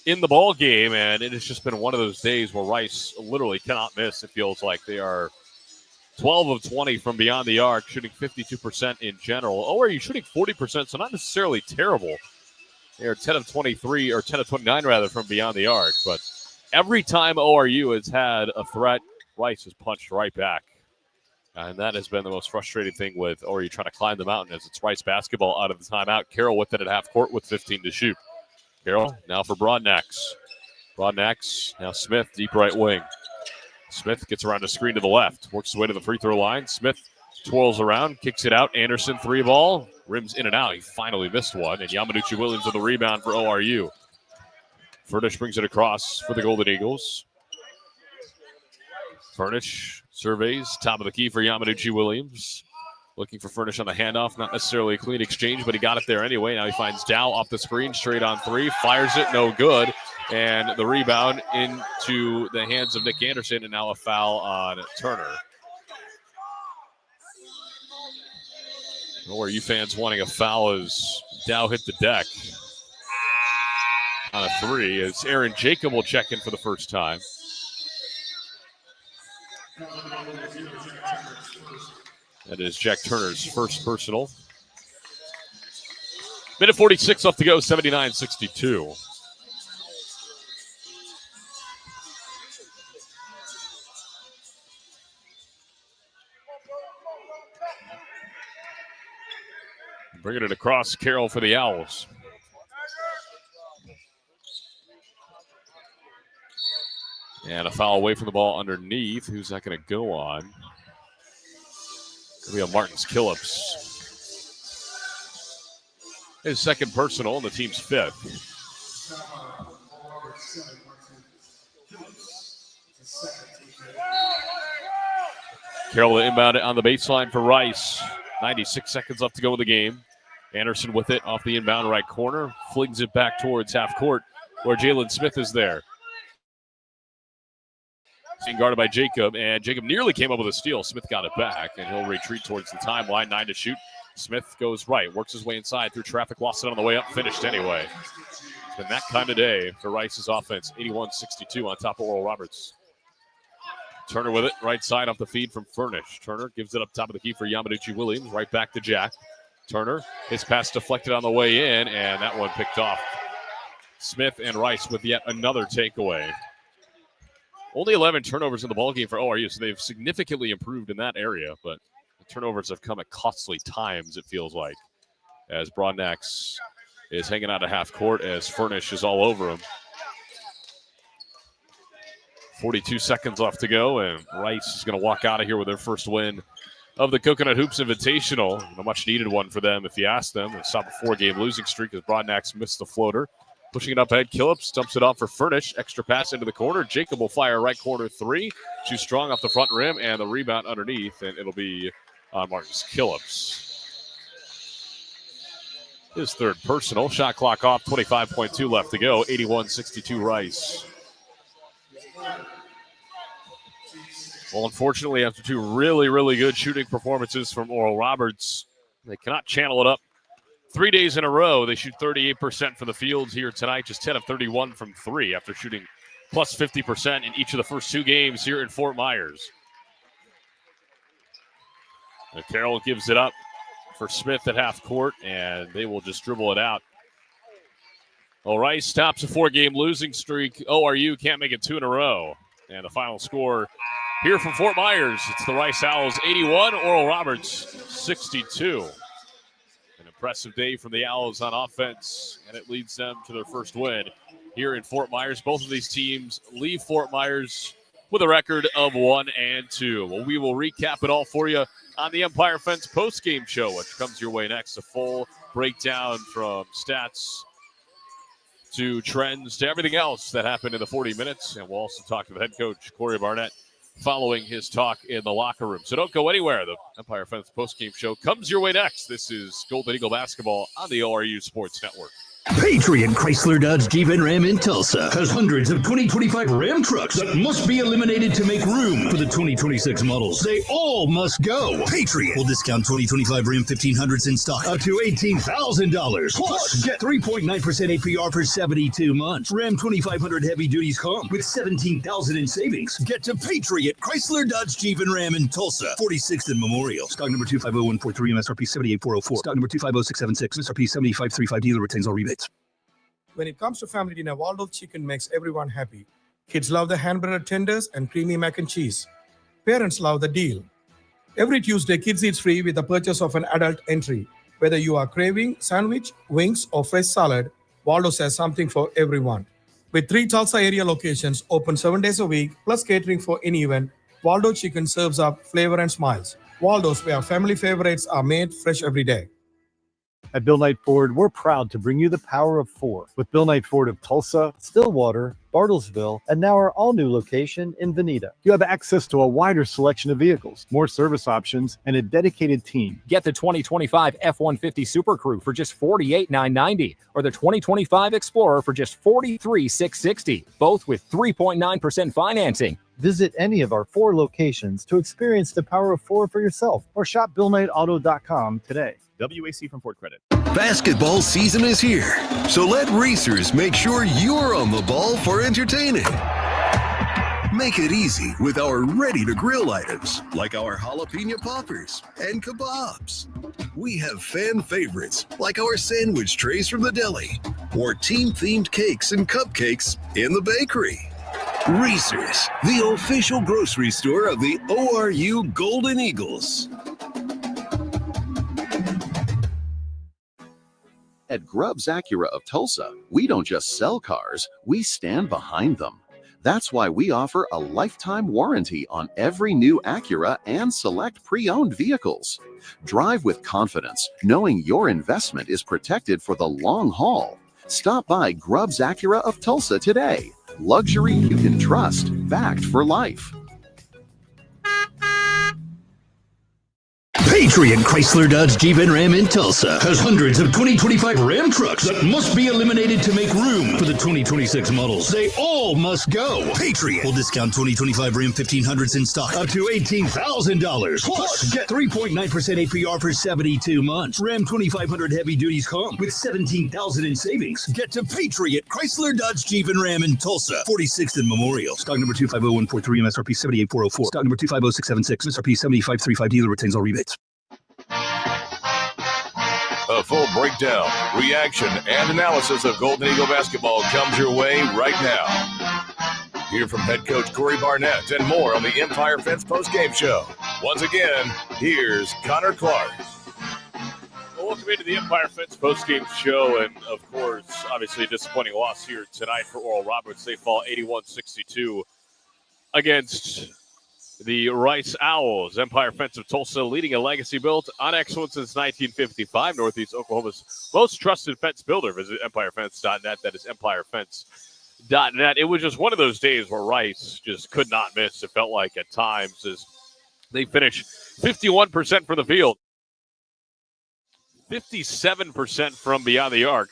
in the ball game, and it has just been one of those days where Rice literally cannot miss. It feels like they are 12 of 20 from beyond the arc, shooting 52% in general. ORU shooting 40%, so not necessarily terrible. They are 10 of 23, or 10 of 29 rather, from beyond the arc. But every time ORU has had a threat, Rice has punched right back. And that has been the most frustrating thing with ORU trying to climb the mountain, as it's Rice basketball out of the timeout. Carroll with it at half court with 15 to shoot. Carroll now for Broadnax. Broadnax, now Smith, deep right wing. Smith gets around a screen to the left, works his way to the free throw line. Smith twirls around, kicks it out. Anderson, 3 ball, rims in and out. He finally missed one, and Yamanuchi Williams with the rebound for ORU. Furnish brings it across for the Golden Eagles. Furnish surveys, top of the key for Yamanuchi Williams. Looking for Furnish on the handoff. Not necessarily a clean exchange, but he got it there anyway. Now he finds Dow off the screen, straight on 3. Fires it, no good. And the rebound into the hands of Nick Anderson, and now a foul on Turner. ORU fans wanting a foul as Dow hit the deck on a 3, as Aaron Jacob will check in for the first time. That is Jack Turner's first personal. Minute 46 left to go, 79-62. Bringing it across, Carroll for the Owls. And a foul away from the ball underneath. Who's that going to go on? Going to be a Martin Skillips. His second personal and the team's 5th. Carroll inbound it on the baseline for Rice. 96 seconds left to go in the game. Anderson with it off the inbound right corner. Flings it back towards half court where Jalen Smith is there. Being guarded by Jacob, and Jacob nearly came up with a steal. Smith got it back, and he'll retreat towards the timeline. 9 to shoot. Smith goes right, works his way inside through traffic, lost it on the way up, finished anyway. It's been that kind of day for Rice's offense. 81-62 on top of Oral Roberts. Turner with it, right side off the feed from Furnish. Turner gives it up top of the key for Yamanuchi Williams, right back to Jack. Turner, his pass deflected on the way in, and that one picked off. Smith and Rice with yet another takeaway. Only 11 turnovers in the ballgame for ORU, so they've significantly improved in that area, but the turnovers have come at costly times, it feels like, as Broadnax is hanging out at half court as Furnish is all over him. 42 seconds left to go, and Rice is going to walk out of here with their first win of the Coconut Hoops Invitational. A much-needed one for them, if you ask them. They stop a 4-game losing streak as Broadnax missed the floater. Pushing it up ahead, Killips dumps it off for Furnish. Extra pass into the corner. Jacob will fire right corner 3. Too strong off the front rim, and the rebound underneath, and it'll be on Martin Killips. His third personal. Shot clock off, 25.2 left to go. 81-62 Rice. Well, unfortunately, after two really, really good shooting performances from Oral Roberts, they cannot channel it up 3 days in a row. They shoot 38% from the field here tonight, just 10 of 31 from three after shooting plus 50% in each of the first two games here in Fort Myers. And Carroll gives it up for Smith at half court, and they will just dribble it out. Well, Rice stops a four-game losing streak. ORU can't make it two in a row. And the final score here from Fort Myers, it's the Rice Owls 81, Oral Roberts 62. An impressive day from the Owls on offense, and it leads them to their first win here in Fort Myers. Both of these teams leave Fort Myers with a record of 1-2. Well, we will recap it all for you on the Empire Fence postgame show, which comes your way next. A full breakdown from stats to trends to everything else that happened in the 40 minutes. And we'll also talk to the head coach, Corey Barnett, following his talk in the locker room. So don't go anywhere. The Empire Fence postgame show comes your way next. This is Golden Eagle Basketball on the ORU Sports Network. Patriot Chrysler Dodge Jeep and Ram in Tulsa has hundreds of 2025 Ram trucks that must be eliminated to make room for the 2026 models. They all must go. Patriot will discount 2025 Ram 1500s in stock up to $18,000. Plus, get 3.9% APR for 72 months. Ram 2500 heavy duties come with $17,000 in savings. Get to Patriot Chrysler Dodge Jeep and Ram in Tulsa, 46th and Memorial. Stock number 250143, MSRP 78404. Stock number 250676, MSRP 7535. Dealer retains all rebates. When it comes to family dinner, Waldorf Chicken makes everyone happy. Kids love the hand-breaded tenders and creamy mac and cheese. Parents love the deal. Every Tuesday, kids eat free with the purchase of an adult entry. Whether you are craving sandwich, wings, or fresh salad, Waldorf has something for everyone. With 3 Tulsa area locations open 7 days a week, plus catering for any event, Waldorf Chicken serves up flavor and smiles. Waldorf, where family favorites are made fresh every day. At Bill Knight Ford, we're proud to bring you the power of 4 with Bill Knight Ford of Tulsa, Stillwater, Bartlesville, and now our all-new location in Veneta. You have access to a wider selection of vehicles, more service options, and a dedicated team. Get the 2025 F-150 Super Crew for just $48,990 or the 2025 Explorer for just $43,660, both with 3.9% financing. Visit any of our 4 locations to experience the power of 4 for yourself or shop BillKnightAuto.com today. WAC from Ford Credit. Basketball season is here, so let racers make sure you're on the ball for entertaining. Make it easy with our ready-to-grill items, like our jalapeno poppers and kebabs. We have fan favorites, like our sandwich trays from the deli, or team-themed cakes and cupcakes in the bakery. Racers, the official grocery store of the ORU Golden Eagles. At Grubbs Acura of Tulsa, we don't just sell cars, we stand behind them. That's why we offer a lifetime warranty on every new Acura and select pre-owned vehicles. Drive with confidence, knowing your investment is protected for the long haul. Stop by Grubbs Acura of Tulsa today. Luxury you can trust, backed for life. Patriot Chrysler Dodge Jeep and Ram in Tulsa has hundreds of 2025 Ram trucks that must be eliminated to make room for the 2026 models. They all must go. Patriot will discount 2025 Ram 1500s in stock up to $18,000. Plus, get 3.9% APR for 72 months. Ram 2500 heavy duties come with $17,000 in savings. Get to Patriot Chrysler Dodge Jeep and Ram in Tulsa, 46th and Memorial. Stock number 250143, MSRP 78404. Stock number 250676, MSRP 7535. Dealer retains all rebates. A full breakdown, reaction, and analysis of Golden Eagle basketball comes your way right now. Hear from head coach Corey Barnett and more on the Empire Fence postgame show. Once again, here's Connor Clark. Well, welcome into the Empire Fence postgame show, and of course, obviously a disappointing loss here tonight for Oral Roberts. They fall 81-62 against the Rice Owls. Empire Fence of Tulsa leading a legacy built on excellence since 1955. Northeast Oklahoma's most trusted fence builder. Visit EmpireFence.net. That is EmpireFence.net. It was just one of those days where Rice just could not miss. It felt like at times as they finished 51% for the field, 57% from beyond the arc,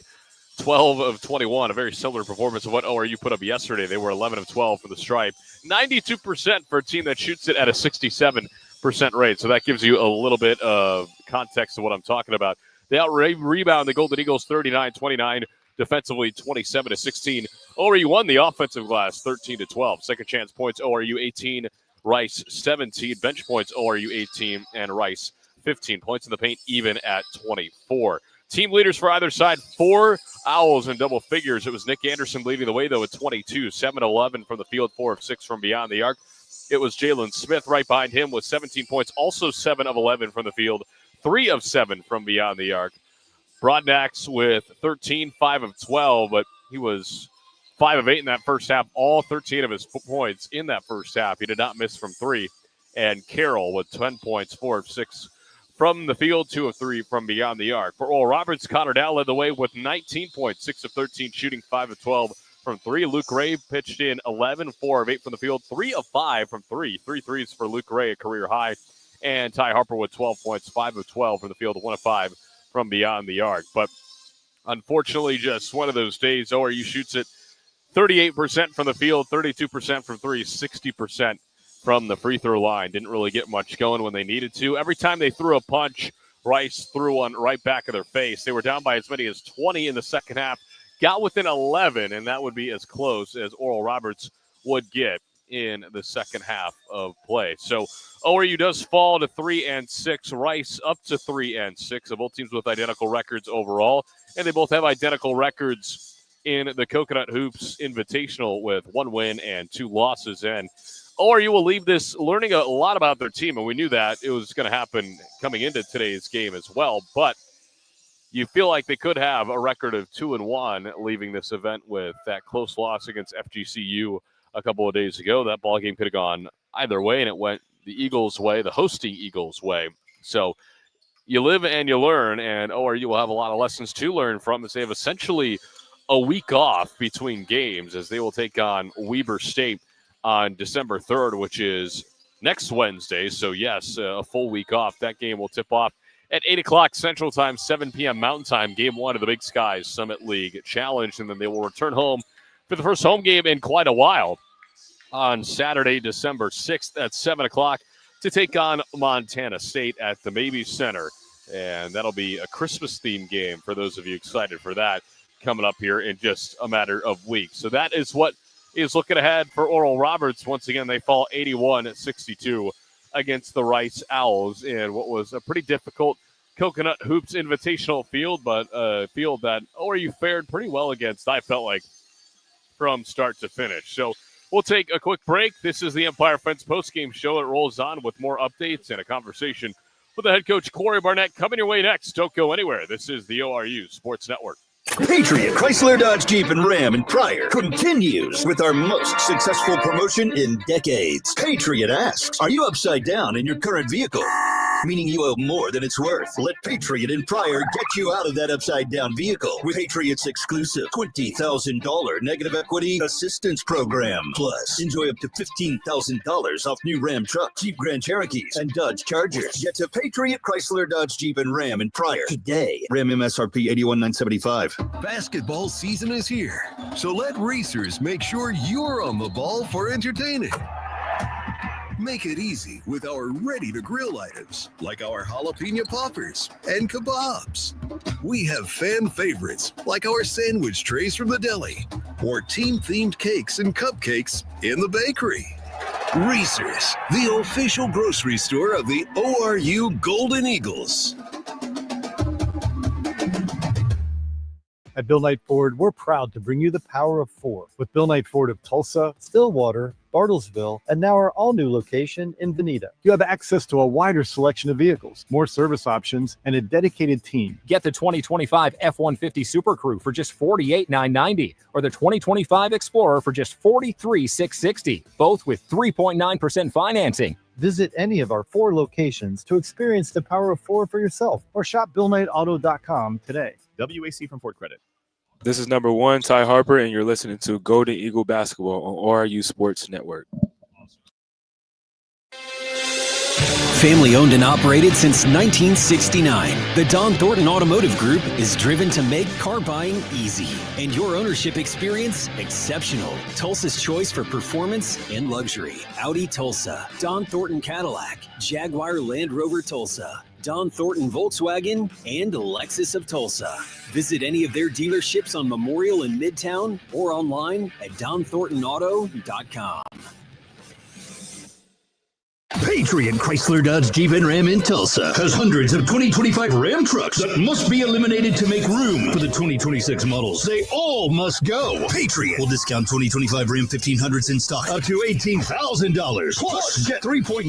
12 of 21, a very similar performance of what ORU put up yesterday. They were 11 of 12 for the stripe, 92% for a team that shoots it at a 67% rate. So that gives you a little bit of context of what I'm talking about. They out-rebound the Golden Eagles 39-29, defensively 27-16. ORU won the offensive glass 13-12. Second chance points, ORU 18, Rice 17. Bench points, ORU 18, and Rice 15. Points in the paint even at 24. Team leaders for either side, 4 Owls in double figures. It was Nick Anderson leading the way, though, at 22, 7-11 from the field, 4 of 6 from beyond the arc. It was Jalen Smith right behind him with 17 points, also 7 of 11 from the field, 3 of 7 from beyond the arc. Broadnax with 13, 5 of 12, but he was 5 of 8 in that first half, all 13 of his points in that first half. He did not miss from 3. And Carroll with 10 points, 4 of 6 from the field, 2 of 3 from beyond the arc. For Oral Roberts, Connor Dow led the way with 19 points, 6 of 13, shooting 5 of 12 from 3. Luke Ray pitched in 11, 4 of 8 from the field, 3 of 5 from 3. 3 threes for Luke Ray, a career high. And Ty Harper with 12 points, 5 of 12 from the field, 1 of 5 from beyond the arc. But unfortunately, just one of those days. ORU shoots it 38% from the field, 32% from 3, 60% from the free throw line. Didn't really get much going when they needed to. Every time they threw a punch, Rice threw one right back of their face. They were down by as many as 20 in the second half, got within 11, and that would be as close as Oral Roberts would get in the second half of play. So ORU does fall to 3-6. Rice up to 3-6. So both teams with identical records overall, and they both have identical records in the Coconut Hoops Invitational with 1 win and 2 losses. And ORU will leave this learning a lot about their team, and we knew that it was going to happen coming into today's game as well. But you feel like they could have a record of 2-1 leaving this event with that close loss against FGCU a couple of days ago. That ball game could have gone either way, and it went the Eagles' way, the hosting Eagles' way. So you live and you learn, and ORU will have a lot of lessons to learn from as they have essentially a week off between games as they will take on Weber State on December 3rd, which is next Wednesday. So, yes, a full week off. That game will tip off at 8 o'clock Central Time, 7 p.m. Mountain Time, Game 1 of the Big Skies Summit League Challenge, and then they will return home for the first home game in quite a while on Saturday, December 6th at 7 o'clock to take on Montana State at the Mabee Center. And that'll be a Christmas-themed game for those of you excited for that coming up here in just a matter of weeks. So that is what is looking ahead for Oral Roberts. Once again, they fall 81-62 against the Rice Owls in what was a pretty difficult Coconut Hoops Invitational field, but a field that ORU fared pretty well against, I felt like, from start to finish. So we'll take a quick break. This is the Empire Fence postgame show. It rolls on with more updates and a conversation with the head coach, Corey Barnett, coming your way next. Don't go anywhere. This is the ORU Sports Network. Patriot Chrysler Dodge Jeep and Ram in Pryor continues with our most successful promotion in decades. Patriot asks, are you upside down in your current vehicle? Meaning you owe more than it's worth. Let Patriot in Pryor get you out of that upside down vehicle with Patriot's exclusive $20,000 negative equity assistance program. Plus, enjoy up to $15,000 off new Ram trucks, Jeep Grand Cherokees, and Dodge Chargers. Get to Patriot Chrysler Dodge Jeep and Ram in Pryor today. Ram MSRP $81,975. Basketball season is here, so let racers make sure you're on the ball for entertaining. Make it easy with our ready-to-grill items, like our jalapeno poppers and kebabs. We have fan favorites, like our sandwich trays from the deli, or team-themed cakes and cupcakes in the bakery. Reese's, the official grocery store of the ORU Golden Eagles. At Bill Knight Ford, we're proud to bring you the power of 4 with Bill Knight Ford of Tulsa, Stillwater, Bartlesville, and now our all-new location in Veneta. You have access to a wider selection of vehicles, more service options, and a dedicated team. Get the 2025 F-150 Super Crew for just $48,990 or the 2025 Explorer for just $43,660, both with 3.9% financing. Visit any of our 4 locations to experience the power of 4 for yourself or shop BillKnightAuto.com today. WAC from Ford Credit. This is number 1, Ty Harper, and you're listening to Golden Eagle Basketball on ORU Sports Network. Family owned and operated since 1969, the Don Thornton Automotive Group is driven to make car buying easy and your ownership experience exceptional. Tulsa's choice for performance and luxury. Audi Tulsa, Don Thornton Cadillac, Jaguar Land Rover Tulsa, Don Thornton Volkswagen, and Lexus of Tulsa. Visit any of their dealerships on Memorial in Midtown or online at donthorntonauto.com. Patriot Chrysler Dodge Jeep and Ram in Tulsa has hundreds of 2025 Ram trucks that must be eliminated to make room for the 2026 models. They all must go. Patriot will discount 2025 Ram 1500s in stock up to $18,000. Plus, get 3.9%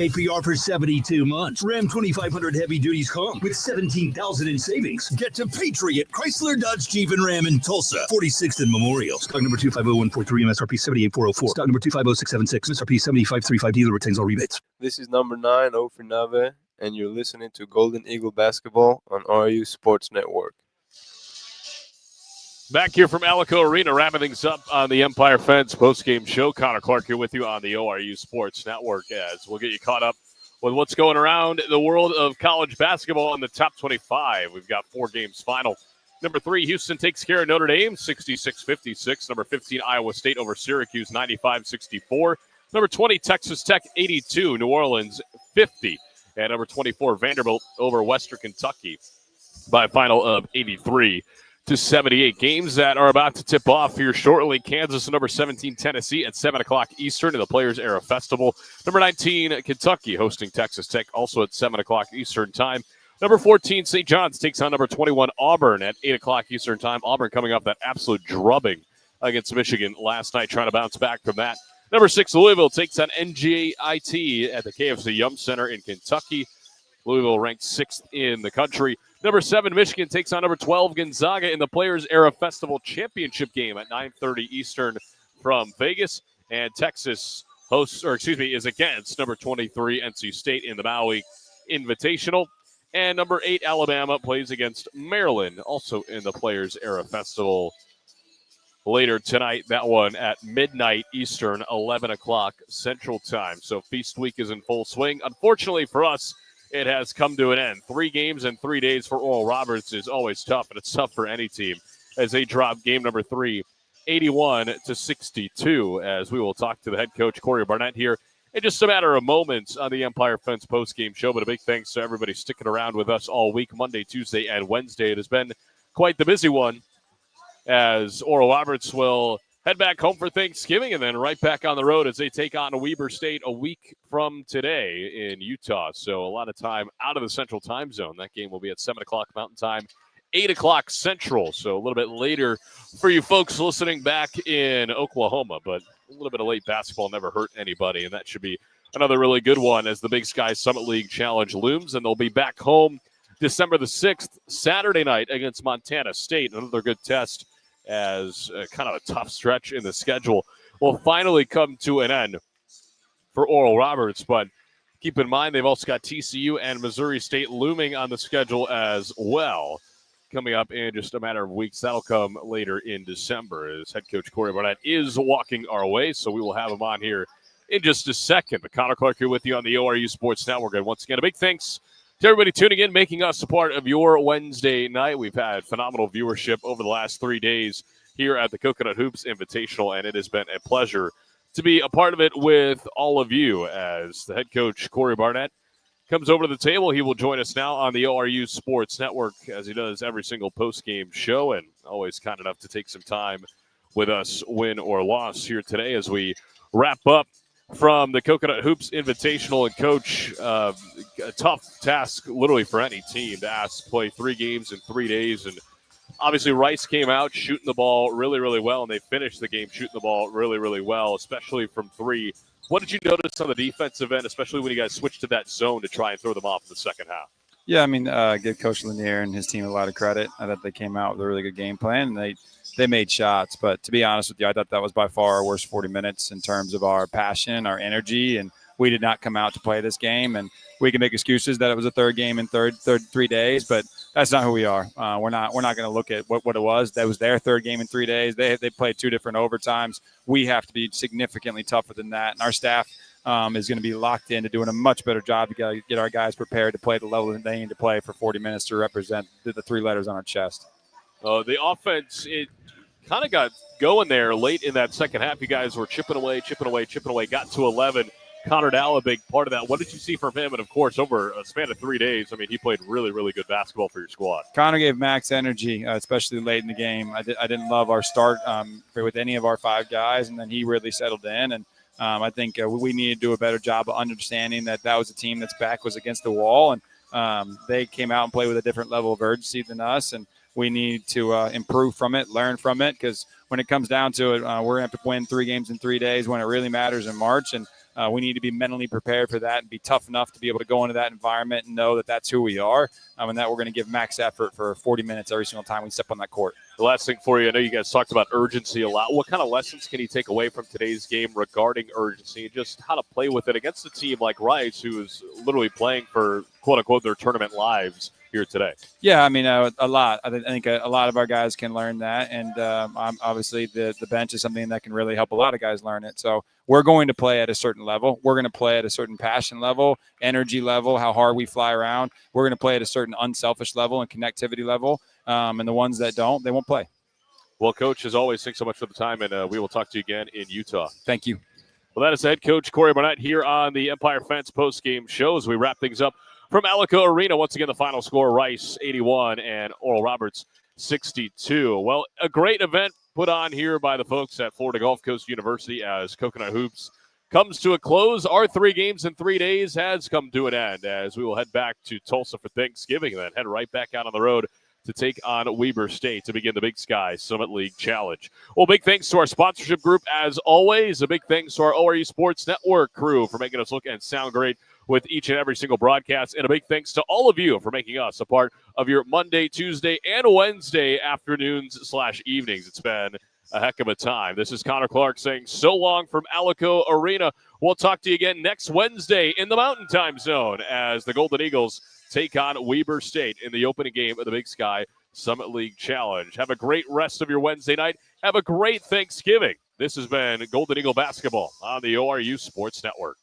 APR for 72 months. Ram 2500 heavy duties come with $17,000 in savings. Get to Patriot Chrysler Dodge Jeep and Ram in Tulsa, 46th and Memorial. Stock number 250143, MSRP 78404. Stock number 250676, MSRP 7535. Dealer retains all rebates. This is number 9, O for Nave, and you're listening to Golden Eagle Basketball on ORU Sports Network. Back here from Alico Arena, wrapping things up on the Empire Fence postgame show. Connor Clark here with you on the ORU Sports Network as we'll get you caught up with what's going around the world of college basketball in the top 25. We've got 4 games final. Number 3, Houston takes care of Notre Dame, 66-56. Number 15, Iowa State over Syracuse, 95-64. Number 20, Texas Tech, 82. New Orleans, 50. And number 24, Vanderbilt over Western Kentucky by a final of 83-78. Games that are about to tip off here shortly. Kansas and number 17, Tennessee at 7 o'clock Eastern in the Players Era Festival. Number 19, Kentucky hosting Texas Tech, also at 7 o'clock Eastern time. Number 14, St. John's takes on number 21, Auburn at 8 o'clock Eastern time. Auburn coming off that absolute drubbing against Michigan last night, trying to bounce back from that. Number 6, Louisville takes on NJIT at the KFC Yum Center in Kentucky. Louisville ranked 6th in the country. Number 7, Michigan takes on number 12, Gonzaga in the Players Era Festival Championship game at 9:30 Eastern from Vegas. And Texas is against number 23, NC State in the Maui Invitational. And number 8, Alabama plays against Maryland, also in the Players Era Festival later tonight. That one at midnight Eastern, 11 o'clock Central Time. So Feast Week is in full swing. Unfortunately for us, it has come to an end. 3 games in 3 days for Oral Roberts is always tough, and it's tough for any team as they drop game number 3, 81-62, as we will talk to the head coach, Corey Barnett, here in just a matter of moments on the Empire Fence postgame show. But a big thanks to everybody sticking around with us all week, Monday, Tuesday, and Wednesday. It has been quite the busy one, as Oral Roberts will head back home for Thanksgiving and then right back on the road as they take on Weber State a week from today in Utah. So a lot of time out of the Central Time Zone. That game will be at 7 o'clock Mountain Time, 8 o'clock Central. So a little bit later for you folks listening back in Oklahoma. But a little bit of late basketball never hurt anybody, and that should be another really good one as the Big Sky Summit League Challenge looms. And they'll be back home December the 6th, Saturday night against Montana State. Another good test as kind of a tough stretch in the schedule will finally come to an end for Oral Roberts. But keep in mind, they've also got TCU and Missouri State looming on the schedule as well, coming up in just a matter of weeks. That'll come later in December as head coach Corey Barnett is walking our way, so we will have him on here in just a second. But Connor Clark here with you on the ORU Sports Network. And once again, a big thanks to everybody tuning in, making us a part of your Wednesday night. We've had phenomenal viewership over the last 3 days here at the Coconut Hoops Invitational, and it has been a pleasure to be a part of it with all of you. As the head coach, Corey Barnett, comes over to the table, he will join us now on the ORU Sports Network, as he does every single post-game show, and always kind enough to take some time with us, win or loss, here today as we wrap up from the Coconut Hoops Invitational. And Coach, a tough task literally for any team to play 3 games in 3 days. And obviously Rice came out shooting the ball really, really well, and they finished the game shooting the ball really, really well, especially from 3. What did you notice on the defensive end, especially when you guys switched to that zone to try and throw them off in the second half? Yeah, I mean, give Coach Lanier and his team a lot of credit. I thought they came out with a really good game plan, and they made shots. But to be honest with you, I thought that was by far our worst 40 minutes in terms of our passion, our energy, and we did not come out to play this game. And we can make excuses that it was a third game in 3 days, but that's not who we are. We're not going to look at what it was. That was their third game in 3 days. They played 2 different overtimes. We have to be significantly tougher than that. And our staff is going to be locked into doing a much better job to get our guys prepared to play at the level that they need to play for 40 minutes to represent the three letters on our chest. The offense, it kind of got going there late in that second half. You guys were chipping away, got to 11. Connor Dow, a big part of that. What did you see from him? And, of course, over a span of 3 days, I mean, he played really, really good basketball for your squad. Connor gave max energy, especially late in the game. I didn't love our start with any of our 5 guys, and then he really settled in. And I think we need to do a better job of understanding that was a team that's back was against the wall, and they came out and played with a different level of urgency than us, and we need to improve from it, learn from it, because when it comes down to it, we're going to have to win 3 games in 3 days when it really matters in March, and we need to be mentally prepared for that and be tough enough to be able to go into that environment and know that that's who we are, and that we're going to give max effort for 40 minutes every single time we step on that court. The last thing for you, I know you guys talked about urgency a lot. What kind of lessons can you take away from today's game regarding urgency and just how to play with it against a team like Rice, who is literally playing for, quote-unquote, their tournament lives here today? Yeah, I mean, a lot. I think a lot of our guys can learn that, and obviously the bench is something that can really help a lot of guys learn it. So we're going to play at a certain level. We're going to play at a certain passion level, energy level, how hard we fly around. We're going to play at a certain unselfish level and connectivity level, and the ones that don't, they won't play. Well, Coach, as always, thanks so much for the time, and we will talk to you again in Utah. Thank you. Well, that is head coach Corey Barnett here on the Empire Fence postgame show as we wrap things up from Alico Arena. Once again, the final score, Rice 81 and Oral Roberts 62. Well, a great event put on here by the folks at Florida Gulf Coast University as Coconut Hoops comes to a close. Our 3 games in 3 days has come to an end as we will head back to Tulsa for Thanksgiving and then head right back out on the road to take on Weber State to begin the Big Sky Summit League Challenge. Well, big thanks to our sponsorship group as always. A big thanks to our ORU Sports Network crew for making us look and sound great with each and every single broadcast. And a big thanks to all of you for making us a part of your Monday, Tuesday, and Wednesday afternoons/evenings. It's been a heck of a time. This is Connor Clark saying so long from Alico Arena. We'll talk to you again next Wednesday in the Mountain Time Zone as the Golden Eagles take on Weber State in the opening game of the Big Sky Summit League Challenge. Have a great rest of your Wednesday night. Have a great Thanksgiving. This has been Golden Eagle Basketball on the ORU Sports Network.